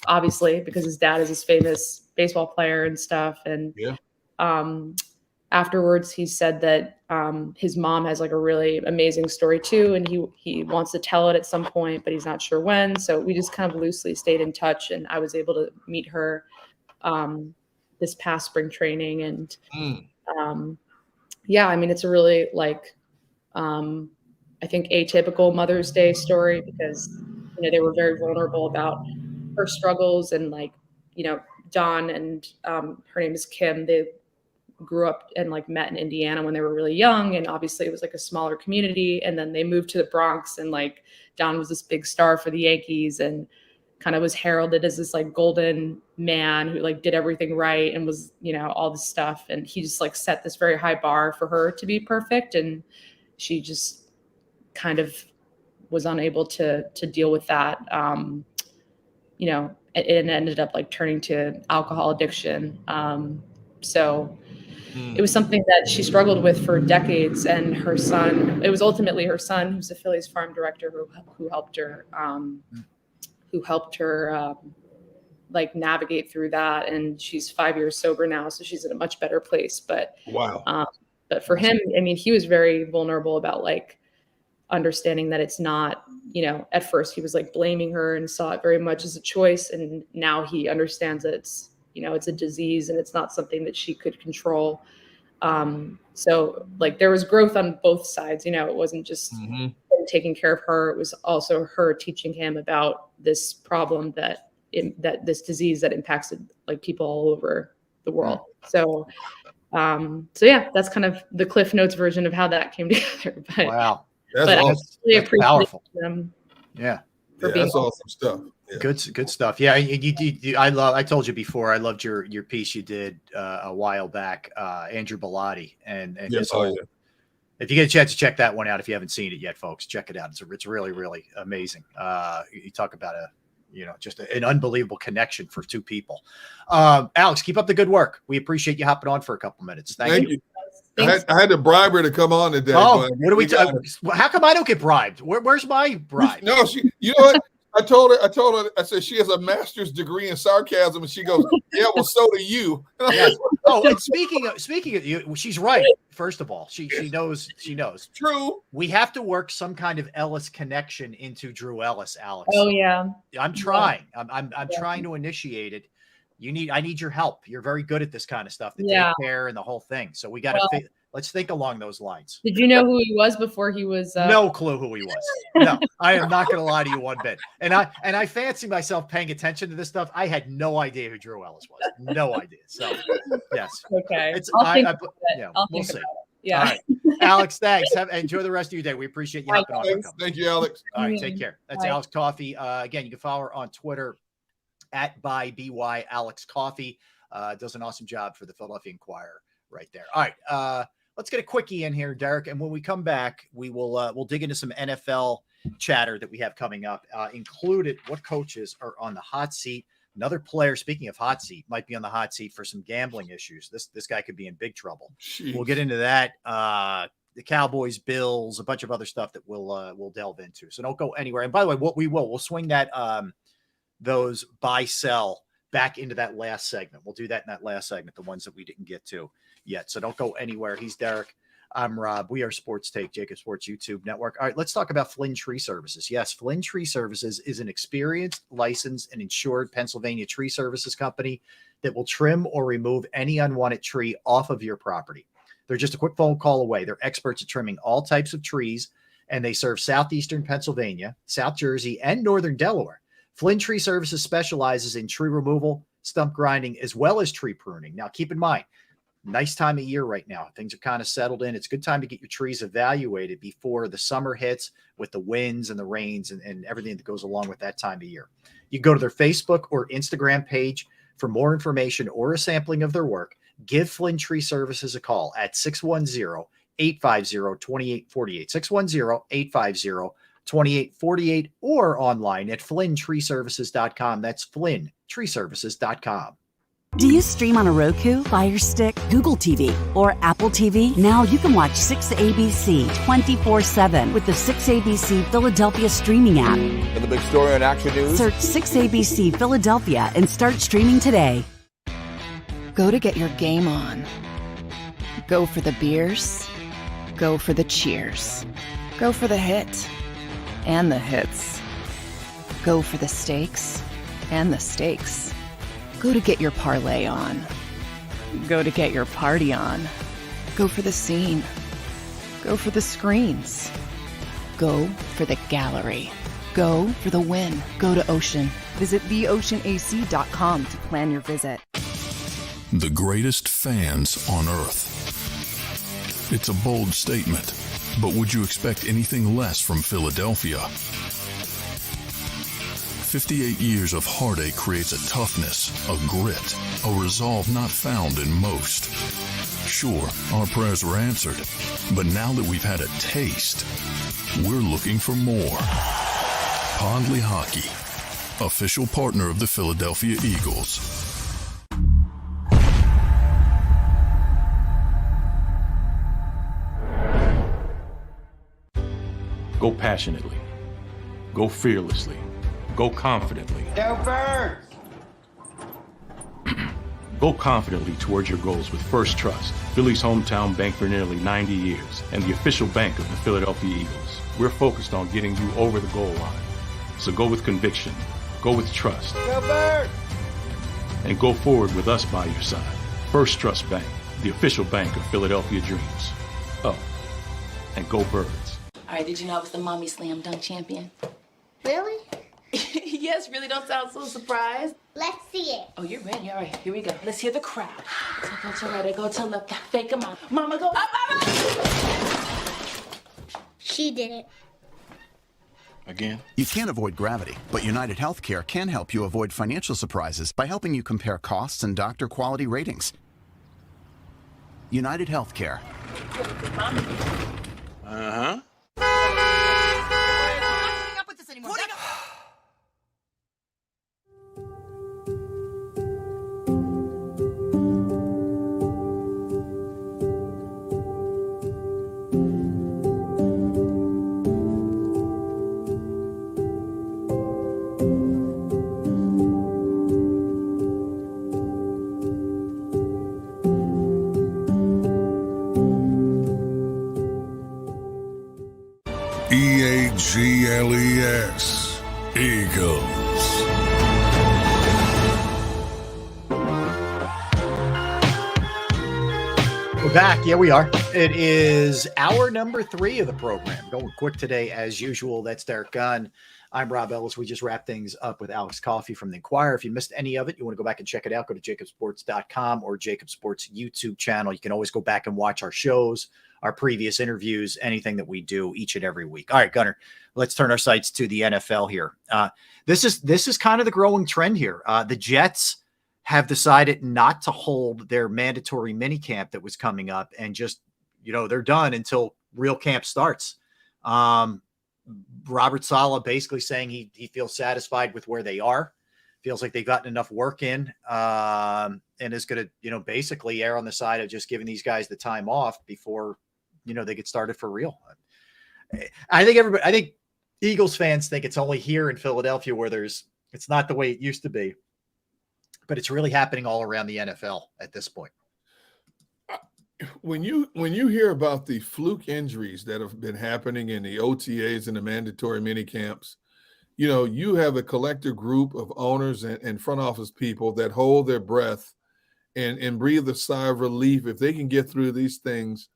obviously, because his dad is this famous baseball player and stuff. And afterwards he said that his mom has like a really amazing story too, and he wants to tell it at some point, but he's not sure when. So we just kind of loosely stayed in touch, and I was able to meet her this past spring training. And it's a really like I think atypical Mother's Day story, because they were very vulnerable about her struggles, and like Dawn and her name is Kim, they grew up and like met in Indiana when they were really young, and obviously it was like a smaller community, and then they moved to the Bronx, and like Don was this big star for the Yankees and kind of was heralded as this like golden man who like did everything right and was all this stuff, and he just like set this very high bar for her to be perfect, and she just kind of was unable to deal with that. It ended up like turning to alcohol addiction. It was something that she struggled with for decades, and it was ultimately her son, who's the Phillies farm director, who helped her like navigate through that. And she's 5 years sober now, so she's in a much better place. But wow. But for him, he was very vulnerable about like understanding that it's not, at first he was like blaming her and saw it very much as a choice, and now he understands that it's a disease and it's not something that she could control. So like there was growth on both sides, it wasn't just taking care of her. It was also her teaching him about this problem that this disease that impacts like people all over the world. So that's kind of the Cliff Notes version of how that came together. But, wow. That's powerful. Them for being awesome stuff. Yeah. Good stuff. Yeah, I told you before, I loved your piece you did a while back, Andrew Bellotti, and his whole. If you get a chance to check that one out, if you haven't seen it yet, folks, check it out. It's really, really amazing. You talk about just an unbelievable connection for two people. Alex, keep up the good work. We appreciate you hopping on for a couple minutes. Thank you. I had to bribe her to come on today. Oh, what are we talking? How come I don't get bribed? Where's my bribe? No, you know what? I told her, I said she has a master's degree in sarcasm, and she goes, "Yeah, well, so do you." Yes. Oh, and speaking of you, she's right. First of all, she knows. True. We have to work some kind of Ellis connection into Drew Ellis, Alex. Oh yeah. I'm trying. I'm trying to initiate it. I need your help. You're very good at this kind of stuff, the daycare and the whole thing. So we got to let's think along those lines. Did you know who he was before he was? No clue who he was. No, I am not going to lie to you one bit. And I fancy myself paying attention to this stuff. I had no idea who Drew Ellis was. No idea. So yes. Okay. We'll see. Yeah. All right. Alex, thanks. Enjoy the rest of your day. We appreciate you hopping on. Thank you, Alex. All right, take care. That's Bye. Alex Coffey. Again, you can follow her on Twitter @by Alex Coffey. Does an awesome job for the Philadelphia Inquirer right there. All right. Let's get a quickie in here, Derek. And when we come back, we'll dig into some NFL chatter that we have coming up, included what coaches are on the hot seat. Another player, speaking of hot seat, might be on the hot seat for some gambling issues. This guy could be in big trouble. Jeez. We'll get into that. The Cowboys, Bills, a bunch of other stuff that we'll delve into. So don't go anywhere. And by the way, we'll swing that those buy sell back into that last segment. We'll do that in that last segment, the ones that we didn't get to yet. So don't go anywhere. He's Derek. I'm Rob. We are Sports Take, JAKIB Sports YouTube Network. All right, let's talk about Flynn Tree Services. Yes, Flynn Tree Services is an experienced, licensed, and insured Pennsylvania tree services company that will trim or remove any unwanted tree off of your property. They're just a quick phone call away. They're experts at trimming all types of trees, and they serve southeastern Pennsylvania, South Jersey, and northern Delaware. Flynn Tree Services specializes in tree removal, stump grinding, as well as tree pruning. Now, keep in mind, nice time of year right now. Things are kind of settled in. It's a good time to get your trees evaluated before the summer hits with the winds and the rains and everything that goes along with that time of year. You can go to their Facebook or Instagram page for more information or a sampling of their work. Give Flynn Tree Services a call at 610-850-2848, 610-850-2848, or online at flynntreeservices.com. That's flynntreeservices.com. Do you stream on a Roku, Fire Stick, Google TV, or Apple TV? Now you can watch 6ABC 24/7 with the 6ABC Philadelphia streaming app. And the big story on Action News? Search 6ABC Philadelphia and start streaming today. Go to get your game on. Go for the beers. Go for the cheers. Go for the hit and the hits. Go for the stakes and the stakes. Go to get your parlay on. Go to get your party on. Go for the scene. Go for the screens. Go for the gallery. Go for the win. Go to Ocean. Visit theoceanac.com to plan your visit. The greatest fans on earth. It's a bold statement, but would you expect anything less from Philadelphia? 58 years of heartache creates a toughness, a grit, a resolve not found in most. Sure, our prayers were answered, but now that we've had a taste, we're looking for more. Pondley Hockey, official partner of the Philadelphia Eagles. Go passionately. Go fearlessly. Go confidently. Go Birds! Go confidently towards your goals with First Trust, Philly's hometown bank for nearly 90 years, and the official bank of the Philadelphia Eagles. We're focused on getting you over the goal line. So go with conviction, go with trust, Go Birds! and go forward with us by your side. First Trust Bank, the official bank of Philadelphia dreams. Oh, and go Birds. All right, did you know I was the mommy slam dunk champion? Really? Yes, really don't sound so surprised. Let's see it. Oh, you're ready. All right, here we go. Let's hear the crowd. So go to right, I go to left, fake 'em out. Mama, go up, mama! She did it. Again? You can't avoid gravity, but United Healthcare can help you avoid financial surprises by helping you compare costs and doctor quality ratings. United Healthcare. Uh-huh. ILES, Eagles. We're back. Yeah, we are. It is hour number 3 of the program. Going quick today, as usual. That's Derek Gunn. I'm Rob Ellis. We just wrapped things up with Alex Coffey from the Inquirer. If you missed any of it, you want to go back and check it out, go to jakibsports.com or JAKIB Sports YouTube channel. You can always go back and watch our shows, our previous interviews, anything that we do each and every week. All right, Gunner, let's turn our sights to the NFL here. This is kind of the growing trend here. The Jets have decided not to hold their mandatory minicamp that was coming up and just, they're done until real camp starts. Robert Saleh basically saying he feels satisfied with where they are, feels like they've gotten enough work in, and is going to, basically err on the side of just giving these guys the time off before, they get started for real. I think Eagles fans think it's only here in Philadelphia where it's not the way it used to be. But it's really happening all around the NFL at this point. When you hear about the fluke injuries that have been happening in the OTAs and the mandatory mini camps, you have a collective group of owners and front office people that hold their breath and breathe a sigh of relief if they can get through these things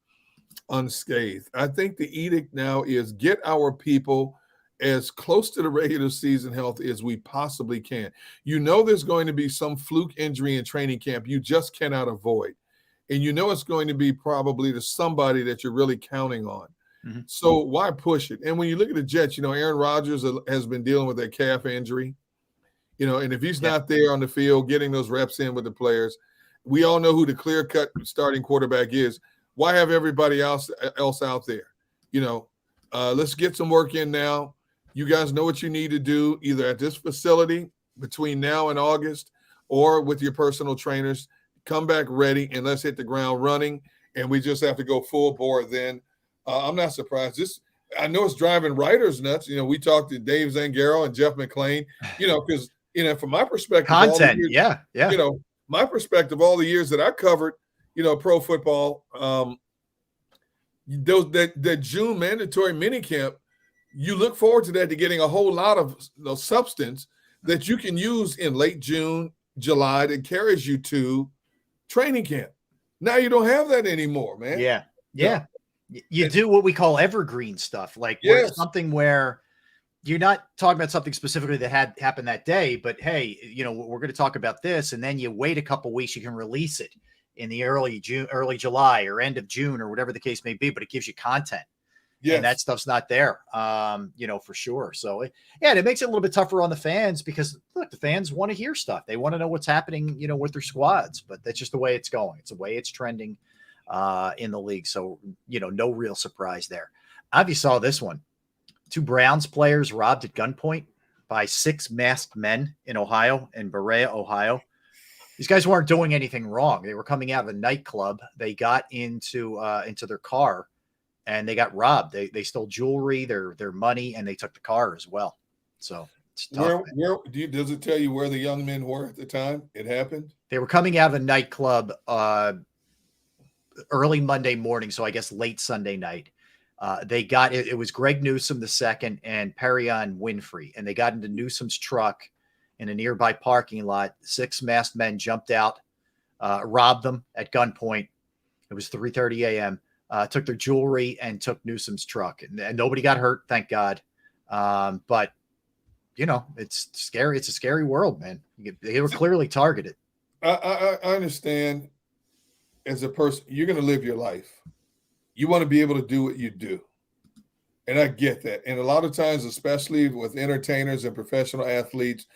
unscathed. I think the edict now is get our people as close to the regular season health as we possibly can. There's going to be some fluke injury in training camp you just cannot avoid. And it's going to be probably to somebody that you're really counting on. Mm-hmm. So why push it? And when you look at the Jets, Aaron Rodgers has been dealing with that calf injury, and if he's not there on the field, getting those reps in with the players, we all know who the clear-cut starting quarterback is. Why have everybody else out there? Let's get some work in now. You guys know what you need to do either at this facility between now and August or with your personal trainers. Come back ready and let's hit the ground running. And we just have to go full bore then. I'm not surprised. I know it's driving writers nuts. We talked to Dave Zangaro and Jeff McClain, because, from my perspective, content. My perspective, all the years that I covered, pro football, that June mandatory minicamp, you look forward to that, to getting a whole lot of substance that you can use in late June, July that carries you to training camp. Now you don't have that anymore, man. Yeah. You do what we call evergreen stuff, like something where you're not talking about something specifically that had happened that day, but hey, we're going to talk about this, and then you wait a couple weeks, you can release it in the early July or end of June or whatever the case may be, but it gives you content. Yeah, and that stuff's not there, for sure. So, it makes it a little bit tougher on the fans because, look, the fans want to hear stuff. They want to know what's happening, with their squads. But that's just the way it's going. It's the way it's trending in the league. So, no real surprise there. You saw this one. 2 Browns players robbed at gunpoint by 6 masked men in Ohio, in Berea, Ohio. These guys weren't doing anything wrong. They were coming out of a nightclub. They got into their car. And they got robbed. They stole jewelry, their money, and they took the car as well. So it's tough. Does it tell you where the young men were at the time it happened? They were coming out of a nightclub early Monday morning, so I guess late Sunday night. They got it was Greg Newsome II and Perion Winfrey, and they got into Newsome's truck in a nearby parking lot. 6 masked men jumped out, robbed them at gunpoint. It was 3:30 a.m. Took their jewelry and took Newsome's truck, and nobody got hurt, thank God. But it's scary. It's a scary world, man. They were clearly targeted. I understand. As a person, you're going to live your life. You want to be able to do what you do, and I get that. And a lot of times, especially with entertainers and professional athletes,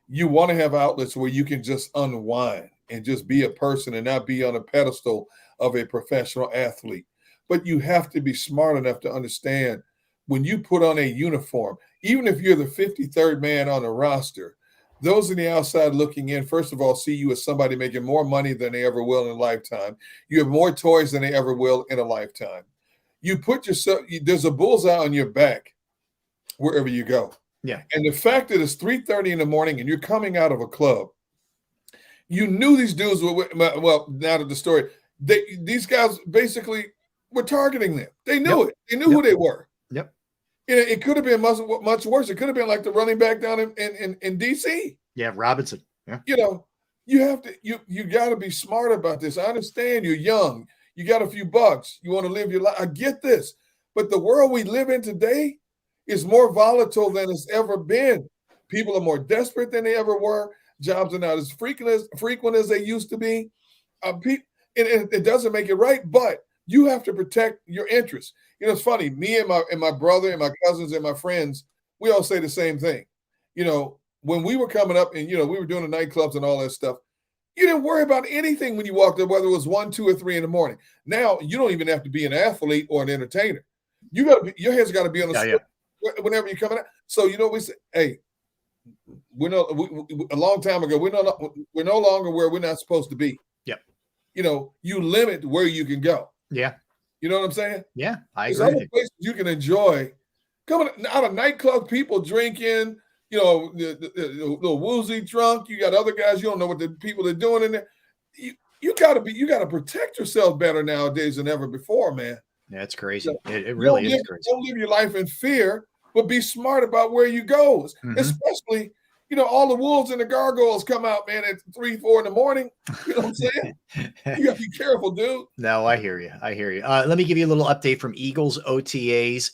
you want to have outlets where you can just unwind and just be a person and not be on a pedestal of a professional athlete. But you have to be smart enough to understand when you put on a uniform, even if you're the 53rd man on the roster, those on the outside looking in, first of all, see you as somebody making more money than they ever will in a lifetime. You have more toys than they ever will in a lifetime. You put yourself, there's a bullseye on your back wherever you go. Yeah. And the fact that it's 3:30 in the morning and you're coming out of a club, you knew these dudes were, well, now to the story, these guys basically were targeting them. They knew it. They knew who they were. Yep. It could have been much worse. It could have been like the running back down in DC. Yeah, Robinson. Yeah. You have to you got to be smart about this. I understand you're young. You got a few bucks. You want to live your life. I get this. But the world we live in today is more volatile than it's ever been. People are more desperate than they ever were. Jobs are not as frequent as they used to be. It doesn't make it right, but you have to protect your interests. It's funny. Me and my brother and my cousins and my friends, we all say the same thing. When we were coming up and we were doing the nightclubs and all that stuff, you didn't worry about anything when you walked up, whether it was 1, 2, or 3 in the morning. Now you don't even have to be an athlete or an entertainer. Your head's got to be on the street whenever you're coming out. So we say, hey, a long time ago, we're no longer where we're not supposed to be. Yep. You limit where you can go. Yeah. You know what I'm saying? Yeah, I There's agree. other places you can enjoy. Coming out of nightclubs, people drinking, the woozy drunk. You got other guys, you don't know what the people are doing in there. You got to protect yourself better nowadays than ever before, man. Yeah, it's crazy. It really is crazy. Don't live your life in fear, but be smart about where you go. Especially, all the wolves and the gargoyles come out, man, at 3, 4 in the morning. You know what I'm saying? You got to be careful, dude. No, I hear you. Let me give you a little update from Eagles OTAs.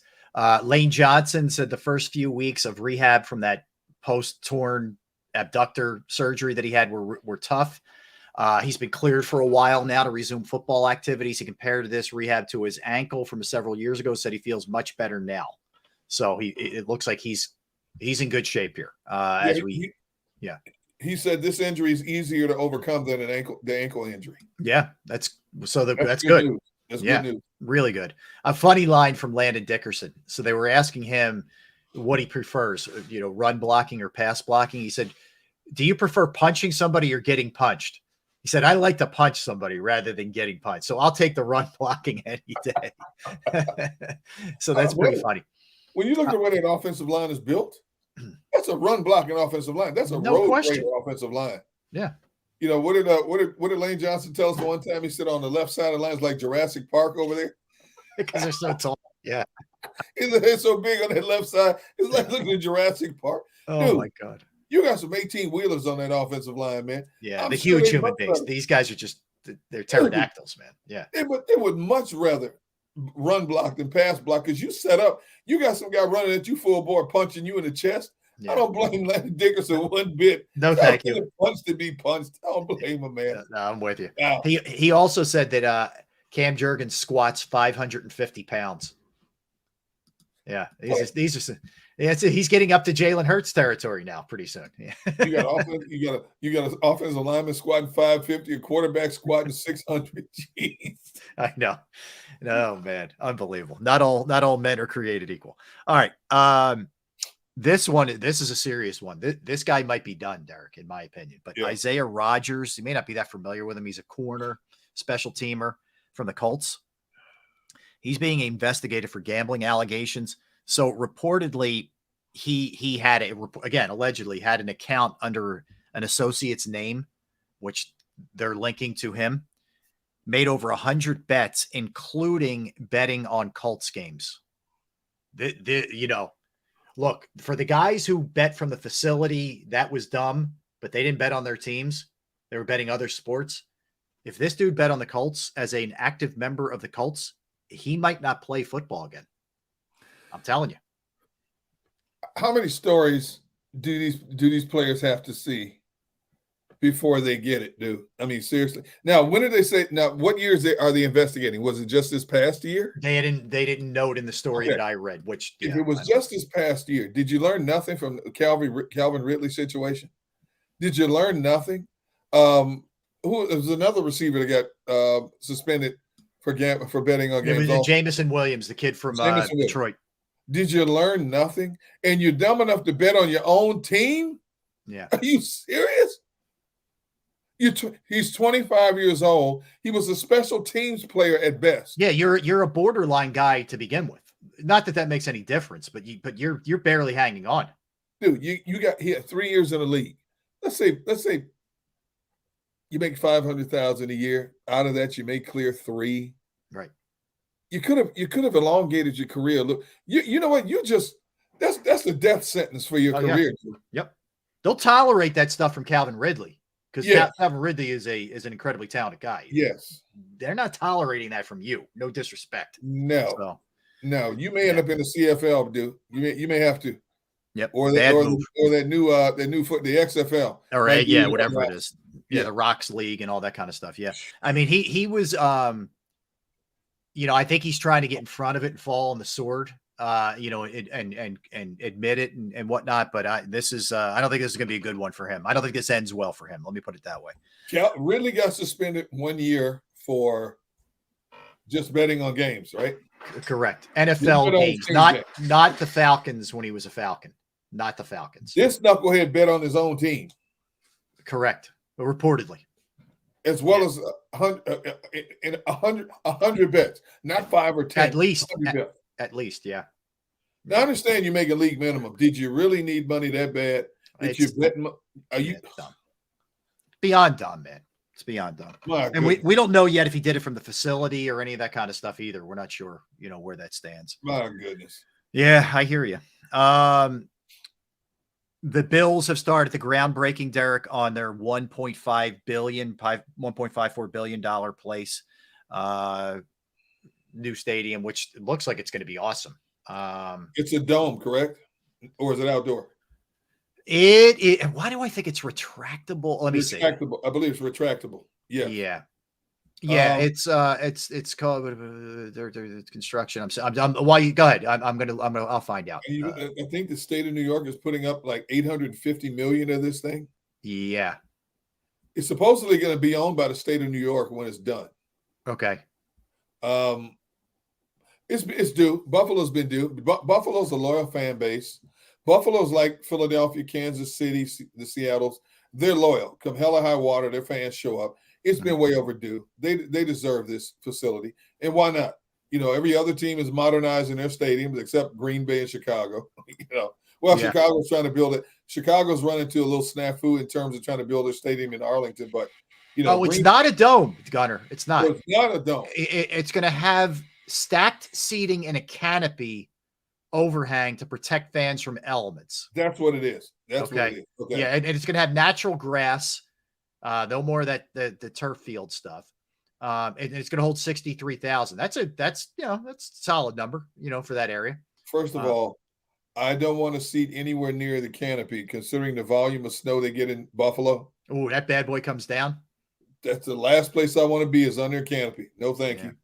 Lane Johnson said the first few weeks of rehab from that post-torn abductor surgery that he had were tough. He's been cleared for a while now to resume football activities. He compared this rehab to his ankle from several years ago, said he feels much better now. So it looks like he's in good shape here. He said this injury is easier to overcome than the ankle injury. Yeah, that's good. News. That's good news. Really good. A funny line from Landon Dickerson. So they were asking him what he prefers, run blocking or pass blocking. He said, "Do you prefer punching somebody or getting punched?" He said, "I like to punch somebody rather than getting punched. So I'll take the run blocking any day." So that's pretty funny. When you look at the way that offensive line is built, that's a run blocking offensive line. That's a road grader offensive line. Yeah. What did Lane Johnson tell us one time? He said on the left side of the line is like Jurassic Park over there. Because they're so tall. Yeah. He's so big on that left side. It's like looking at Jurassic Park. Oh, dude, my God. You got some 18-wheelers on that offensive line, man. Yeah, the huge human beings. These guys are they're pterodactyls, man. Yeah. They would much rather run block than pass block because you set up. You got some guy running at you full bore punching you in the chest. Yeah. I don't blame Landon Dickerson one bit. No, thank you. Punch to be punched. I don't blame him, man. No, I'm with you. Yeah. He also said that Cam Jurgens squats 550 pounds. Yeah, he's getting up to Jalen Hurts territory now pretty soon. Yeah. you got an offensive lineman squatting 550, a quarterback squatting 600. Jeez. I know. No, man, unbelievable. Not all men are created equal. All right. This is a serious one. This guy might be done, Derek, in my opinion. But yeah. Isaiah Rodgers, you may not be that familiar with him. He's a corner, special teamer from the Colts. He's being investigated for gambling allegations. So reportedly, he had allegedly had an account under an associate's name, which they're linking to him. Made over 100 bets, including betting on Colts games. Look, for the guys who bet from the facility, that was dumb, but they didn't bet on their teams. They were betting other sports. If this dude bet on the Colts as an active member of the Colts, he might not play football again. I'm telling you. How many stories do these players have to see before they get it, dude? I mean, seriously. Now, when did they say? Now, what years are they investigating? Was it just this past year? They didn't note in the story that I read. Which, if it was just this past year, did you learn nothing from the Calvin Ridley situation? Did you learn nothing? Who was another receiver that got suspended for betting on games? It was Jamison Williams, the kid from Detroit. Did you learn nothing? And you're dumb enough to bet on your own team? Yeah. Are you serious? He's 25 years old. He was a special teams player at best. Yeah, you're a borderline guy to begin with. Not that makes any difference, but you're barely hanging on. Dude, he had 3 years in the league. Let's say you make $500,000 a year. Out of that, you may clear $3. Right. you could have elongated your career. Look, you know what? That's the death sentence for your career. Yeah. Yep. They'll tolerate that stuff from Calvin Ridley because Calvin Ridley is an incredibly talented guy. Yes. They're not tolerating that from you. No disrespect. No. No, you may end up in the CFL, dude. You may have to. Yep. Or the XFL. All right. Yeah. Whatever it is. Yeah. The Rocks League and all that kind of stuff. Yeah. I mean, he was, I think he's trying to get in front of it and fall on the sword, and admit it and whatnot. But I don't think this is going to be a good one for him. I don't think this ends well for him. Let me put it that way. Ridley got suspended 1 year for just betting on games, right? Correct. NFL games, not the Falcons when he was a Falcon, not the Falcons. This knucklehead bet on his own team. Correct. Reportedly. As well as 100 bets, not 5 or 10. At least. At least, yeah. Now, I understand you're making league minimum. Did you really need money that bad? Are you dumb? Beyond dumb, man. It's beyond dumb. And we don't know yet if he did it from the facility or any of that kind of stuff either. We're not sure, where that stands. My goodness. Yeah, I hear you. The Bills have started the groundbreaking, Derek, on their $1.54 billion place, new stadium, which looks like it's going to be awesome. It's a dome, correct? Or is it outdoor? Why do I think it's retractable? Let me see. I believe it's retractable. Yeah. Yeah. Yeah. It's called construction. While you go ahead, I'll find out. I think the state of New York is putting up like $850 million of this thing. Yeah. It's supposedly going to be owned by the state of New York when it's done. Okay. It's due. Buffalo's been due. Buffalo's a loyal fan base. Buffalo's like Philadelphia, Kansas City, the Seattles. They're loyal. Come hell or high water, their fans show up. It's been way overdue. They deserve this facility. And why not? Every other team is modernizing their stadiums except Green Bay and Chicago. Chicago's trying to build it. Chicago's run into a little snafu in terms of trying to build their stadium in Arlington. But, it's not a dome, Gunner. It's not. It's not a dome. It's going to have stacked seating and a canopy overhang to protect fans from elements. That's what it is. That's what it is. Okay. Yeah, and it's going to have natural grass. No more of that the turf field stuff. And it's going to hold 63,000. That's a solid number, for that area. First of all, I don't want to seat anywhere near the canopy, considering the volume of snow they get in Buffalo. Oh, that bad boy comes down. That's the last place I want to be, is under canopy. No, thank you.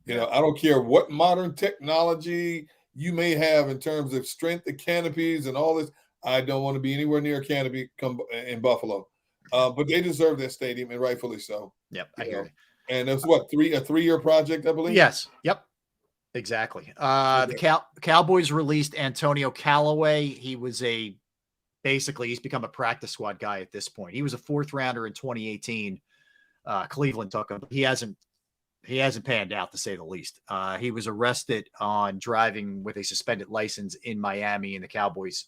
I don't care what modern technology you may have in terms of strength of canopies and all this. I don't want to be anywhere near a canopy in Buffalo. But they deserve that stadium, and rightfully so. Yep, I hear you. And it's a 3-year project, I believe? Yes. Yep. Exactly. The Cowboys released Antonio Callaway. He was he's become a practice squad guy at this point. He was a 4th rounder in 2018. Cleveland took him. He hasn't panned out, to say the least. He was arrested on driving with a suspended license in Miami, and the Cowboys,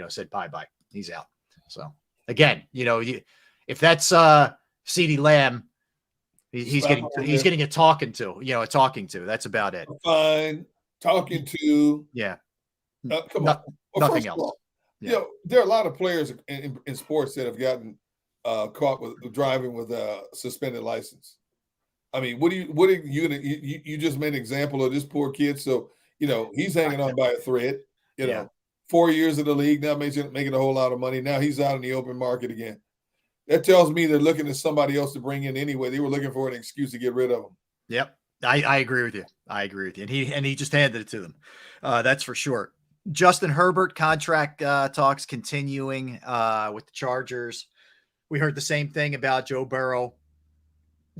said bye-bye. He's out. So again, if that's CeeDee Lamb, he's getting a talking to. That's about it. Fine, talking to. Yeah. Come on. Nothing else. All, there are a lot of players in sports that have gotten caught with driving with a suspended license. I mean, what are you just made an example of this poor kid. So, he's hanging on by a thread, 4 years in the league, now making a whole lot of money. Now he's out in the open market again. That tells me they're looking at somebody else to bring in anyway. They were looking for an excuse to get rid of him. Yep. I agree with you. And he just handed it to them. That's for sure. Justin Herbert contract talks continuing with the Chargers. We heard the same thing about Joe Burrow.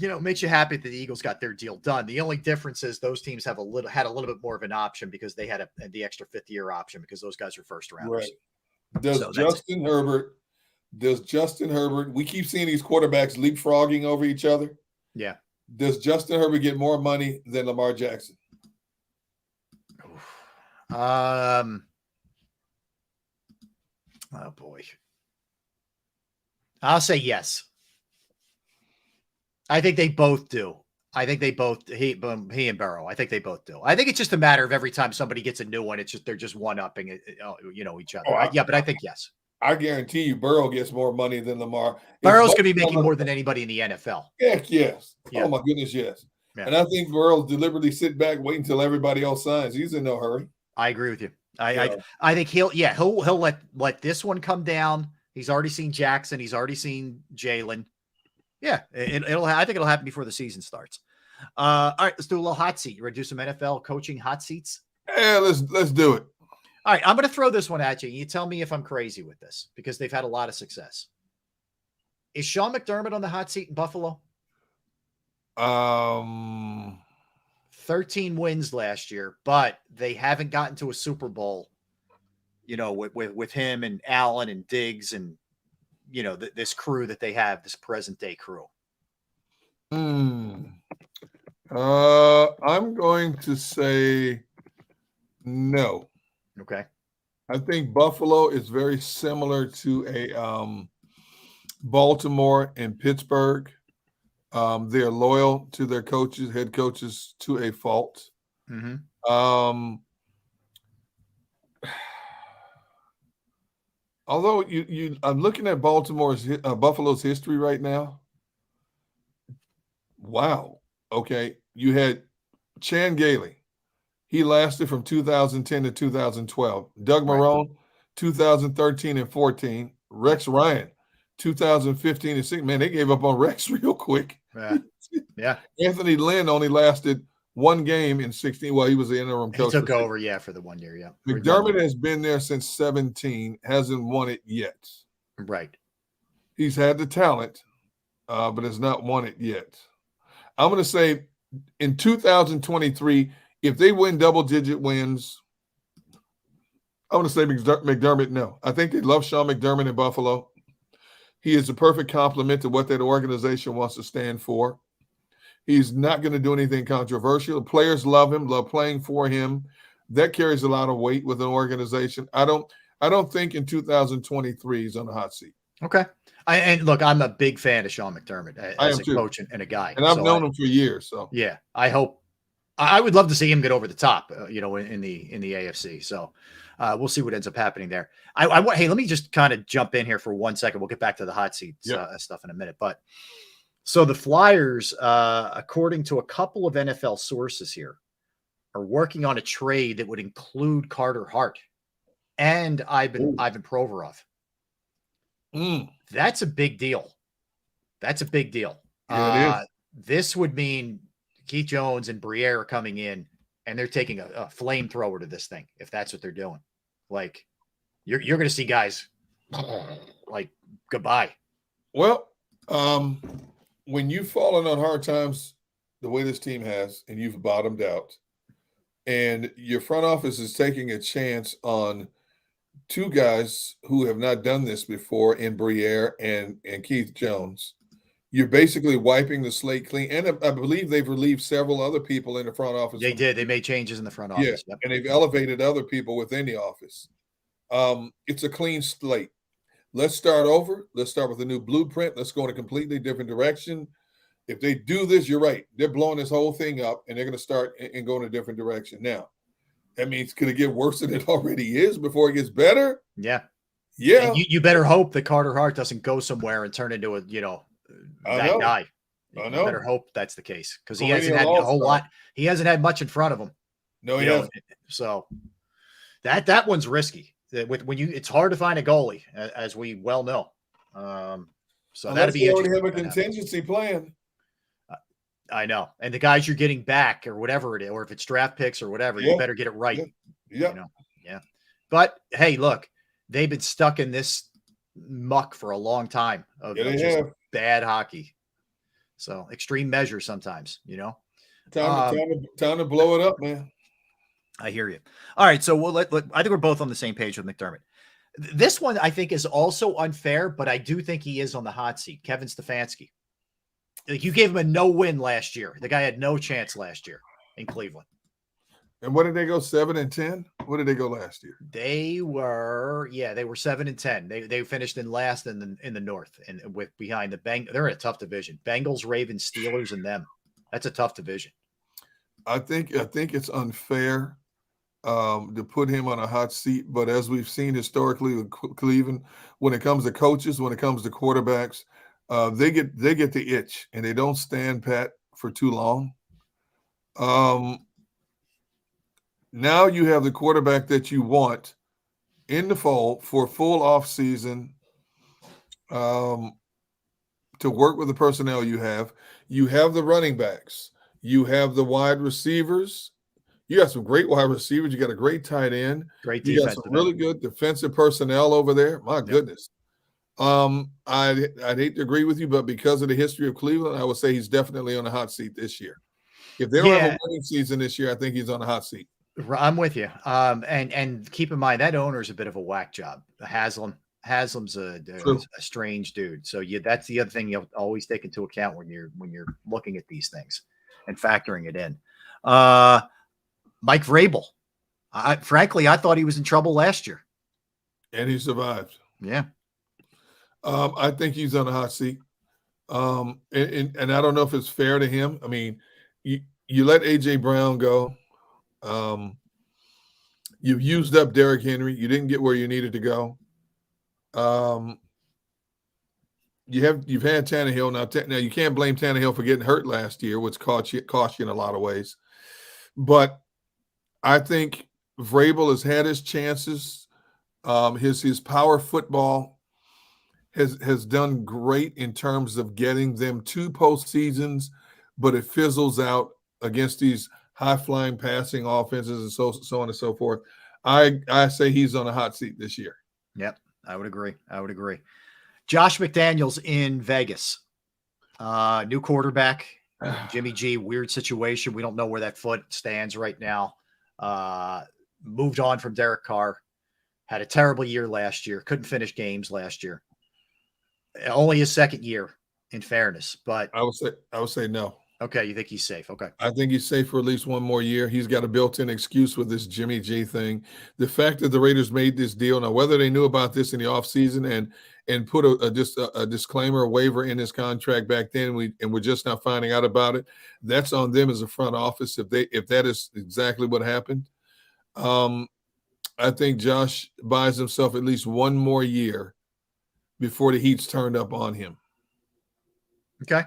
It makes you happy that the Eagles got their deal done. The only difference is those teams had a little bit more of an option because they had the extra 5th-year option because those guys are first rounders. Right. Does Justin Herbert, we keep seeing these quarterbacks leapfrogging over each other. Yeah. Does Justin Herbert get more money than Lamar Jackson? Oh boy. I'll say yes. I think they both do. I think they both he and Burrow. I think they both do. I think it's just a matter of every time somebody gets a new one, it's just they're just one upping it, each other. But I think yes. I guarantee you, Burrow gets more money than Lamar. Burrow's going to be making more than anybody in the NFL. Heck yes. Yeah. Oh my goodness, yes. Yeah. And I think Burrow's deliberately sit back, wait until everybody else signs. He's in no hurry. I agree with you. I think he'll let this one come down. He's already seen Jackson. He's already seen Jalen. Yeah, I think it'll happen before the season starts. All right, let's do a little hot seat. You ready to do some NFL coaching hot seats? Yeah, let's do it. All right, I'm going to throw this one at you. You tell me if I'm crazy with this because they've had a lot of success. Is Sean McDermott on the hot seat in Buffalo? 13 wins last year, but they haven't gotten to a Super Bowl, with him and Allen and Diggs and, this crew that they have, this present day crew. I'm going to say no. Okay. I think Buffalo is very similar to a Baltimore and Pittsburgh. They're loyal to their head coaches to a fault. Mm-hmm. Although I'm looking at Buffalo's history right now. Wow. Okay. You had Chan Gailey. He lasted from 2010 to 2012. Doug Marrone, 2013 and 14. Rex Ryan, 2015 and 16. Man, they gave up on Rex real quick. Yeah. Anthony Lynn only lasted one game in 16. Well, he was the interim coach. He took over, for the 1 year, yeah. McDermott has been there since 17, hasn't won it yet. Right. He's had the talent, but has not won it yet. I'm going to say in 2023, if they win double-digit wins, I'm going to say McDermott, no. I think they love Sean McDermott in Buffalo. He is the perfect complement to what that organization wants to stand for. He's not going to do anything controversial. The players love him, love playing for him. That carries a lot of weight with an organization. I don't think in 2023 he's on the hot seat. Okay. And look, I'm a big fan of Sean McDermott as a coach and a guy. And I've known him for years. So yeah, I would love to see him get over the top, in the AFC. So we'll see what ends up happening there. Hey, let me just kind of jump in here for 1 second. We'll get back to the hot seat stuff in a minute. But so the Flyers, according to a couple of NFL sources here, are working on a trade that would include Carter Hart and Ivan Provorov. That's a big deal. Yeah, it is. This would mean Keith Jones and Briere are coming in, and they're taking a flamethrower to this thing. If that's what they're doing, like you're going to see guys like goodbye. Well, when you've fallen on hard times the way this team has, and you've bottomed out, and your front office is taking a chance on two guys who have not done this before in Briere and Keith Jones, you're basically wiping the slate clean. And I believe they've relieved several other people in the front office. They did. They made changes in the front office. Yeah, and they've elevated other people within the office. It's a clean slate. Let's start over. Let's start with a new blueprint. Let's go in a completely different direction. If they do this, you're right. They're blowing this whole thing up, and they're going to start and go in a different direction. Now, that means could it get worse than it already is before it gets better? Yeah. Yeah. And you better hope that Carter Hart doesn't go somewhere and turn into that guy. I know. You better hope that's the case because he hasn't had a whole lot. He hasn't had much in front of him. No, he hasn't. So that one's risky. It's hard to find a goalie, as we well know. So that'd be interesting. Already have a contingency plan. I know. And the guys you're getting back or whatever it is, or if it's draft picks or whatever, you better get it right. Yeah. Yeah. But hey, look, they've been stuck in this muck for a long time of just bad hockey. So extreme measures sometimes, Time to blow it up, man. I hear you. All right. So I think we're both on the same page with McDermott. This one I think is also unfair, but I do think he is on the hot seat. Kevin Stefanski. Like you gave him a no-win last year. The guy had no chance last year in Cleveland. And what did they go 7-10? What did they go last year? They were 7-10. They finished in last in the North and behind the They're in a tough division. Bengals, Ravens, Steelers, and them. That's a tough division. I think it's unfair to put him on a hot seat, but as we've seen historically with Cleveland, when it comes to coaches, when it comes to quarterbacks, they get the itch and they don't stand pat for too long. Now you have the quarterback that you want in the fall for a full off season to work with the personnel you have. You have the running backs. You have the wide receivers. You got some great wide receivers. You got a great tight end. Great You got some really good defensive personnel over there. My goodness. I'd hate to agree with you, but because of the history of Cleveland, I would say he's definitely on the hot seat this year. If they don't have a winning season this year, I think he's on the hot seat. I'm with you. And keep in mind that owner's a bit of a whack job. Haslam's a strange dude. So that's the other thing you'll always take into account when you're looking at these things and factoring it in. Mike Vrabel. Frankly, I thought he was in trouble last year. And he survived. Yeah. I think he's on the hot seat. And I don't know if it's fair to him. I mean, you let A.J. Brown go. You've used up Derrick Henry. You didn't get where you needed to go. You've had Tannehill now. Now you can't blame Tannehill for getting hurt last year, which cost you in a lot of ways. But I think Vrabel has had his chances. His power football has done great in terms of getting them 2 postseasons, but it fizzles out against these high-flying passing offenses and so on and so forth. I say he's on a hot seat this year. Yep, I would agree. Josh McDaniels in Vegas. New quarterback, Jimmy G, weird situation. We don't know where that foot stands right now. Moved on from Derek Carr. Had a terrible year last year. Couldn't finish games last year. Only his second year, in fairness. But I would say no. Okay, you think he's safe? Okay. I think he's safe for at least one more year. He's got a built-in excuse with this Jimmy G thing. The fact that the Raiders made this deal, now whether they knew about this in the offseason and put a disclaimer, a waiver in his contract back then, we're just now finding out about it, that's on them as a front office if that is exactly what happened. I think Josh buys himself at least one more year before the heat's turned up on him. Okay.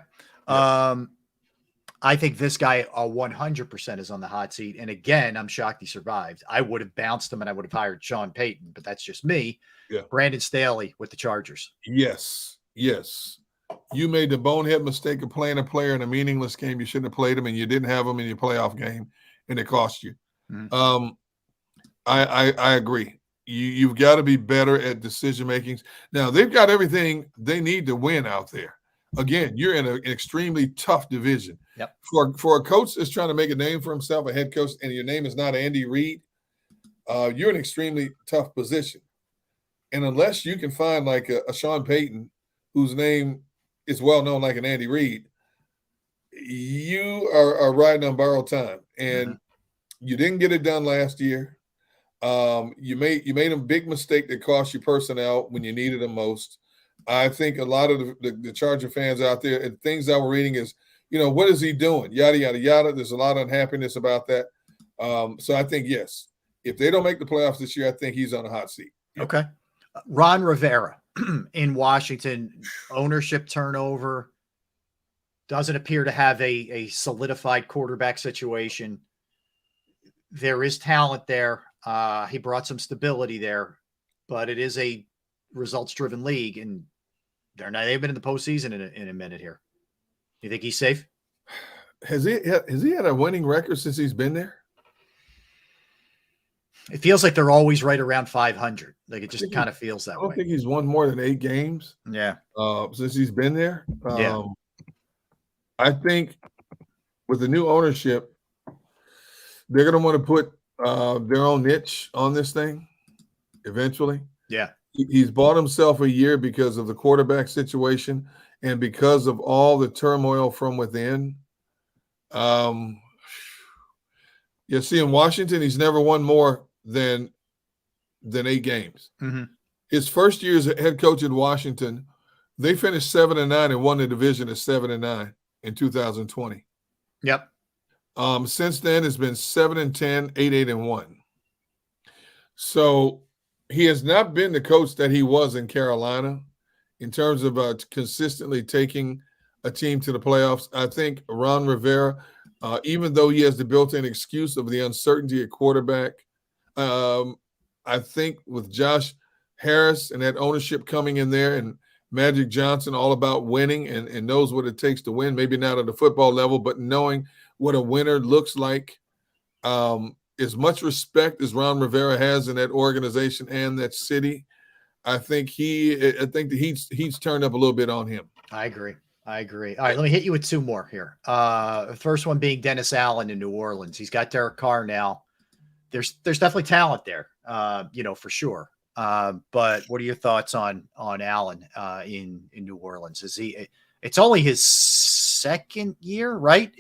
Yeah. I think this guy 100% is on the hot seat. And again, I'm shocked he survived. I would have bounced him and I would have hired Sean Payton, but that's just me. Yeah. Brandon Staley with the Chargers. Yes. You made the bonehead mistake of playing a player in a meaningless game. You shouldn't have played him, and you didn't have him in your playoff game, and it cost you. Mm-hmm. I agree. You've got to be better at decision making. Now, they've got everything they need to win out there. Again, you're in an extremely tough division. Yep. For a coach that's trying to make a name for himself, a head coach, and your name is not Andy Reid, you're in an extremely tough position. And unless you can find like a Sean Payton, whose name is well known like an Andy Reid, you are riding on borrowed time. And you didn't get it done last year. You made a big mistake that cost you personnel when you needed them most. I think a lot of the Charger fans out there, and things I was reading is, what is he doing? Yada, yada, yada. There's a lot of unhappiness about that. So I think, yes, if they don't make the playoffs this year, I think he's on a hot seat. Okay. Ron Rivera in Washington, ownership turnover, doesn't appear to have a solidified quarterback situation. There is talent there. He brought some stability there, but it is a results-driven league, and they've been in the postseason in a minute here. You think he's safe? Has he had a winning record since he's been there? It feels like they're always right around 500. Like it just kind of feels that way. I don't think he's won more than 8 games. Yeah. Since he's been there. Yeah. I think with the new ownership, they're going to want to put their own niche on this thing eventually. Yeah. He's bought himself a year because of the quarterback situation and because of all the turmoil from within. You see, in Washington, he's never won more than 8 games. Mm-hmm. His first year as a head coach in Washington, they finished 7-9 and won the division at 7-9 in 2020. Yep. Since then, it's been 7-10, 8-8-1. So he has not been the coach that he was in Carolina in terms of consistently taking a team to the playoffs. I think Ron Rivera, even though he has the built-in excuse of the uncertainty at quarterback, I think with Josh Harris and that ownership coming in there and Magic Johnson all about winning and knows what it takes to win, maybe not at the football level, but knowing what a winner looks like. As much respect as Ron Rivera has in that organization and that city, I think that he's turned up a little bit on him. I agree. All right, let me hit you with two more here. First one being Dennis Allen in New Orleans. He's got Derek Carr now. There's definitely talent there, for sure. But what are your thoughts on Allen in New Orleans? It's only his second year, right?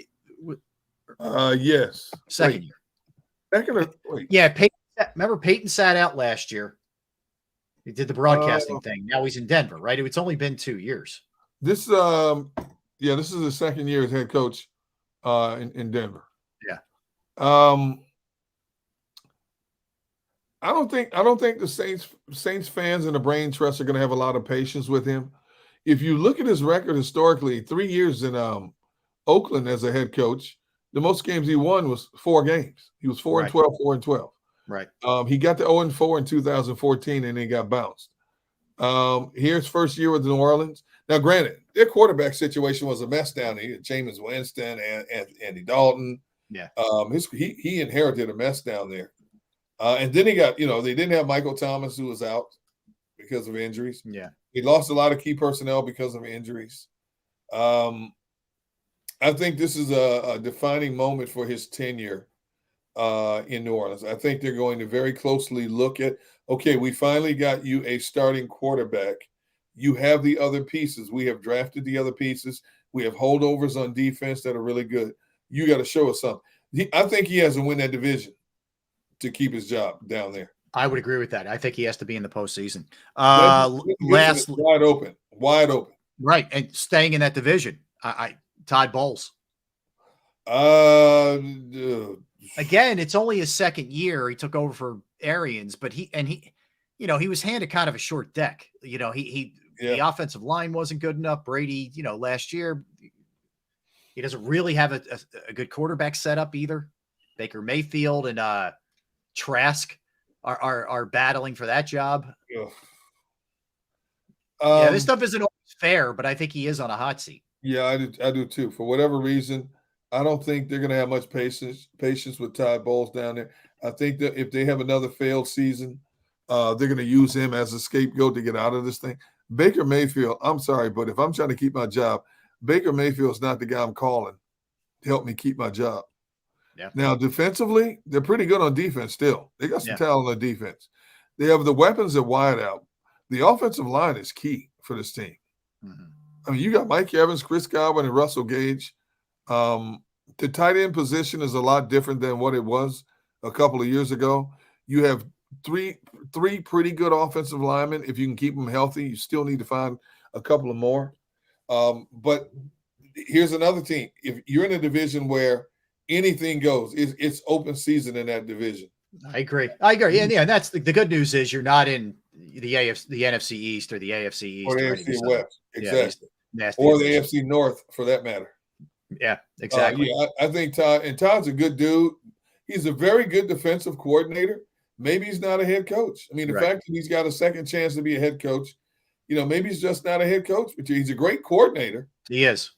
Yes. Second year. Wait. Yeah, remember Peyton sat out last year. He did the broadcasting thing. Now he's in Denver, right? It's only been 2 years. This is the second year as head coach in Denver. Yeah. I don't think the Saints fans and the brain trust are going to have a lot of patience with him. If you look at his record historically, 3 years in Oakland as a head coach, the most games he won was 4 games. He was 4-12, 4-12. Right. He got to 0-4 in 2014, and then got bounced. Here's first year with New Orleans. Now, granted, their quarterback situation was a mess down there. Jameis Winston and Andy Dalton. Yeah. He inherited a mess down there. And then he got, they didn't have Michael Thomas, who was out because of injuries. Yeah. He lost a lot of key personnel because of injuries. I think this is a defining moment for his tenure in New Orleans. I think they're going to very closely look at, okay, we finally got you a starting quarterback. You have the other pieces. We have drafted the other pieces. We have holdovers on defense that are really good. You got to show us something. I think he has to win that division to keep his job down there. I would agree with that. I think he has to be in the postseason. Wide open. Right, and staying in that division. Todd Bowles. Again, it's only his second year. He took over for Arians, but he was handed kind of a short deck. The offensive line wasn't good enough. Brady, last year, he doesn't really have a good quarterback setup either. Baker Mayfield and Trask are battling for that job. This stuff isn't always fair, but I think he is on a hot seat. Yeah, I do too. For whatever reason, I don't think they're going to have much patience with Todd Bowles down there. I think that if they have another failed season, they're going to use him as a scapegoat to get out of this thing. Baker Mayfield, I'm sorry, but if I'm trying to keep my job, Baker Mayfield's not the guy I'm calling to help me keep my job. Yeah. Now, defensively, they're pretty good on defense still. They got some talent on defense. They have the weapons at wideout. The offensive line is key for this team. Mm-hmm. I mean, you got Mike Evans, Chris Godwin, and Russell Gage. The tight end position is a lot different than what it was a couple of years ago. You have three pretty good offensive linemen. If you can keep them healthy, you still need to find a couple of more. But here's another team. If you're in a division where anything goes, it's open season in that division. I agree. Yeah, that's the good news is you're not in the NFC East or the AFC East or the AFC West, exactly, or the AFC North for that matter. Yeah, exactly. I think Todd's a good dude. He's a very good defensive coordinator. Maybe he's not a head coach. I mean, the fact that he's got a second chance to be a head coach, maybe he's just not a head coach, but he's a great coordinator. He is.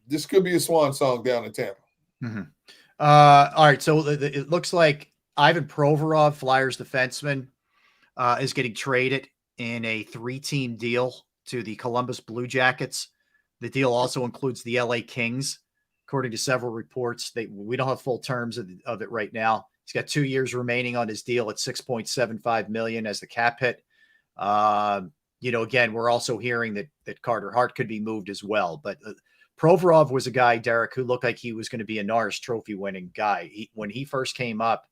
This could be a swan song down in Tampa. Mm-hmm. All right, so it looks like Ivan Provorov, Flyers defenseman, is getting traded in a 3-team deal to the Columbus Blue Jackets. The deal also includes the LA Kings, according to several reports. We don't have full terms of it right now. He's got 2 years remaining on his deal at $6.75 million as the cap hit. Again, we're also hearing that Carter Hart could be moved as well. But Provorov was a guy, Derek, who looked like he was going to be a Norris Trophy winning guy. When he first came up,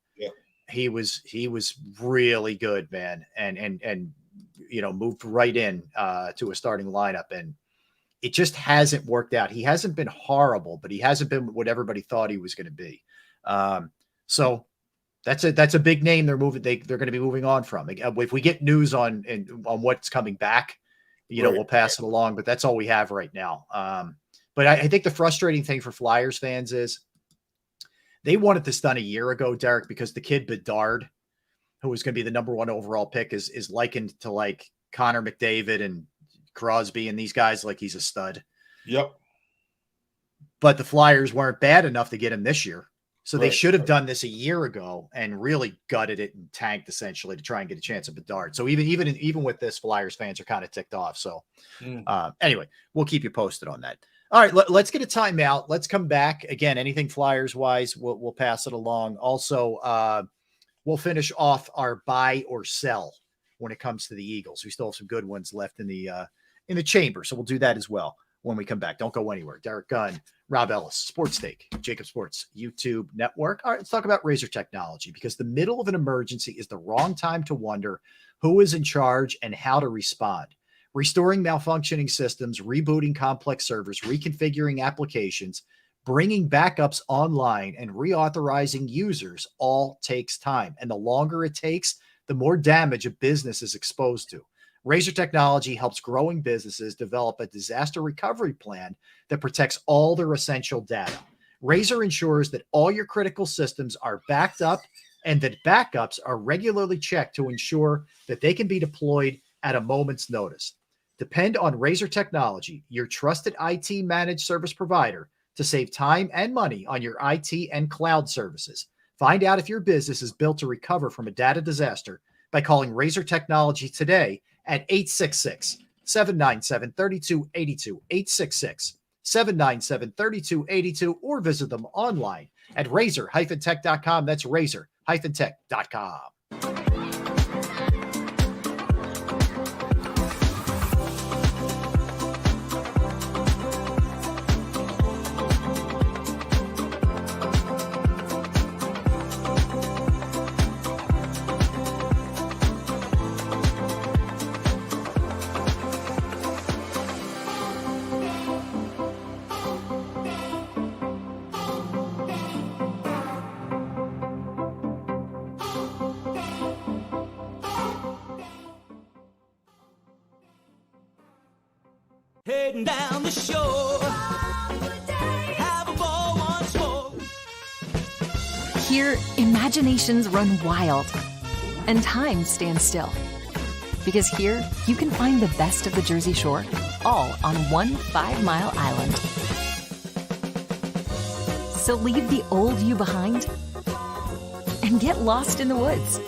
he was really good, man, and moved right in to a starting lineup. And it just hasn't worked out. He hasn't been horrible, but he hasn't been what everybody thought he was going to be. So that's a big name they're going to be moving on from. If we get news on what's coming back, we'll pass it along, but that's all we have right now. But I think the frustrating thing for Flyers fans is they wanted this done a year ago, Derek, because the kid Bedard, who was going to be the number 1 overall pick, is likened to like Connor McDavid and Crosby and these guys, like he's a stud. Yep. But the Flyers weren't bad enough to get him this year. So they should have done this a year ago and really gutted it and tanked essentially to try and get a chance at Bedard. So even with this, Flyers fans are kind of ticked off. So anyway, we'll keep you posted on that. All right, let's get a timeout. Let's come back. Again, anything Flyers wise, we'll pass it along. Also, we'll finish off our buy or sell when it comes to the Eagles. We still have some good ones left in the chamber. So we'll do that as well when we come back. Don't go anywhere. Derek Gunn, Rob Ellis, Sports Take, JAKIB Sports YouTube Network. All right, let's talk about Razor technology, because the middle of an emergency is the wrong time to wonder who is in charge and how to respond. Restoring malfunctioning systems, rebooting complex servers, reconfiguring applications, bringing backups online, and reauthorizing users all takes time. And the longer it takes, the more damage a business is exposed to. Razor Technology helps growing businesses develop a disaster recovery plan that protects all their essential data. Razor ensures that all your critical systems are backed up and that backups are regularly checked to ensure that they can be deployed at a moment's notice. Depend on Razor Technology, your trusted IT managed service provider, to save time and money on your IT and cloud services. Find out if your business is built to recover from a data disaster by calling Razor Technology today at 866-797-3282, 866-797-3282, or visit them online at razor-tech.com. That's razor-tech.com. Heading down the shore, have a ball once more. Here, imaginations run wild and time stands still. Because here, you can find the best of the Jersey Shore, all on one 5-mile island. So leave the old you behind and get lost in the woods.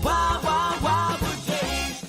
Wild, wild, wild wood days.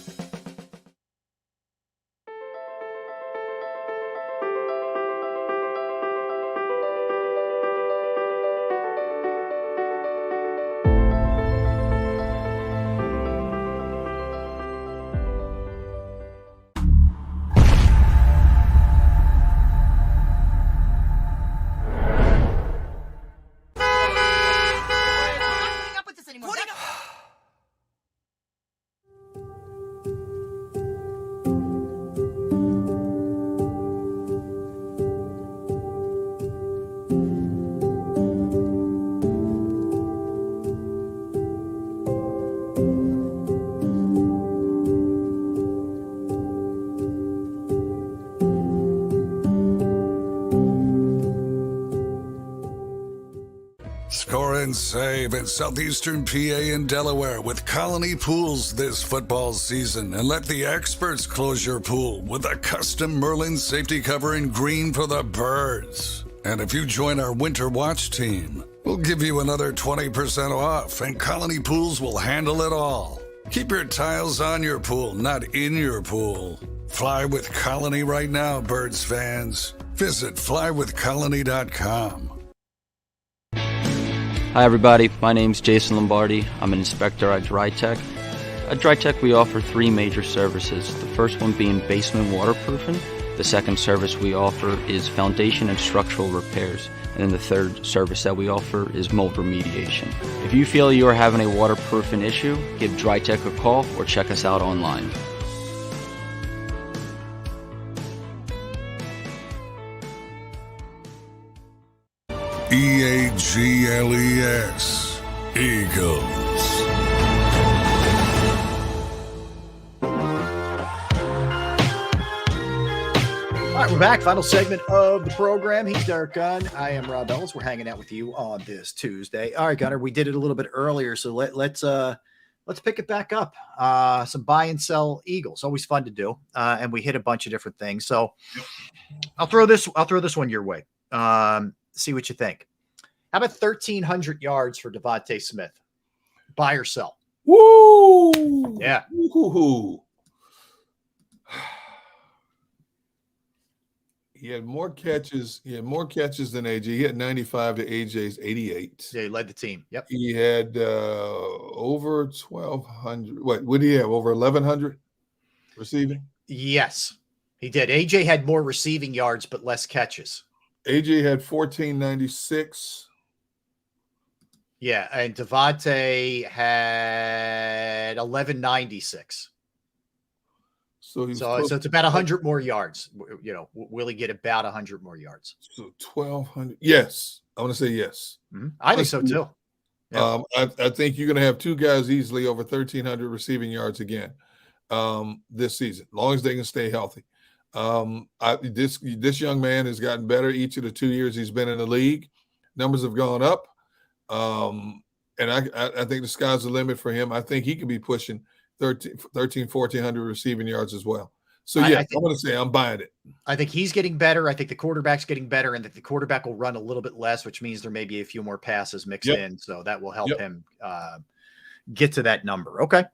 Score and save in southeastern PA and Delaware with Colony Pools this football season, and let the experts close your pool with a custom Merlin safety cover in green for the birds. And if you join our Winter Watch team, we'll give you another 20% off, and Colony Pools will handle it all. Keep your tiles on your pool, not in your pool. Fly with Colony right now, birds fans. Visit flywithcolony.com. Hi everybody, my name's Jason Lombardi. I'm an inspector at DryTech. At DryTech we offer 3 major services, the first one being basement waterproofing, the second service we offer is foundation and structural repairs, and then the third service that we offer is mold remediation. If you feel you are having a waterproofing issue, give DryTech a call or check us out online. Eagles. Eagles. All right, we're back. Final segment of the program. He's Derek Gunn. I am Rob Ellis. We're hanging out with you on this Tuesday. All right, Gunner, we did it a little bit earlier, so let's pick it back up. Some buy and sell Eagles, always fun to do, and we hit a bunch of different things. So I'll throw this one your way. See what you think. How about 1,300 yards for Devontae Smith? Buy or sell? Woo! Yeah. Woo-hoo-hoo. He had more catches. He had more catches than AJ. He had 95 to AJ's 88. Yeah, he led the team. Yep. He had over 1,200. What did he have? Over 1,100 receiving? Yes, he did. AJ had more receiving yards, but less catches. AJ had 1,496. Yeah, and Devontae had 1,196. So it's about 100 more yards. You know, will he get about 100 more yards? So 1,200. Yes, I want to say yes. Mm-hmm. I think so too. Yeah. I think you're going to have two guys easily over 1,300 receiving yards again this season, as long as they can stay healthy. This young man has gotten better each of the 2 years he's been in the league. Numbers have gone up, and I think the sky's the limit for him. I think he could be pushing 1,400 receiving yards as well. So, yeah, I'm going to say I'm buying it. I think he's getting better. I think the quarterback's getting better, and that the quarterback will run a little bit less, which means there may be a few more passes mixed in. So that will help him get to that number. Okay.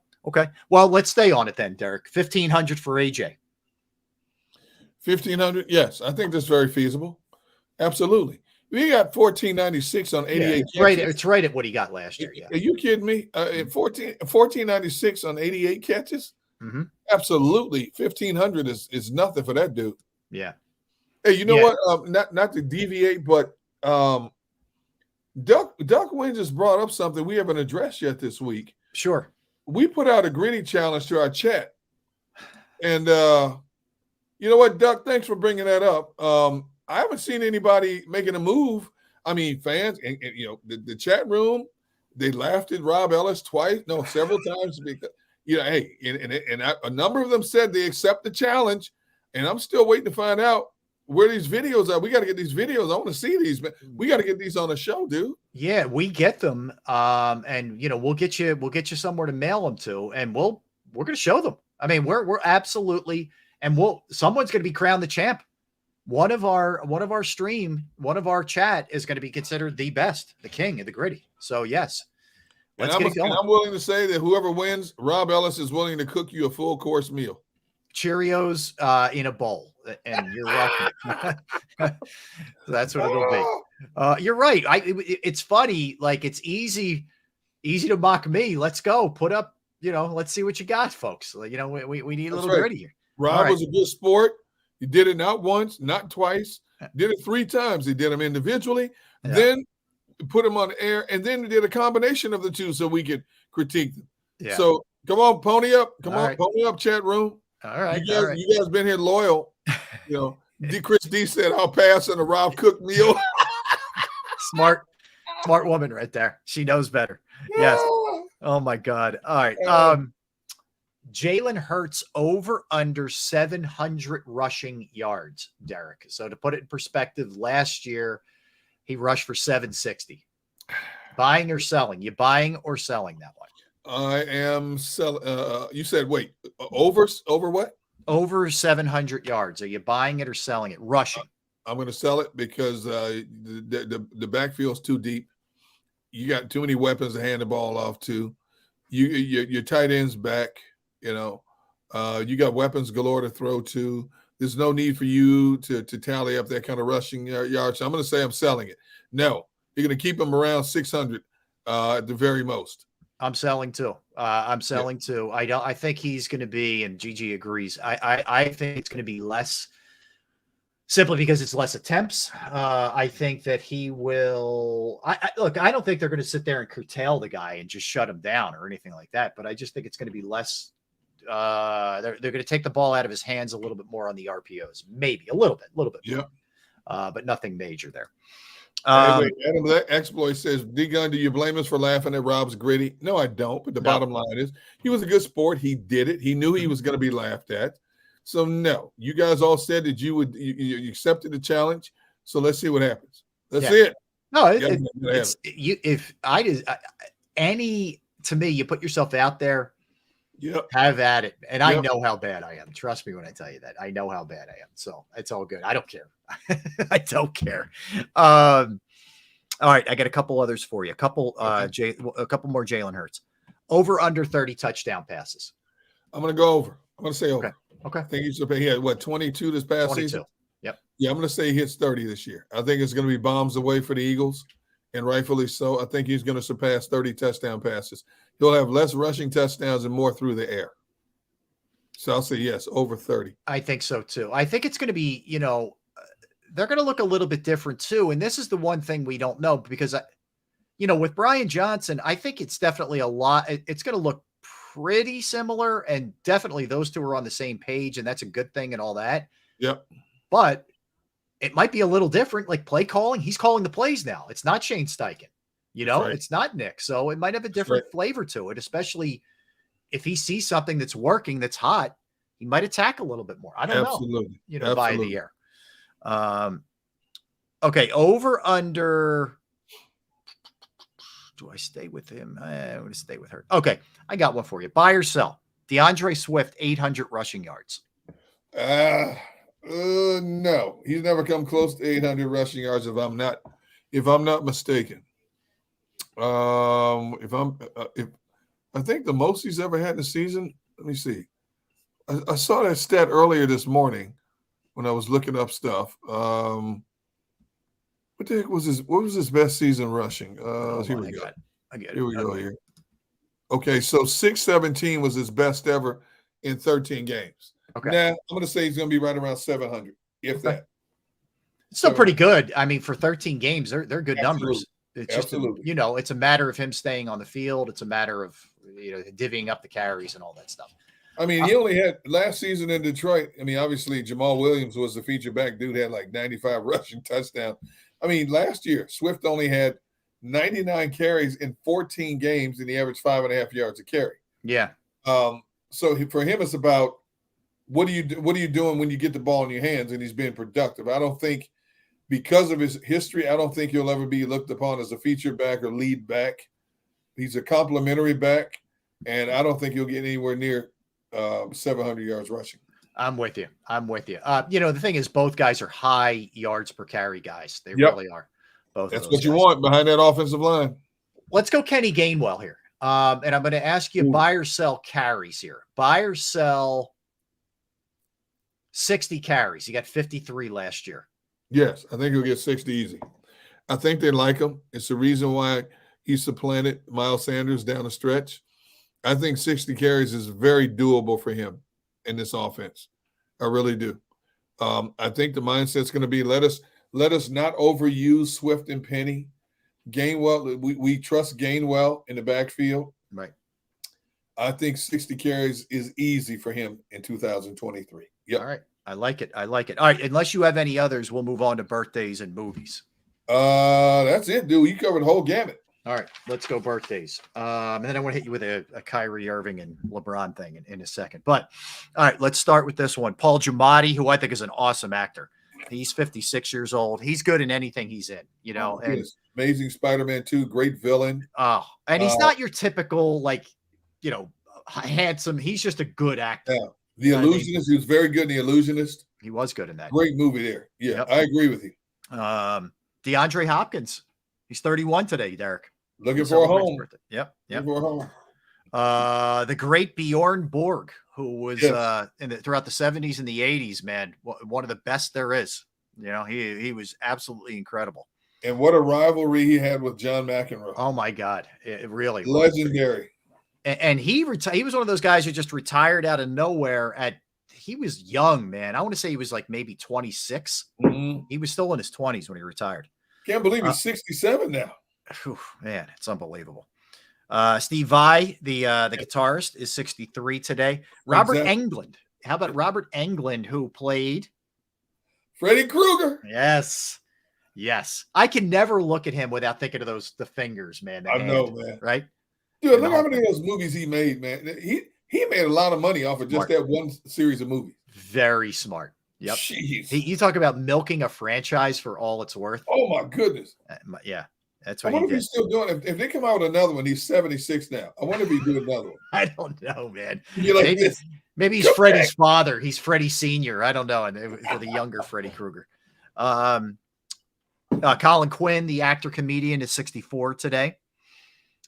Well, let's stay on it then, Derek. 1,500 for AJ. 1,500? Yes, I think that's very feasible. Absolutely. We got 1,496 on 88 catches. It's right at what he got last year. Yeah. Are you kidding me? 1,496 on 88 catches? Mm-hmm. Absolutely. 1,500 is nothing for that dude. Yeah. Hey, you know what? Not to deviate, but Duck Wynn just brought up something we haven't addressed yet this week. Sure. We put out a gritty challenge to our chat. And you know what, Duck? Thanks for bringing that up. I haven't seen anybody making a move. I mean, fans, and you know, the chat room, they laughed at Rob Ellis several times because, you know, hey, and a number of them said they accept the challenge, and I'm still waiting to find out where these videos are. We got to get these videos. I want to see these. We got to get these on the show, dude. Yeah, we get them, and you know, we'll get you somewhere to mail them to, and we're going to show them. I mean, we're absolutely, and someone's going to be crowned the champ. One of our chat is going to be considered the best, the king of the gritty. So yes, let's get it going. And I'm willing to say that whoever wins, Rob Ellis is willing to cook you a full course meal. Cheerios in a bowl, and you're welcome. That's what it'll be. You're right. It's funny. Like, it's easy to mock me. Let's go. Put up. You know, let's see what you got, folks. You know, we need a little gritty here. Rob was a good sport. He did it not once, not twice. Did it 3 times. He did them individually, then put them on the air, and then did a combination of the two so we could critique them. Yeah. So come on, pony up. Pony up, chat room. All right. You guys been here loyal. You know, Chris D said, I'll pass on a Rob Cook meal. Smart woman right there. She knows better. Yes. Oh my God. All right. Jalen Hurts over under 700 rushing yards, Derek. So to put it in perspective, last year he rushed for 760. Buying or selling? You buying or selling that one? I am selling. You said wait, over what? Over 700 yards. Are you buying it or selling it? Rushing. I'm going to sell it because the backfield's too deep. You got too many weapons to hand the ball off to. Your tight end's back. You know, you got weapons galore to throw to. There's no need for you to tally up that kind of rushing yards. So I'm going to say I'm selling it. No, you're going to keep him around 600 at the very most. I'm selling too. Too. I think he's going to be, and Gigi agrees. I think it's going to be less, simply because it's less attempts. I think that he will. Look, I don't think they're going to sit there and curtail the guy and just shut him down or anything like that. But I just think it's going to be less. They're going to take the ball out of his hands a little bit more on the RPOs, maybe a little bit. Yeah. But nothing major there. Wait, Adam, that exploit says, D-Gun, do you blame us for laughing at Rob's gritty? No, I don't. But the bottom line is he was a good sport. He did it. He knew he was going to be laughed at. So, no, you guys all said that you accepted the challenge. So let's see what happens. That's it. No, to me, you put yourself out there, have at it. And I know how bad I am. Trust me when I tell you that. I know how bad I am. So it's all good. I don't care. I don't care. All right, I got a couple others for you. A couple more Jalen Hurts. Over under 30 touchdown passes. I'm going to go over. I'm going to say over. Okay. I think he had 22 this past 22. season? Yep. Yeah, I'm going to say he hits 30 this year. I think it's going to be bombs away for the Eagles, and rightfully so. I think he's going to surpass 30 touchdown passes. He'll have less rushing touchdowns and more through the air. So I'll say yes, over 30. I think so too. I think it's going to be, they're going to look a little bit different too. And this is the one thing we don't know because, with Brian Johnson, I think it's definitely a lot. It's going to look pretty similar, and definitely those two are on the same page, and that's a good thing and all that. Yep. But it might be a little different, like play calling. He's calling the plays now. It's not Shane Steichen, It's not Nick. So it might have a different flavor to it, especially if he sees something that's working, that's hot, he might attack a little bit more. I don't know, by the year. Okay. Over under. Do I stay with him? I'm going to stay with her. Okay. I got one for you. Buy or sell. DeAndre Swift, 800 rushing yards. No, he's never come close to 800 rushing yards. If I'm not mistaken. I think the most he's ever had in a season. Let me see. I saw that stat earlier this morning when I was looking up stuff. What the heck was what was his best season rushing? Here we go. I get it. Here we go here. Okay, so 617 was his best ever in 13 games. Okay. Now, I'm going to say he's going to be right around 700, if that. Still pretty good. I mean, for 13 games, they're good numbers. It's Absolutely. just, it's a matter of him staying on the field. It's a matter of, divvying up the carries and all that stuff. I mean, he only had last season in Detroit. I mean, obviously Jamal Williams was the feature back dude, had like 95 rushing touchdowns. I mean, last year Swift only had 99 carries in 14 games, and he averaged 5.5 yards a carry. Yeah. So for him, it's about what are you doing when you get the ball in your hands, and he's being productive. I don't think because of his history, I don't think he'll ever be looked upon as a feature back or lead back. He's a complimentary back, and I don't think he'll get anywhere near 700 yards rushing. I'm with you. The thing is, both guys are high yards per carry guys. They really are. Both. That's what you want behind that offensive line. Let's go Kenny Gainwell here. And I'm going to ask you buy or sell carries here. Buy or sell 60 carries. He got 53 last year. Yes, I think he'll get 60 easy. I think they like him. It's the reason why he supplanted Miles Sanders down the stretch. I think 60 carries is very doable for him in this offense. I really do. I think the mindset's going to be let us not overuse Swift and Penny. Gainwell, we trust Gainwell in the backfield. Right. I think 60 carries is easy for him in 2023. Yep. All right. I like it. All right. Unless you have any others, we'll move on to birthdays and movies. That's it, dude. You covered the whole gamut. All right, let's go birthdays. And then I want to hit you with a Kyrie Irving and LeBron thing in a second. But all right, let's start with this one. Paul Giamatti, who I think is an awesome actor. He's 56 years old. He's good in anything he's in, and Amazing Spider-Man 2, great villain. Oh, and he's not your typical, handsome. He's just a good actor. Yeah. The Illusionist, he was very good in The Illusionist. He was good in that. Great movie there. Yeah, yep. I agree with you. DeAndre Hopkins. He's 31 today, Derek. Looking for a home. Yep. Looking for a home. The great Bjorn Borg, who was throughout the 70s and the 80s, man, one of the best there is. He was absolutely incredible. And what a rivalry he had with John McEnroe. Oh my God, it really legendary. And he was one of those guys who just retired out of nowhere he was young, man. I want to say he was like maybe 26. Mm-hmm. He was still in his 20s when he retired. Can't believe he's 67 now. Whew, man, it's unbelievable. Steve Vai, the guitarist, is 63 today. Robert Englund. How about Robert Englund, who played Freddy Krueger? Yes. Yes. I can never look at him without thinking of the fingers, man. I know, man. Right? Dude, look how many of those movies he made, man. He made a lot of money off of just that one series of movies. Very smart. Yep. Jeez. You talk about milking a franchise for all it's worth. Oh my goodness. Yeah. That's I what wonder he if did. he's still doing it. If they come out with another one, he's 76 now. I wonder if he's doing another one. I don't know, man. You're like this. Maybe he's Freddie's father. He's Freddie Sr. I don't know. And for the younger Freddie Krueger. Colin Quinn, the actor comedian, is 64 today.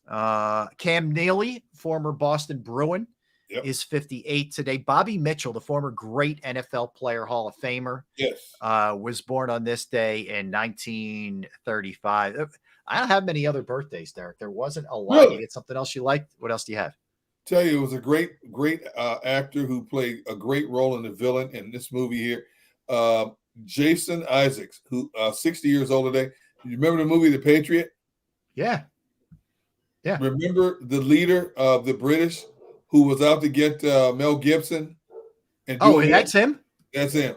Cam Neely, former Boston Bruin, is 58 today. Bobby Mitchell, the former great NFL player, Hall of Famer, was born on this day in 1935. I don't have many other birthdays, Derek. There wasn't a lot. Really? You get something else you liked? What else do you have? Tell you, it was a great actor who played a great role in the villain in this movie here. Jason Isaacs, who 60 years old today. You remember the movie The Patriot? Yeah. Yeah. Remember the leader of the British who was out to get Mel Gibson? And that's him? That's him.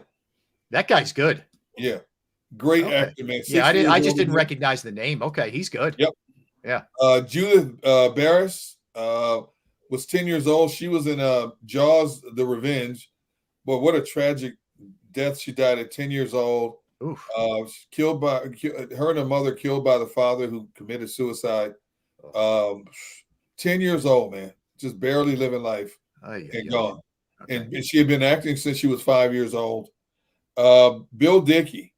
That guy's good. Yeah. Great actor, man. Yeah, I just didn't recognize the name. Okay, he's good. Yep. Yeah. Judith Barris was 10 years old. She was in Jaws: The Revenge. Boy, what a tragic death. She died at 10 years old. Oof. Killed by her and her mother, killed by the father who committed suicide. 10 years old, man, just barely living life and gone. Okay. And she had been acting since she was 5 years old. Bill Dickey,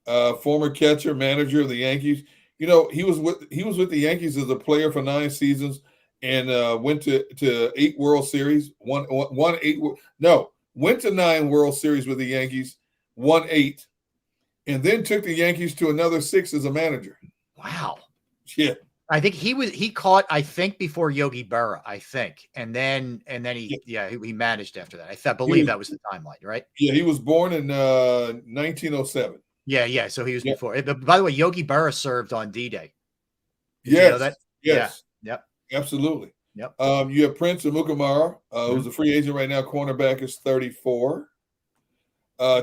former catcher, manager of the Yankees. You know, he was with the Yankees as a player for 9 seasons and went to 8 World Series. Went to 9 World Series with the Yankees, won 8, and then took the Yankees to another 6 as a manager. Wow. Yeah. I think he caught, before Yogi Berra, and then he managed after that. I believe that was the timeline, right? Yeah, he was born in 1907. Yeah. So he was before. By the way, Yogi Berra served on D-Day. Yes. You know that? Yes. Yeah. Yep. Absolutely. Yep. You have Prince Amukamara, who's a free agent right now. Cornerback is 34.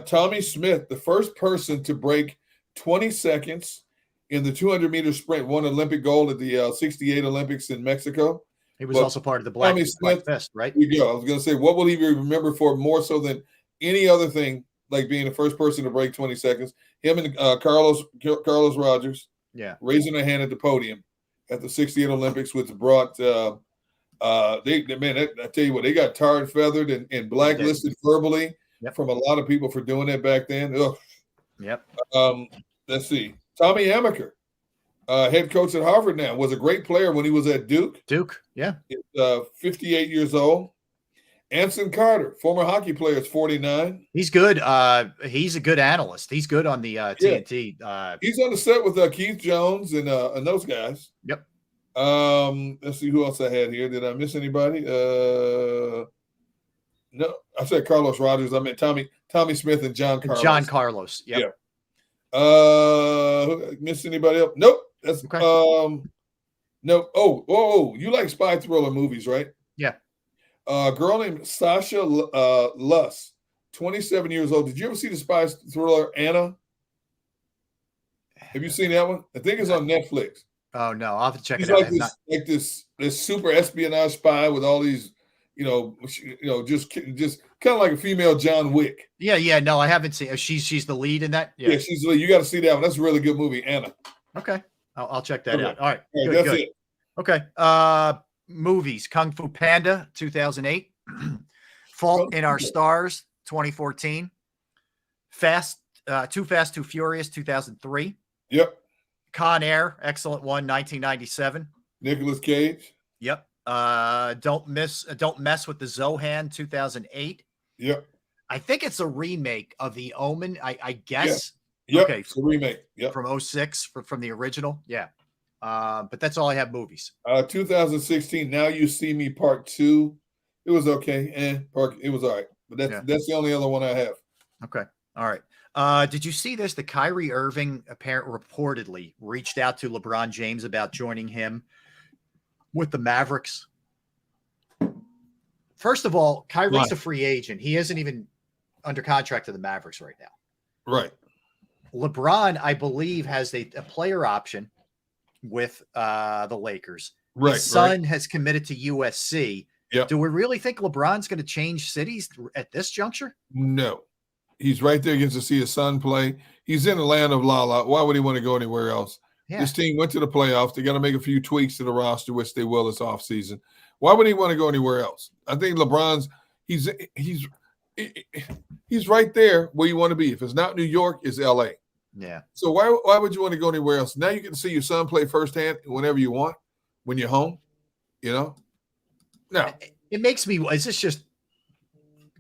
Tommy Smith, the first person to break 20 seconds in the 200-meter sprint, won Olympic gold at the 68 Olympics in Mexico. He was also part of the Black Fist, right? Here you go. I was going to say, what will he be remembered for more so than any other thing, like being the first person to break 20 seconds? Him and Carlos Rogers, raising their hand at the podium at the 68 Olympics, which brought I tell you what, they got tarred and feathered and blacklisted verbally from a lot of people for doing that back then. Ugh. Yep. Let's see. Tommy Amaker, head coach at Harvard now, was a great player when he was at Duke. Yeah. 58 years old. Anson Carter, former hockey player, is 49. He's good. He's a good analyst. He's good on the TNT. He's on the set with Keith Jones and those guys. Yep. Let's see who else I had here. Did I miss anybody? No, I said Carlos Rogers. I meant Tommy Smith and John Carlos. John Carlos. Yep. Yeah. Miss anybody else? Nope. That's okay. No. Oh, you like spy thriller movies, right? Yeah. A girl named Sasha Luss, 27 years old. Did you ever see the spy thriller Anna? Have you seen that one? I think it's on Netflix. Oh no, I'll have to check She's it out. Like this super espionage spy with all these, just kind of like a female John Wick. Yeah. No, I haven't seen. She's the lead in that. Yeah, she's the lead. You got to see that one. That's a really good movie, Anna. Okay, I'll check that out. All right, that's good. it. Okay. Movies: Kung Fu Panda, 2008. Fault in Our Stars, 2014. Too Fast, Too Furious, 2003. Yep. Con Air, excellent one, 1997. Nicolas Cage. Yep. Don't Mess with the Zohan, 2008. Yep. I think it's a remake of The Omen. I guess. Yep. Okay. It's a remake. Yep. From 06 from the original. Yeah. But that's all I have movies. 2016. Now You See Me Part 2. It was okay. It was all right. But that's the only other one I have. Okay. All right. Did you see this? The Kyrie Irving reportedly reached out to LeBron James about joining him with the Mavericks. First of all, Kyrie's a free agent. He isn't even under contract to the Mavericks right now. Right. LeBron, I believe, has a player option with the Lakers. Right. His son has committed to USC. Yep. Do we really think LeBron's going to change cities at this juncture? No. He's right there, gets to see his son play. He's in the land of Lala. Why would he want to go anywhere else? Yeah. This team went to the playoffs. They got to make a few tweaks to the roster, which they will this offseason. Why would he want to go anywhere else? I think LeBron's he's right there where you want to be. If it's not New York, it's LA. Yeah. So why would you want to go anywhere else? Now you can see your son play firsthand whenever you want when you're home. You know? No. It makes me. Is this just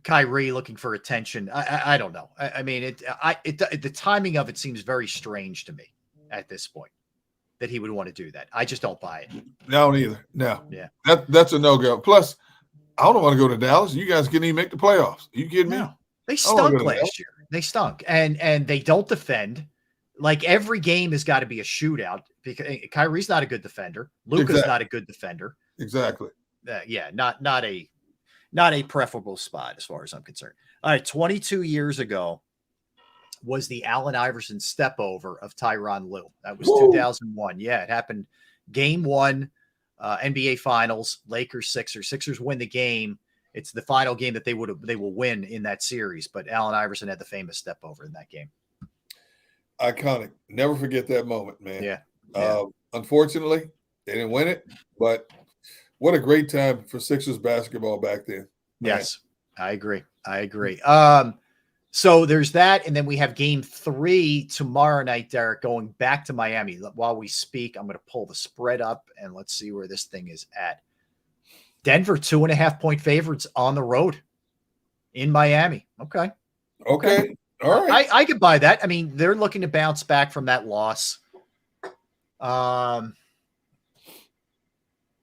Kyrie looking for attention? I don't know. I mean, the timing of it seems very strange to me at this point that he would want to do that. I just don't buy it. No, neither. No. Yeah. That's a no-go. Plus, I don't want to go to Dallas. You guys couldn't even make the playoffs. Are you kidding me? They stunk last year. They stunk. And they don't defend. Like every game has got to be a shootout because Kyrie's not a good defender. Luka's not a good defender. Exactly. Not a preferable spot as far as I'm concerned. All right, 22 years ago was the Allen Iverson step over of Tyronn Lue. That was 2001. Yeah, it happened game 1, NBA Finals, Lakers Sixers. Sixers win the game. It's the final game that they will win in that series, but Allen Iverson had the famous step over in that game. Iconic. Never forget that moment, man. Yeah. Unfortunately, they didn't win it, but what a great time for Sixers basketball back then. Yes, I agree. So there's that, and then we have game 3 tomorrow night, Derek, going back to Miami. While we speak, I'm going to pull the spread up, and let's see where this thing is at. Denver, 2.5-point favorites on the road in Miami. Okay. All right. I could buy that. I mean, they're looking to bounce back from that loss.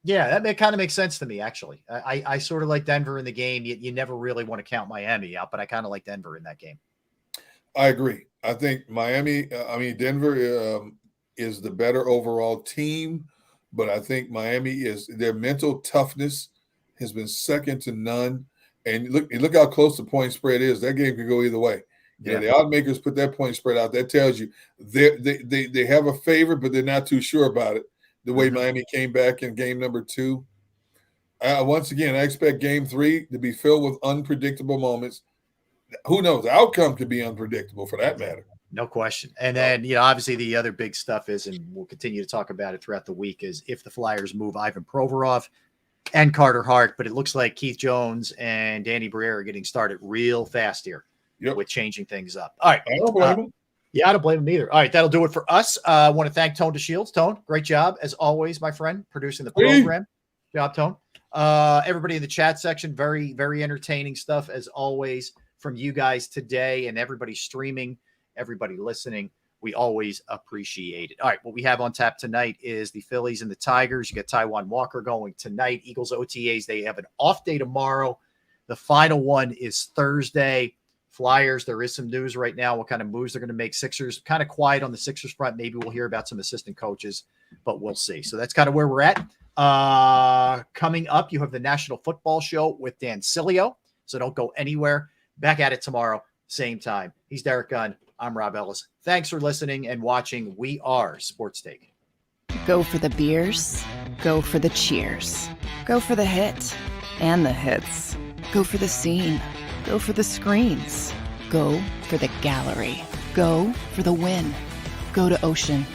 Yeah, that kind of makes sense to me, actually. I sort of like Denver in the game. You never really want to count Miami out, but I kind of like Denver in that game. I agree. I think Denver is the better overall team, but I think Miami their mental toughness has been second to none. And look how close the point spread is. That game could go either way. Yeah, the odd makers put that point spread out. That tells you they have a favorite, but they're not too sure about it. The way Miami came back in game number 2. Once again, I expect game 3 to be filled with unpredictable moments. Who knows? The outcome could be unpredictable for that matter. No question. And then, obviously the other big stuff is, and we'll continue to talk about it throughout the week, is if the Flyers move Ivan Provorov and Carter Hart, but it looks like Keith Jones and Danny Briere are getting started real fast here with changing things up. All right. I don't blame him. Yeah, I don't blame him either. All right, that'll do it for us. I want to thank Tone DeShields. Tone, great job, as always, my friend, producing the program. Good job, Tone. Everybody in the chat section, very, very entertaining stuff, as always, from you guys today, and everybody streaming, everybody listening. We always appreciate it. All right, what we have on tap tonight is the Phillies and the Tigers. You got Taijuan Walker going tonight. Eagles OTAs, they have an off day tomorrow. The final one is Thursday. Flyers, there is some news right now, what kind of moves they're going to make. Sixers, kind of quiet on the Sixers front. Maybe we'll hear about some assistant coaches, but we'll see. So that's kind of where we're at. Coming up, you have the National Football Show with Dan Cilio, so don't go anywhere. Back at it tomorrow, same time. He's Derek Gunn. I'm Rob Ellis. Thanks for listening and watching. We are Sports Take. Go for the beers. Go for the cheers. Go for the hit and the hits. Go for the scene. Go for the screens. Go for the gallery. Go for the win. Go to Ocean.